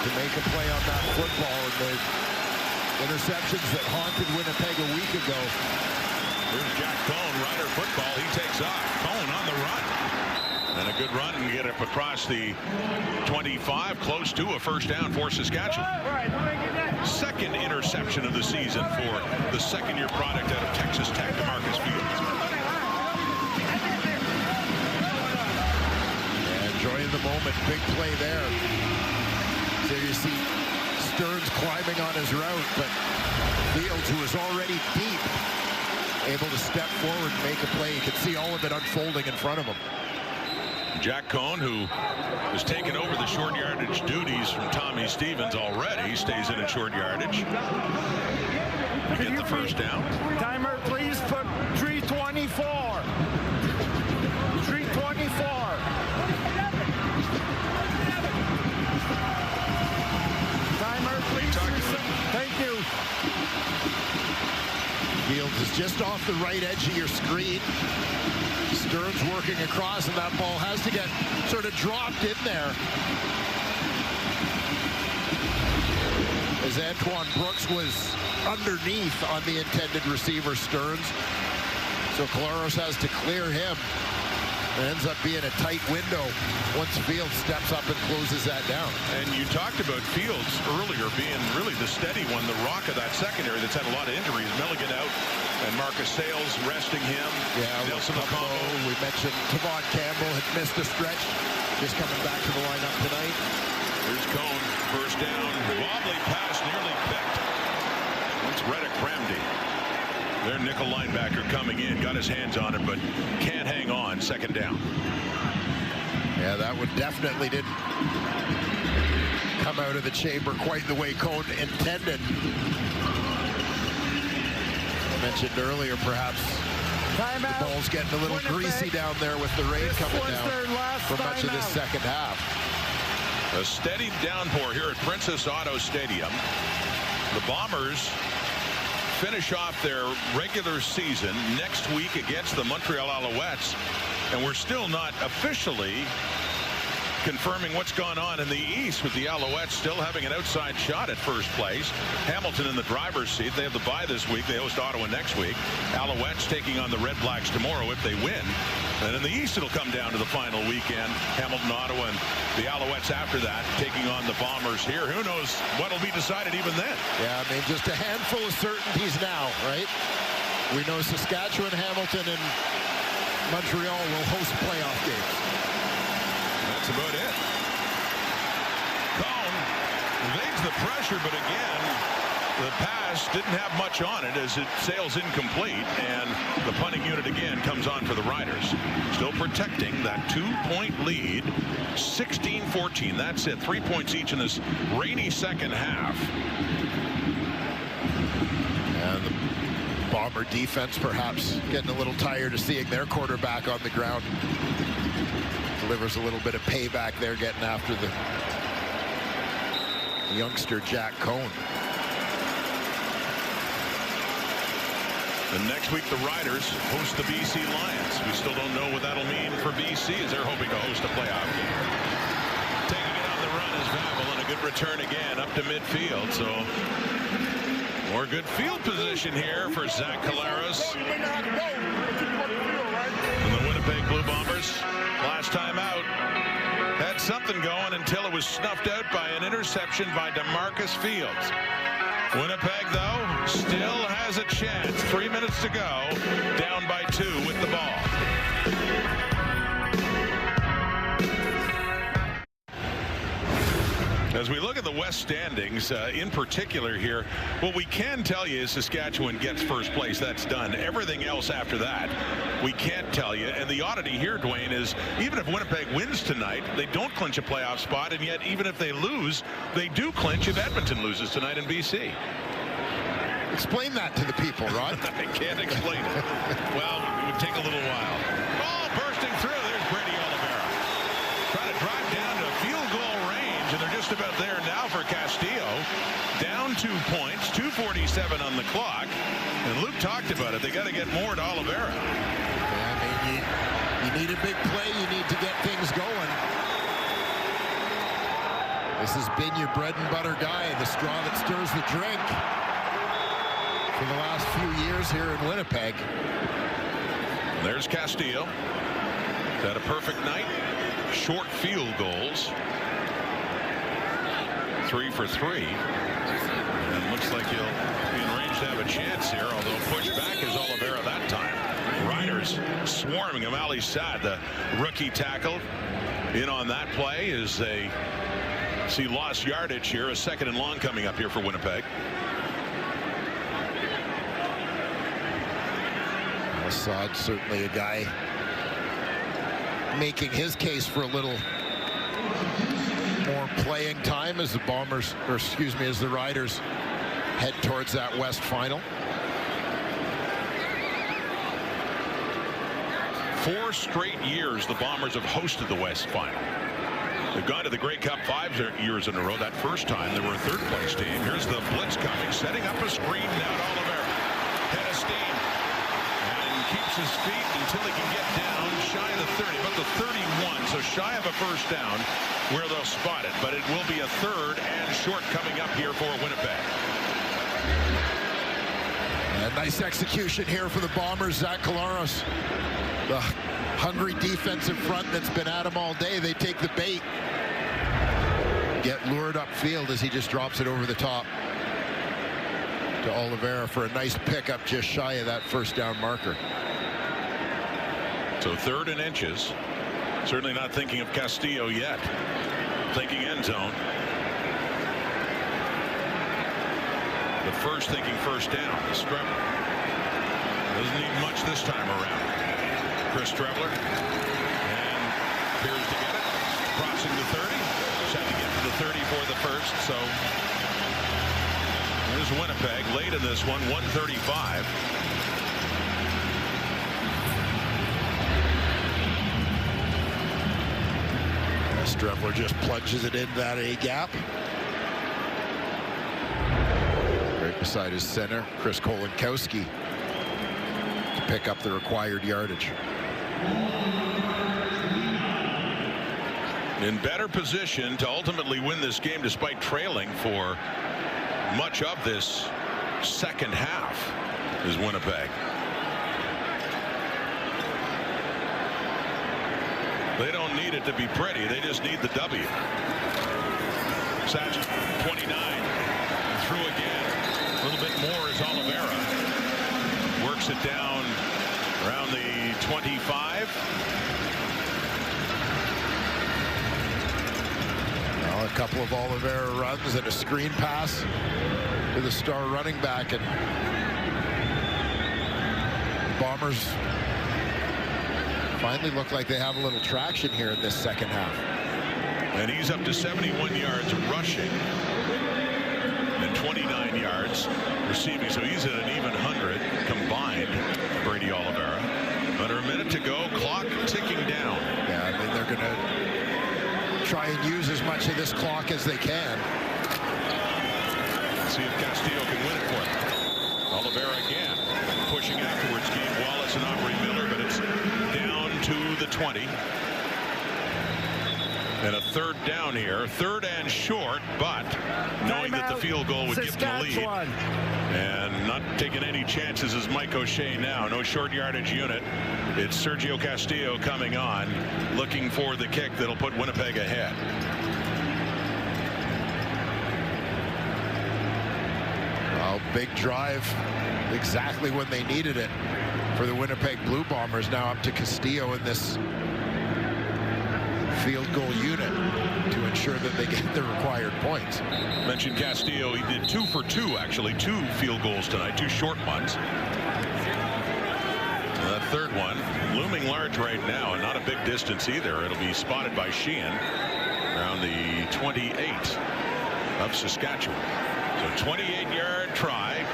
to make a play on that football. And the interceptions that haunted Winnipeg a week ago. Here's Jack Cohn, Rider football. He takes off. Cohn on the run. And a good run and get up across the 25, close to a first down for Saskatchewan. Second interception of the season for the second-year product out of Texas Tech, DeMarcus Fields. Enjoying the moment, big play there. So you see Stearns climbing on his route, but Fields, who is already deep, able to step forward and make a play. You can see all of it unfolding in front of him. Jack Cohn, who has taken over the short yardage duties from Tommy Stevens already, stays in at short yardage. Get the first down. Timer, please put 324. 324. Timer, please. Thank you. Fields is just off the right edge of your screen. Stearns working across, and that ball has to get sort of dropped in there. As Antoine Brooks was underneath on the intended receiver, Stearns. So Collaros has to clear him. It ends up being a tight window once Fields steps up and closes that down. And you talked about Fields earlier being really the steady one, the rock of that secondary that's had a lot of injuries. Milligan out and Marcus Sales resting him. Yeah, Nelson Macombo. We mentioned Tavon Campbell had missed a stretch, just coming back to the lineup tonight. Here's Cohn, first down, wobbly pass, nearly picked. It's Reddick Cramdy. Their nickel linebacker coming in, got his hands on it, but can't hang on. Second down. Yeah, that one definitely didn't come out of the chamber quite the way Cohn intended. I mentioned earlier, perhaps the ball's getting a little greasy down there with the rain coming down for much of this second half. A steady downpour here at Princess Auto Stadium. The Bombers finish off their regular season next week against the Montreal Alouettes, and we're still not officially confirming what's gone on in the East, with the Alouettes still having an outside shot at first place. Hamilton in the driver's seat. They have the bye this week. They host Ottawa next week. Alouettes taking on the Red Blacks tomorrow if they win. And in the East, it'll come down to the final weekend. Hamilton, Ottawa, and the Alouettes after that taking on the Bombers here. Who knows what'll be decided even then? Yeah, I mean, just a handful of certainties now, right? We know Saskatchewan, Hamilton, and Montreal will host playoff games. That's about it. Cohn evades the pressure, but again, the pass didn't have much on it as it sails incomplete, and the punting unit again comes on for the Riders. Still protecting that 2-point lead, 16-14. That's it. 3 points each in this rainy second half. And the Bomber defense perhaps getting a little tired of seeing their quarterback on the ground. Delivers a little bit of payback there, getting after the youngster Jack Cohn. And next week, the Riders host the BC Lions. We still don't know what that'll mean for BC, as they're hoping to host a playoff game. Taking it on the run is Vavel, and a good return again up to midfield. So more good field position here for Zach Collaros. And the Winnipeg Blue Bombers, last time out, had something going until it was snuffed out by an interception by DeMarcus Fields. Winnipeg, though, still has a chance. 3 minutes to go, down by 2 with the ball. As we look at the West standings, in particular here, what we can tell you is Saskatchewan gets first place. That's done. Everything else after that, we can't tell you. And the oddity here, Dwayne, is even if Winnipeg wins tonight, they don't clinch a playoff spot. And yet, even if they lose, they do clinch if Edmonton loses tonight in BC. Explain that to the people, Rod. I can't explain it. Well, it would take a little while. Ball bursting through. There's Brady Oliveira. Trying to drive down to field goal range, and they're just about there now for Castillo. Down 2 points, 2:47 on the clock. And Luke talked about it. They got to get more to Oliveira. Yeah, I mean, you need a big play. You need to get things going. This has been your bread and butter guy, the straw that stirs the drink for the last few years here in Winnipeg. There's Castillo. Had a perfect night. Short field goals. 3 for 3. And looks like he'll be in range to have a chance here, although pushed back is Oliveira that time. Riders swarming him. Ali Saad, the rookie tackle, in on that play as they see lost yardage here. A 2nd and long coming up here for Winnipeg. Assad certainly a guy making his case for a little more playing time as the Bombers, or excuse me, as the Riders head towards that West final. 4 straight years the Bombers have hosted the West Final. They've gone to the Grey Cup 5 years in a row. That first time they were a 3rd place team. Here's the blitz coming, setting up a screen now to Oliveira. Head of steam. Keeps his feet until he can get down shy of the 30, but the 31, so shy of a first down where they'll spot it, but it will be a 3rd and short coming up here for Winnipeg. A nice execution here for the Bombers. Zach Collaros, the hungry defensive front that's been at him all day. They take the bait, get lured upfield as he just drops it over the top to Oliveira for a nice pickup just shy of that first down marker. So 3rd and inches. Certainly not thinking of Castillo yet. Thinking end zone. But first thinking first down. Strebler doesn't need much this time around. Chris Strebler and appears to get it. Crossing the 30. Just had to get to the 30 for the first. So there's Winnipeg late in this one, 135. Strebler just plunges it into that A gap. Right beside his center, Chris Kolinkowski, to pick up the required yardage. In better position to ultimately win this game despite trailing for much of this second half is Winnipeg. They don't need it to be pretty. They just need the W. Satch 29 through again. A little bit more as Oliveira works it down around the 25. Well, a couple of Oliveira runs and a screen pass to the star running back, and Bombers finally look like they have a little traction here in this second half. And he's up to 71 yards rushing and 29 yards receiving. So he's at an even 100 combined, Brady Oliveira. Under a minute to go, clock ticking down. Yeah, I mean, they're going to try and use as much of this clock as they can. See if Castillo can win it for them. Oliveira again pushing afterwards. Gabe Wallace and Aubrey Miller, but it's down to the 20. And a 3rd down here. 3rd and short, but knowing that the field goal would give them the lead. And not taking any chances is Mike O'Shea now. No short yardage unit. It's Sergio Castillo coming on, looking for the kick that'll put Winnipeg ahead. Well, big drive exactly when they needed it for the Winnipeg Blue Bombers. Now up to Castillo in this field goal unit to ensure that they get the required points. Mentioned Castillo, he did 2 for 2 actually, 2 field goals tonight, 2 short ones. That 3rd one looming large right now, and not a big distance either. It'll be spotted by Sheehan around the 28 of Saskatchewan. So 28-yard try.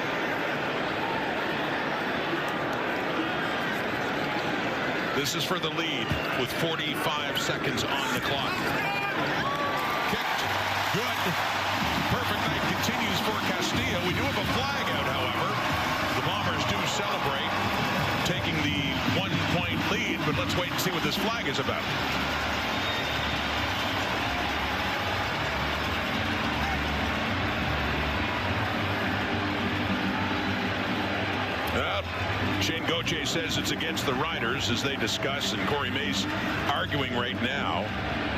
This is for the lead with 45 seconds on the clock. Kicked. Good. Perfect night continues for Castillo. We do have a flag out, however. The Bombers do celebrate taking the 1-point lead, but let's wait and see what this flag is about. Well, Shane Gauthier says it's against the Riders as they discuss, and Corey Mace arguing right now,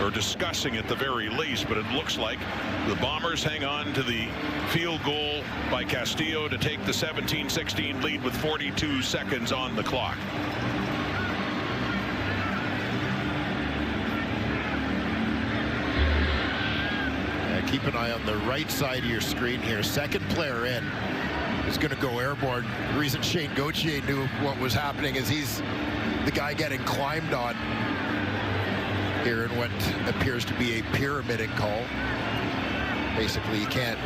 or discussing at the very least, but it looks like the Bombers hang on to the field goal by Castillo to take the 17-16 lead with 42 seconds on the clock. Keep an eye on the right side of your screen here. Second player in is going to go airborne. The reason Shane Gauthier knew what was happening is he's the guy getting climbed on here in what appears to be a pyramiding call. Basically, you can't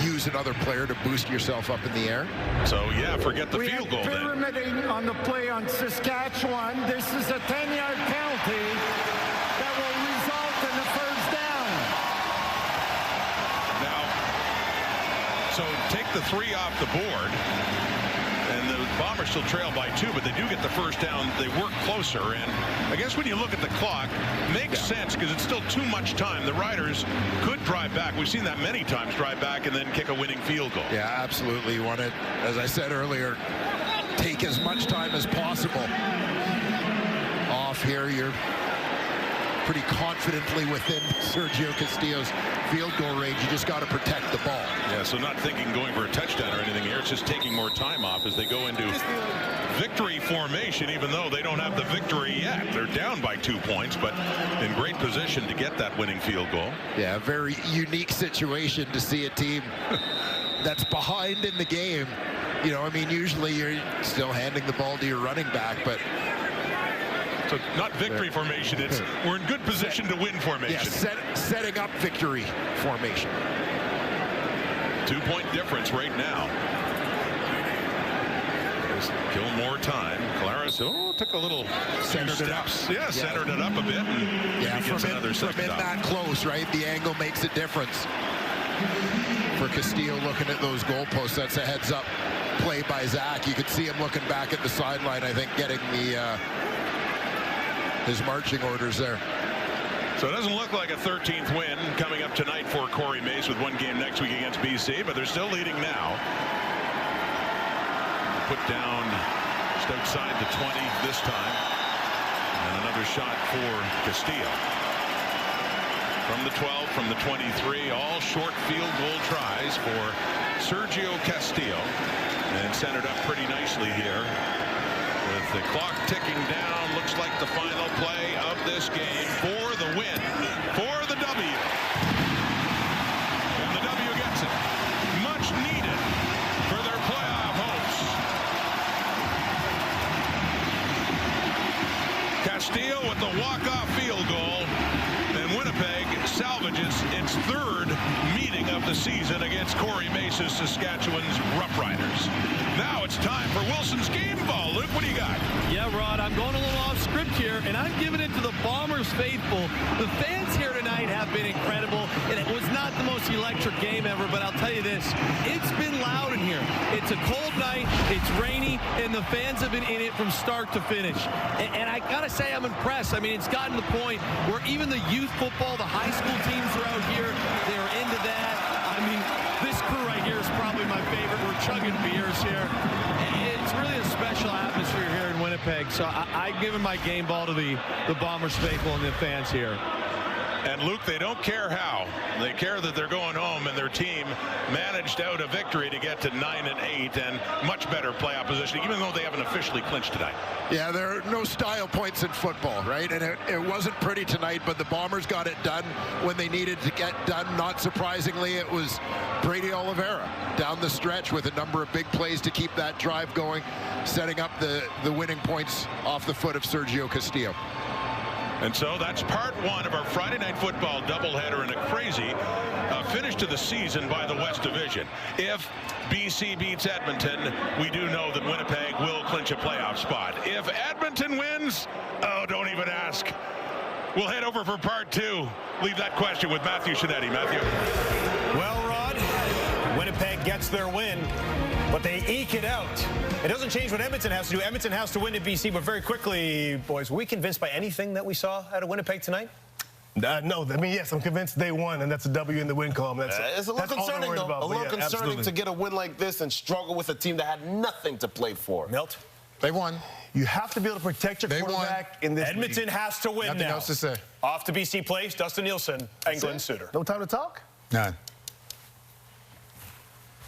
use another player to boost yourself up in the air. So, yeah, forget the field goal then. Pyramiding on the play on Saskatchewan. This is a 10-yard penalty that will result in the first down. Now, so take the 3 off the board, and the Bombers still trail by 2, but they do get the first down. They work closer, and I guess when you look at the clock, makes sense because it's still too much time. The Riders could drive back. We've seen that many times, drive back and then kick a winning field goal. Yeah, absolutely. You want to, as I said earlier, take as much time as possible off here. You're pretty confidently within Sergio Castillo's field goal range. You just got to protect the ball. Yeah, so not thinking going for a touchdown or anything here. It's just taking more time off as they go into victory formation, even though they don't have the victory yet. They're down by 2 points, but in great position to get that winning field goal. Yeah, very unique situation to see a team that's behind in the game. You know, I mean, usually you're still handing the ball to your running back, but so not victory formation, it's we're in good position to win formation. Yeah, setting up victory formation. 2-point difference right now. Just kill more time. Claris took a little centered it up. Yeah, centered it up a bit. And yeah, gets another from in that close, right? The angle makes a difference. For Castillo looking at those goalposts, that's a heads-up play by Zach. You could see him looking back at the sideline, I think, getting the his marching orders there. So it doesn't look like a 13th win coming up tonight for Corey Mace with one game next week against BC, but they're still leading now. Put down just outside the 20 this time. And another shot for Castillo. From the 12, from the 23, all short field goal tries for Sergio Castillo. And centered up pretty nicely here. With the clock ticking down, looks like the final play of this game for the win, for the W. And the W gets it. Much needed for their playoff hopes. Castillo with the walk-off field goal, and Winnipeg salvages its 3rd meeting of the season against Corey Mace's Saskatchewan's Roughriders. Now it's time for Wilson's game ball. Luke, what do you got? Yeah, Rod, I'm going a little off script here, and I'm giving it to the Bombers faithful. The fans here tonight have been incredible, and it was not the most electric game ever, but I'll tell you this, it's been loud in here. It's a cold night, it's rainy, and the fans have been in it from start to finish. And I gotta say, I'm impressed. I mean, it's gotten to the point where even the youth football, the high school teams are out here, they're into that. I mean, this crew right here is probably my favorite. We're chugging beers here. It's really a special atmosphere here in Winnipeg, so I'm giving my game ball to the Bombers faithful and the fans here. And Luke, they don't care how. They care that they're going home, and their team managed out a victory to get to 9-8 and much better playoff position, even though they haven't officially clinched tonight. Yeah, there are no style points in football, right? And it wasn't pretty tonight, but the Bombers got it done when they needed to get done. Not surprisingly, it was Brady Oliveira down the stretch with a number of big plays to keep that drive going, setting up the winning points off the foot of Sergio Castillo. And so that's part 1 of our Friday Night Football doubleheader, and a crazy finish to the season by the West Division. If BC beats Edmonton, we do know that Winnipeg will clinch a playoff spot. If Edmonton wins, oh, don't even ask. We'll head over for part 2. Leave that question with Matthew Shinetti. Matthew. Well, Rod, Winnipeg gets their win, but they eke it out. It doesn't change what Edmonton has to do. Edmonton has to win at BC, but very quickly, boys, were we convinced by anything that we saw out of Winnipeg tonight? No, I mean, yes, I'm convinced they won, and that's a W in the win column. It's a little concerning, though. A little concerning to get a win like this and struggle with a team that had nothing to play for. Milt? They won. You have to be able to protect your quarterback in this Edmonton league. has to win Nothing now. else to say. Off to BC Place, Dustin Nielsen and Glenn Suter. No time to talk? None.